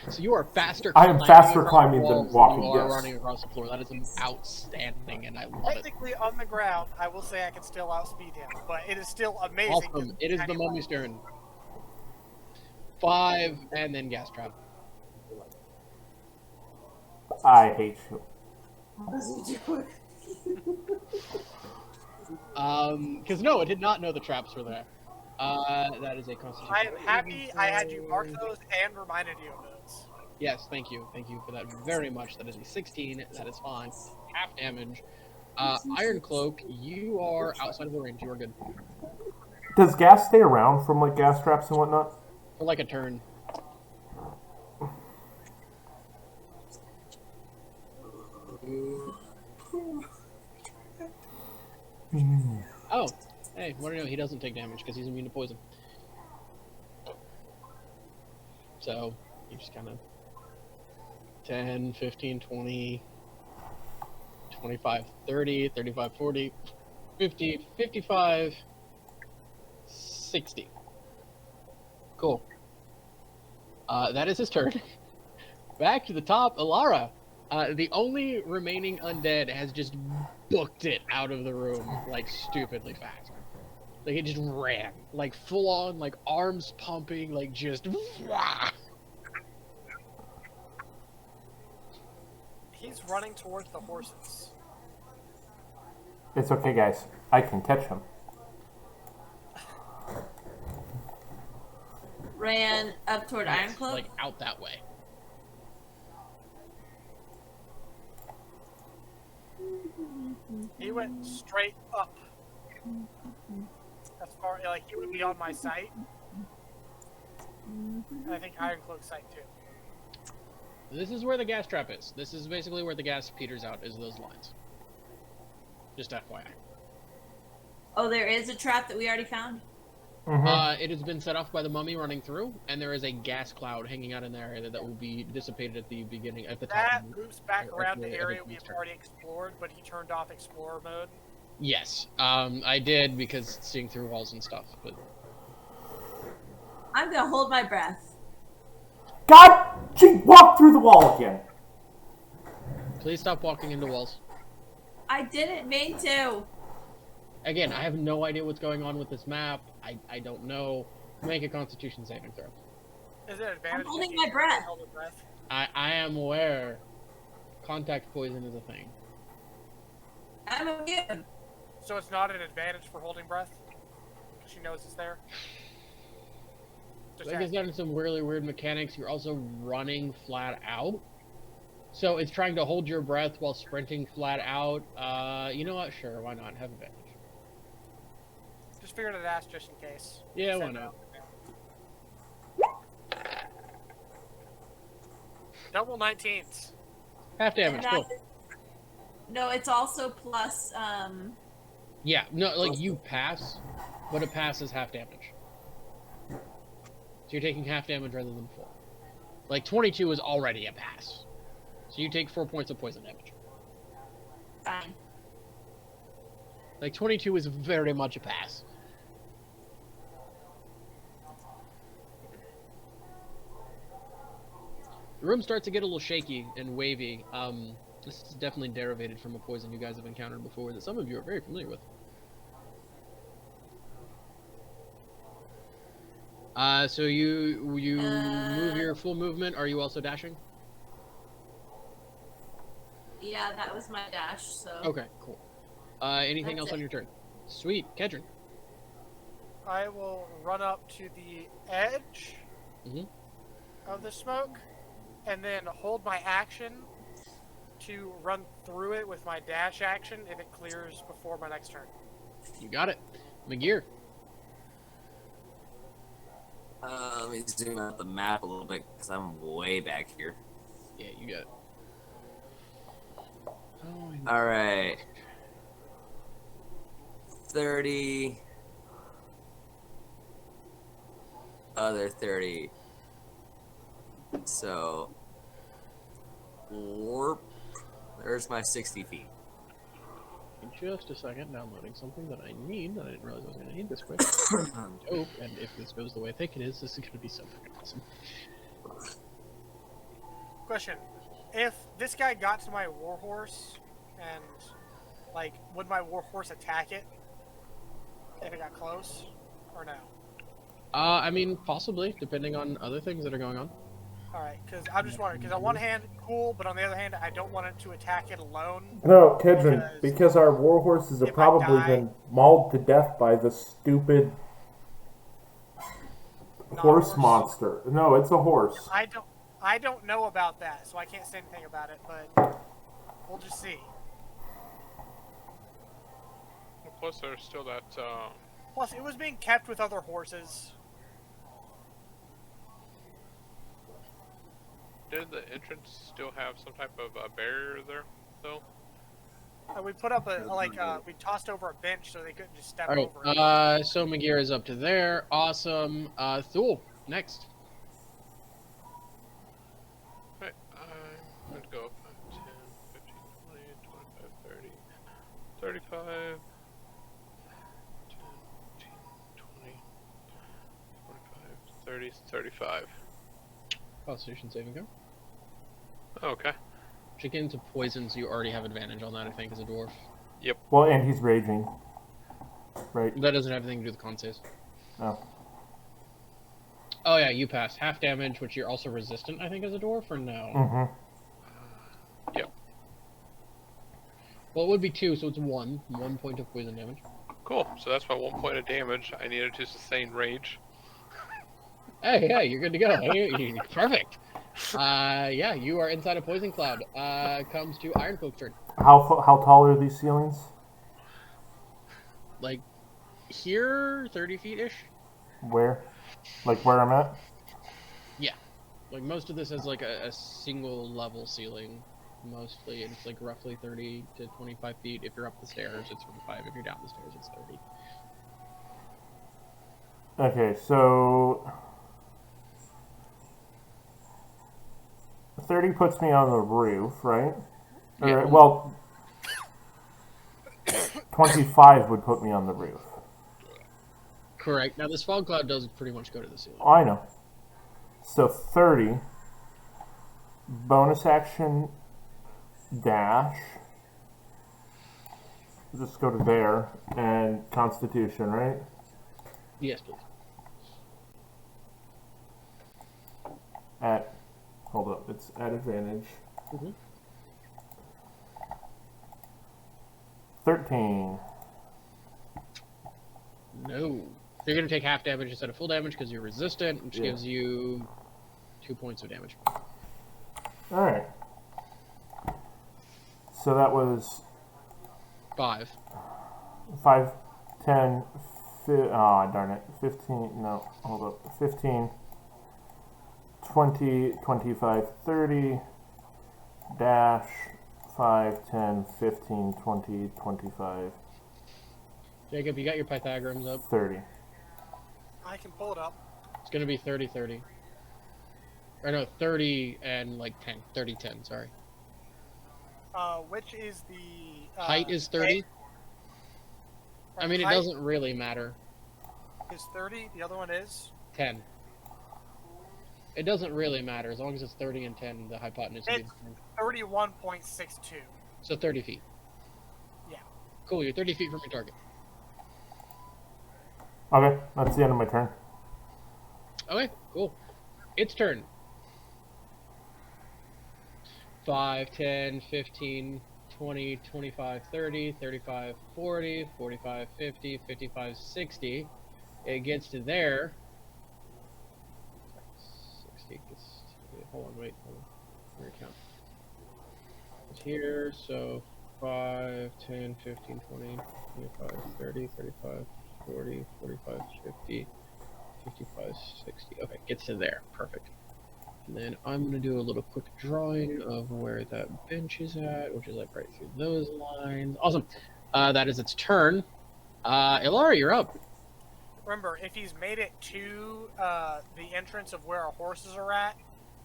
So you are faster. I am faster climbing than walking. Than you are yes. running across the floor. That is outstanding, and I love it. Technically, on the ground, I will say I can still outspeed him, but it is still amazing. Awesome. It is the mummy's turn. 5, and then gas trap. I hate you. Because no, it did not know the traps were there. That is a constitution. I am happy I had you mark those and reminded you of those. Yes, thank you. Thank you for that very much. That is a 16. That is fine. Half damage. Iron Cloak, you are outside of the range. You are good. Does gas stay around from like gas traps and whatnot? For like a turn. Oh, hey, what do you know? He doesn't take damage because he's immune to poison. So, you just kind of 10, 15, 20, 25, 30, 35, 40, 50, 55, 60. Cool. That is his turn. Back to the top, Alara. The only remaining undead has just booked it out of the room, like, stupidly fast. Like, it just ran. Like, full on, like, arms pumping, like, just... He's running towards the horses. It's okay, guys. I can catch him. Ran up toward Yes, Ironclad? like, out that way. He went straight up. As far like he would be on my sight. And I think Ironcloak's sight too. This is where the gas trap is. This is basically where the gas peters out, is those lines. Just FYI. Oh, there is a trap that we already found? Mm-hmm. It has been set off by the mummy running through, and there is a gas cloud hanging out in there that will be dissipated at the beginning, at the top. That moves back around the area we've already explored, but he turned off Explorer mode. Yes, I did, because seeing through walls and stuff, but... I'm gonna hold my breath. God! She walked through the wall again! Please stop walking into walls. I didn't mean to! Again, I have no idea what's going on with this map. I don't know. Make a Constitution saving throw. Is it advantage? I'm holding my breath. I am aware contact poison is a thing. I'm immune. So it's not an advantage for holding breath? She knows it's there? I think it's done some really weird mechanics. You're also running flat out. So it's trying to hold your breath while sprinting flat out. You know what? Sure, why not? Have advantage. Just figured I'd ask just in case. Yeah, why not? Double 19s. Half damage, cool. No, it's also plus, Yeah, no, like, you pass, but a pass is half damage. So you're taking half damage rather than full. Like, 22 is already a pass. So you take 4 points of poison damage. Fine. Like 22 is very much a pass. The room starts to get a little shaky and wavy. This is definitely derivated from a poison you guys have encountered before that some of you are very familiar with. So you move your full movement. Are you also dashing? Yeah, that was my dash. So. Okay, cool. Anything else on your turn? Sweet, Kedron. I will run up to the edge of the smoke, and then hold my action to run through it with my dash action if it clears before my next turn. You got it. McGear. Let me zoom out the map a little bit because I'm way back here. Yeah, you got it. All right. 30. Other 30. So, warp. There's my 60 feet. In just a second, downloading something that I need that I didn't realize I was going to need this quick. Dope, and if this goes the way I think it is, this is going to be so freaking awesome. Question: if this guy got to my warhorse, and like, would my warhorse attack it if it got close, or no? I mean, possibly, depending on other things that are going on. Alright, because I'm just wondering, because on one hand, cool, but on the other hand, I don't want it to attack it alone. No, Kedron, because our warhorses have probably been mauled to death by the stupid horse monster. No, it's a horse. I don't know about that, so I can't say anything about it, but we'll just see. Well, plus there's still that, Plus, it was being kept with other horses. Did the entrance still have some type of barrier there, though? We put up we tossed over a bench so they couldn't just step All right, over it. so McGear is up to there. Awesome. Thule, next. Right, I'm going to go 5, 10, 15, 20, 25, 30, 35, 10, 15, 20, 25, 30, 35. Constitution saving throw. Okay. Check into poisons. You already have advantage on that, I think, as a dwarf. Yep. Well, and he's raging. Right. That doesn't have anything to do with con saves. Oh. Oh yeah, you pass. Half damage, which you're also resistant, I think, as a dwarf, or no? Mm-hmm. Yep. Well, it would be 2, so it's 1. 1 point of poison damage. Cool. So that's my 1 point of damage. I needed to sustain rage. Hey, you're good to go. Perfect. Yeah, you are inside a poison cloud. Comes to Ironcloak's turn. How tall are these ceilings? Like, here, 30 feet-ish? Where? Like where I'm at? Yeah. Like, most of this is like a single level ceiling, mostly. And it's like roughly 30 to 25 feet. If you're up the stairs, it's 25. If you're down the stairs, it's 30. Okay, so 30 puts me on the roof, right? Yeah. Or, well, 25 would put me on the roof. Correct. Now, this fog cloud does pretty much go to the ceiling. Oh, I know. So 30, bonus action, dash. Just go to there, and Constitution, right? Yes, please. Hold up, it's at advantage. 13. No. You're going to take half damage instead of full damage because you're resistant, which gives you 2 points of damage. Alright. So that was 5. 5, 10, darn it. 15, no, hold up. 15, 20, 25, 30, dash, 5, 10, 15, 20, 25, Jacob, you got your Pythagorams up. 30. I can pull it up. It's going to be 30, 30. Or no, 30 and like 10. 30, 10, sorry. Which is the... Height is 30. I mean, it doesn't really matter. Is 30. The other one is 10. It doesn't really matter as long as it's 30 and 10. The hypotenuse. it's 31.62. So 30 feet. Yeah. Cool. You're 30 feet from your target. Okay, that's the end of my turn. Okay. Cool. Its turn. 5, 10, 15, 20, 25, 30, 35, 40, 45, 50, 55, 60. It gets to there. 60 gets to, hold on, wait. Where count? It's here, so 5, 10, 15, 20, 25, 30, 35, 40, 45, 50, 55, 60. Okay, gets to there. Perfect. And then I'm going to do a little quick drawing of where that bench is at, which is like right through those lines. Awesome. That is its turn. Ilara, you're up. Remember, if he's made it to the entrance of where our horses are at,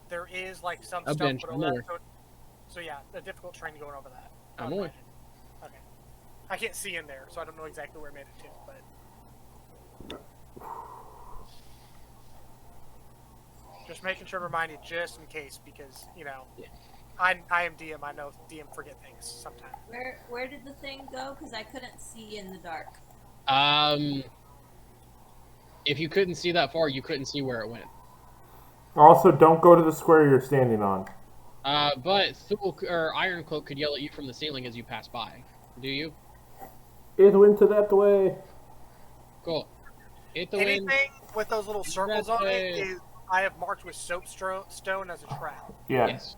there is like some A stuff bench, put I'm over aware. that. So yeah, a difficult terrain going over that. I'm aware. Okay. I can't see in there, so I don't know exactly where I made it to, but just making sure to remind you just in case, because Yeah. I am DM. I know DM forget things sometimes. Where did the thing go? Because I couldn't see in the dark. If you couldn't see that far, you couldn't see where it went. Also, don't go to the square you're standing on. But Thule or Ironcloak could yell at you from the ceiling as you pass by. Do you? It went to that way. Cool. Hit the Anything wind. with those little circles That's on it a- is I have marked with soapstone as a trap. Yeah. Yes.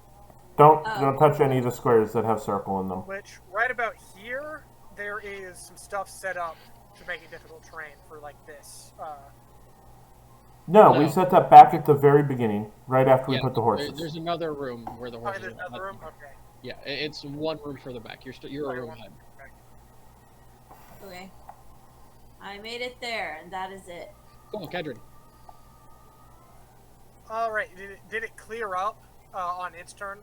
Don't touch any of the squares that have circle in them. Which right about here, there is some stuff set up to make it difficult terrain for like this. No, No. we set that back at the very beginning, right after we put the horses. There's another room where the horses There's are. another room. Okay. Yeah, it's one room further back. You're a room ahead. Okay. I made it there, and that is it. Cool, Kedron. All right. Did it clear up on its turn?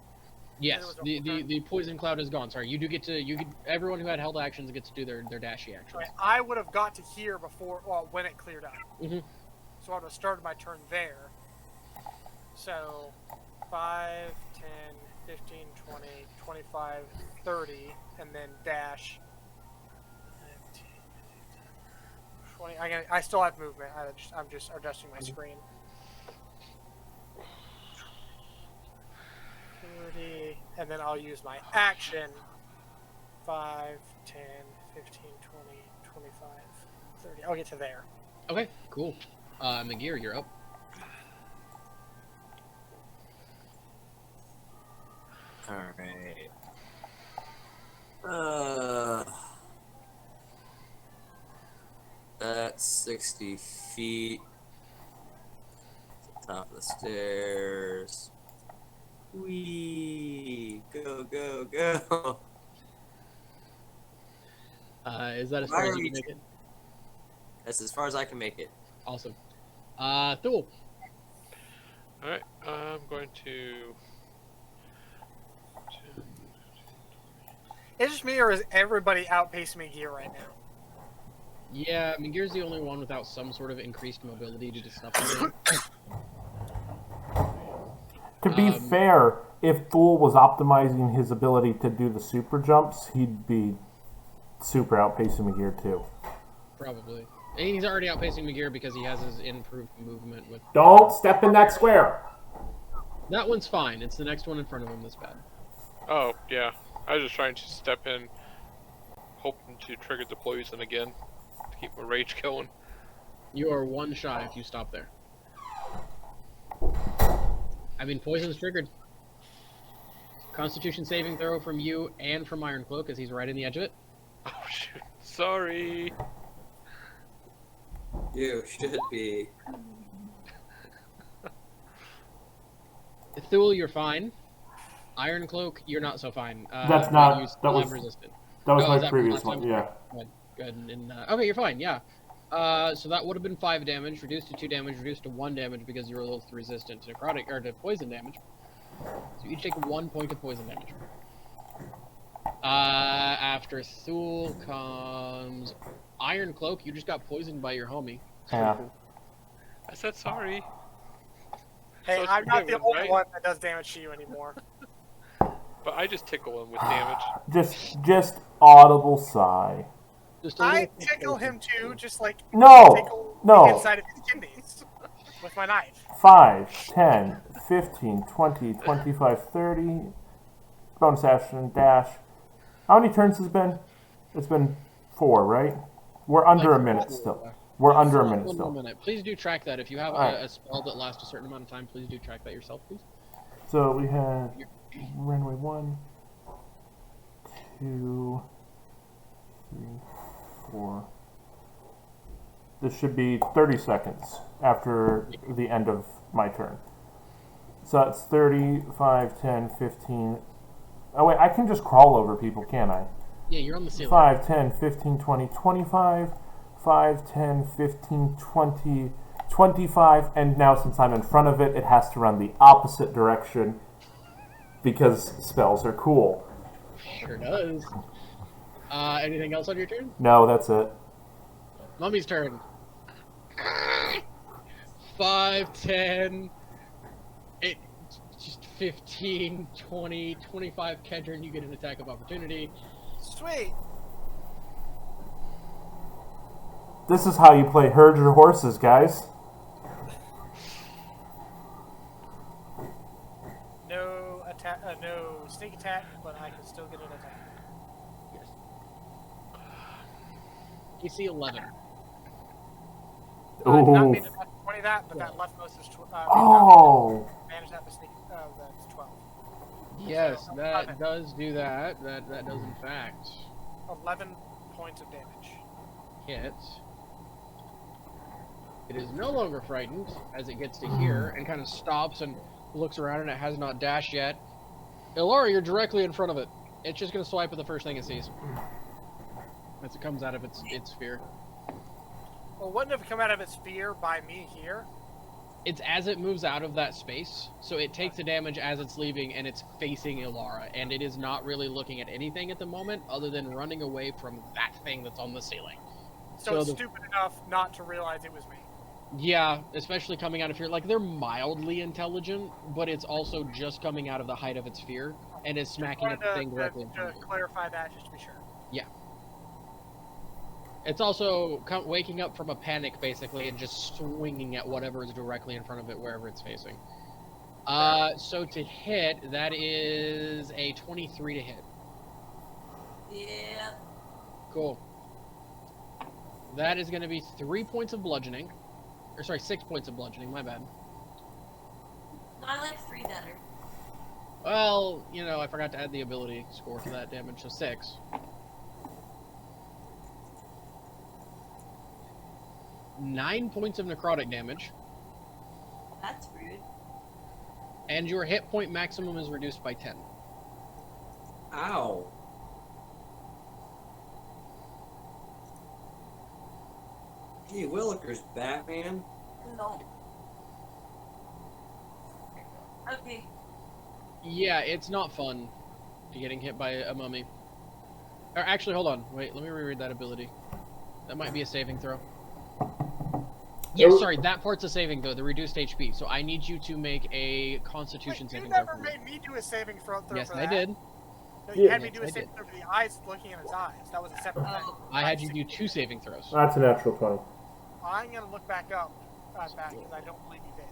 Yes, the poison cloud is gone. Sorry, you do get to everyone who had held actions gets to do their dashy actions. Right. I would have got to here before, when it cleared up. Mhm. So I would have started my turn there. So 5, 10, 15, 20, 25, 30, and then dash. 19, 20. I still have movement. I'm just adjusting my screen. 30, and then I'll use my action. 5, 10, 15, 20, 25, 30. I'll get to there. Okay, cool. McGear, you're up. Alright. That's 60 feet. Top of the stairs. Whee! Go, go, go! Is that as far as you can make it? That's as far as I can make it. Awesome. Thule. Alright, I'm going to. Is it just me, or is everybody outpacing me here right now? Yeah, McGear's the only one without some sort of increased mobility due to stuff. To be fair, if Thule was optimizing his ability to do the super jumps, he'd be super outpacing McGear too. Probably. And he's already outpacing McGear because he has his improved movement with... Don't step in that square! That one's fine. It's the next one in front of him that's bad. Oh, yeah. I was just trying to step in, hoping to trigger the poison again to keep my rage going. You are one shy if you stop there. I mean, poison's triggered. Constitution saving throw from you and from Ironcloak, as he's right in the edge of it. Oh, shoot. Sorry. You should be. Thule, you're fine. Ironcloak, you're not so fine. That's not- You that still was- have resistant. That was Oh, is my that from previous last one, time? yeah. Good. And, okay, you're fine, yeah. So that would have been 5 damage, reduced to 2 damage, reduced to 1 damage because you're a little resistant to necrotic, or to poison damage. So you each take 1 point of poison damage. after Thule comes Iron Cloak. You just got poisoned by your homie. It's Yeah. pretty cool. I said sorry. Hey, So it's I'm not the forgiven, only right? one that does damage to you anymore. But I just tickle him with damage. Just audible sigh. Just a I little tickle him too, just like No, tickle the no. inside of his kidneys with my knife. 5, 10, 15, 20, 25, 30. Bonus action, dash. How many turns has it been? It's been 4, right? We're under a minute still. We're under a minute One more still. minute. Please do track that. If you have Alright. a spell that lasts a certain amount of time, please do track that yourself, please. So we have runway 1, 2, 3, 4. This should be 30 seconds after the end of my turn. So that's 30, 5, 10, 15. Oh wait, I can just crawl over people, can't I? Yeah, you're on the ceiling. 5, 10, 15, 20, 25. 5, 10, 15, 20, 25. And now since I'm in front of it, it has to run the opposite direction because spells are cool. Sure does. Anything else on your turn? No, that's it. Mummy's turn. 5, 10, 15, 20, 25. Kedron, you get an attack of opportunity. Sweet. This is how you play herd your horses, guys. No attack, no sneak attack, but I can still get an attack. Yes. AC 11. Not Ooh. being enough to 20 that, but that leftmost is Oh. manage that to sneak. That's 12. Yes, So, that 11. does do that. That does in fact 11 points of damage. hit. It is no longer frightened as it gets to here and kind of stops and looks around, and it has not dashed yet. Ilora, you're directly in front of it. It's just going to swipe at the first thing it sees as it comes out of its sphere. Well, wouldn't have come out of its sphere by me here. It's as it moves out of that space, so it takes the damage as it's leaving, and it's facing Ilara, and it is not really looking at anything at the moment other than running away from that thing that's on the ceiling. So it's stupid enough not to realize it was me. Yeah, especially coming out of here. Like, they're mildly intelligent, but it's also just coming out of the height of its sphere, and is smacking at the thing directly in front of To you. clarify that, just to be sure. Yeah. It's also waking up from a panic, basically, and just swinging at whatever is directly in front of it, wherever it's facing. So to hit, that is a 23 to hit. Yeah. Cool. That is going to be 3 points of bludgeoning. Or, sorry, 6 points of bludgeoning, my bad. I like 3 better. Well, you know, I forgot to add the ability score to that damage, so 6. Nine points of necrotic damage, That's rude. and your hit point maximum is reduced by 10. Ow. Gee willikers, Batman. No. Okay. Yeah, it's not fun getting hit by a mummy. Or actually, hold on. Wait, let me reread that ability. That might be a saving throw. Yeah, sorry, that part's a saving throw, the reduced HP. So I need you to make a Constitution Wait, you saving throw. never made me do a saving throw Yes, for I that. did. No, you had me Yes, do a I saving did. throw for the eyes looking in his eyes. That was a separate thing. I had you do 2 saving throws. That's a natural 20. I'm gonna look back up because I don't believe you did.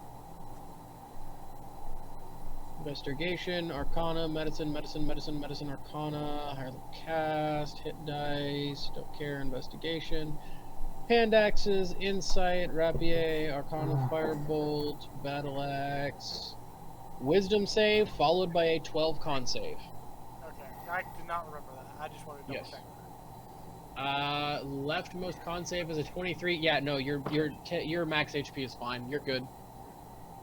Investigation, Arcana, Medicine, Arcana, higher level cast, hit dice, don't care, Investigation, Hand Axes, Insight, Rapier, Arcana, Firebolt, Battle Axe, Wisdom save, followed by a 12 con save. Okay, I did not remember that. I just wanted to double Yes. check. Leftmost con save is a 23. Yeah, no, your max HP is fine. You're good. In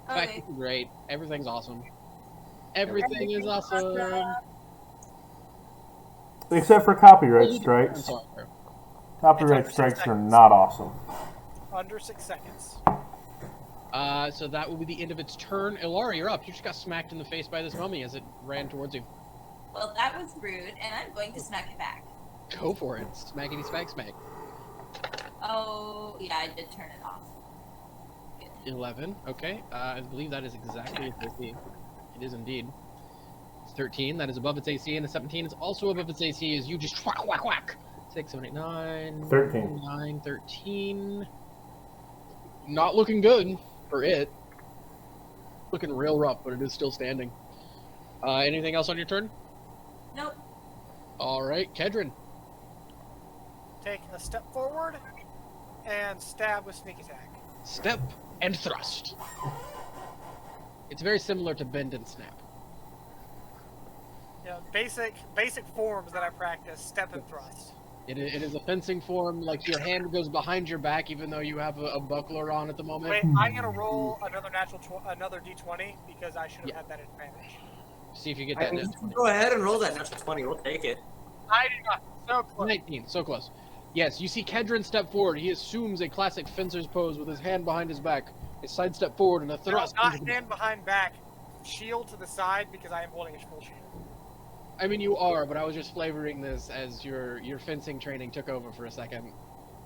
fact, Okay. you're great. Everything's awesome. Everything is awesome. Except for copyright I'm strikes. sorry, bro. Copyright It's strikes are seconds. not awesome. Under 6 seconds. So that will be the end of its turn. Ilara, you're up. You just got smacked in the face by this mummy as it ran towards you. Well, that was rude, and I'm going to smack it back. Go for it. Smackety smack smack. Oh, yeah, I did turn it off. 11. Okay. I believe that is exactly its AC. It is indeed. It's 13. That is above its AC, and the 17 is also above its AC. As you just whack whack whack. 6, 7, 8, 9. 13. 9, 13. Not looking good for it. Looking real rough, but it is still standing. Anything else on your turn? Nope. All right, Kedron. Take a step forward and stab with sneak attack. Step and thrust. It's very similar to bend and snap. Yeah, basic forms that I practice: step and thrust. It is a fencing form, like your hand goes behind your back even though you have a buckler on at the moment. Wait, I'm gonna roll another another d20 because I should have had that advantage. See if you get that. I mean, go ahead and roll that natural 20. We'll take it. I did not. So close. 19, so close. Yes, you see Kedron step forward. He assumes a classic fencer's pose with his hand behind his back. A side step forward and a thrust. Not hand behind back. Shield to the side because I am holding a full shield. I mean, you are, but I was just flavoring this as your fencing training took over for a second.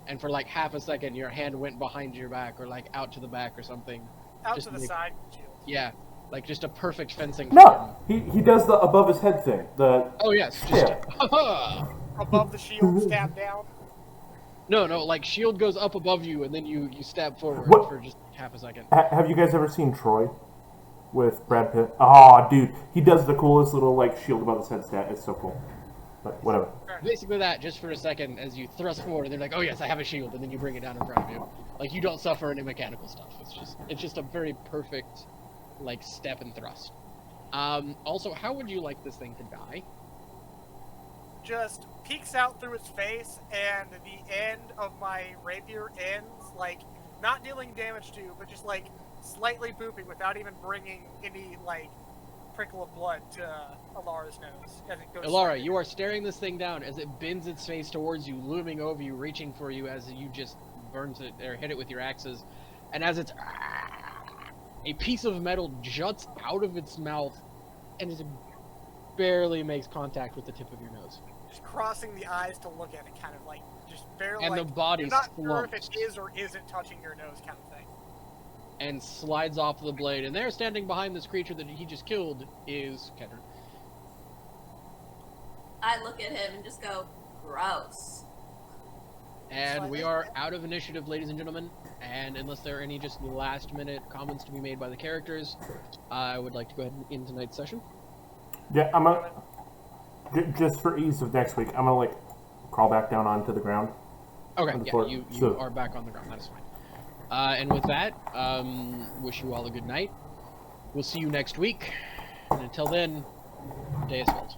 And for like half a second, your hand went behind your back or like out to the back or something. Out Just to the like- side shield. Yeah, like just a perfect fencing form. No, he does the above his head thing. The Oh, yes, just... Yeah. Above the shield, stab down. No, like shield goes up above you and then you stab forward What? for just half a second. Have you guys ever seen Troy with Brad Pitt? Oh, dude, he does the coolest little like shield above his head stat. It's so cool. But whatever. Basically that, just for a second, as you thrust forward, and they're like, "Oh yes, I have a shield," and then you bring it down in front of you. Like you don't suffer any mechanical stuff. It's just a very perfect, like step and thrust. Also, how would you like this thing to die? Just peeks out through its face, and the end of my rapier ends, like, not dealing damage to, but just, like, slightly booping without even bringing any, like, prickle of blood to Alara's nose as it goes. Alara, you are staring this thing down as it bends its face towards you, looming over you, reaching for you as you just burns it or hit it with your axes. And as it's a piece of metal juts out of its mouth and it barely makes contact with the tip of your nose. Just crossing the eyes to look at it, kind of like, just barely, And like, the body you're not sure if slumps it is or isn't touching your nose kind of thing. and slides off the blade. And there, standing behind this creature that he just killed, is Kedron. I look at him and just go, gross. And we are out of initiative, ladies and gentlemen. And unless there are any just last-minute comments to be made by the characters, I would like to go ahead and end tonight's session. Yeah, I'm gonna just for ease of next week. I'm gonna like crawl back down onto the ground. Okay, On the yeah, floor. you So- are back on the ground. That is fine. And with that, wish you all a good night. We'll see you next week. And until then, Deus Vult.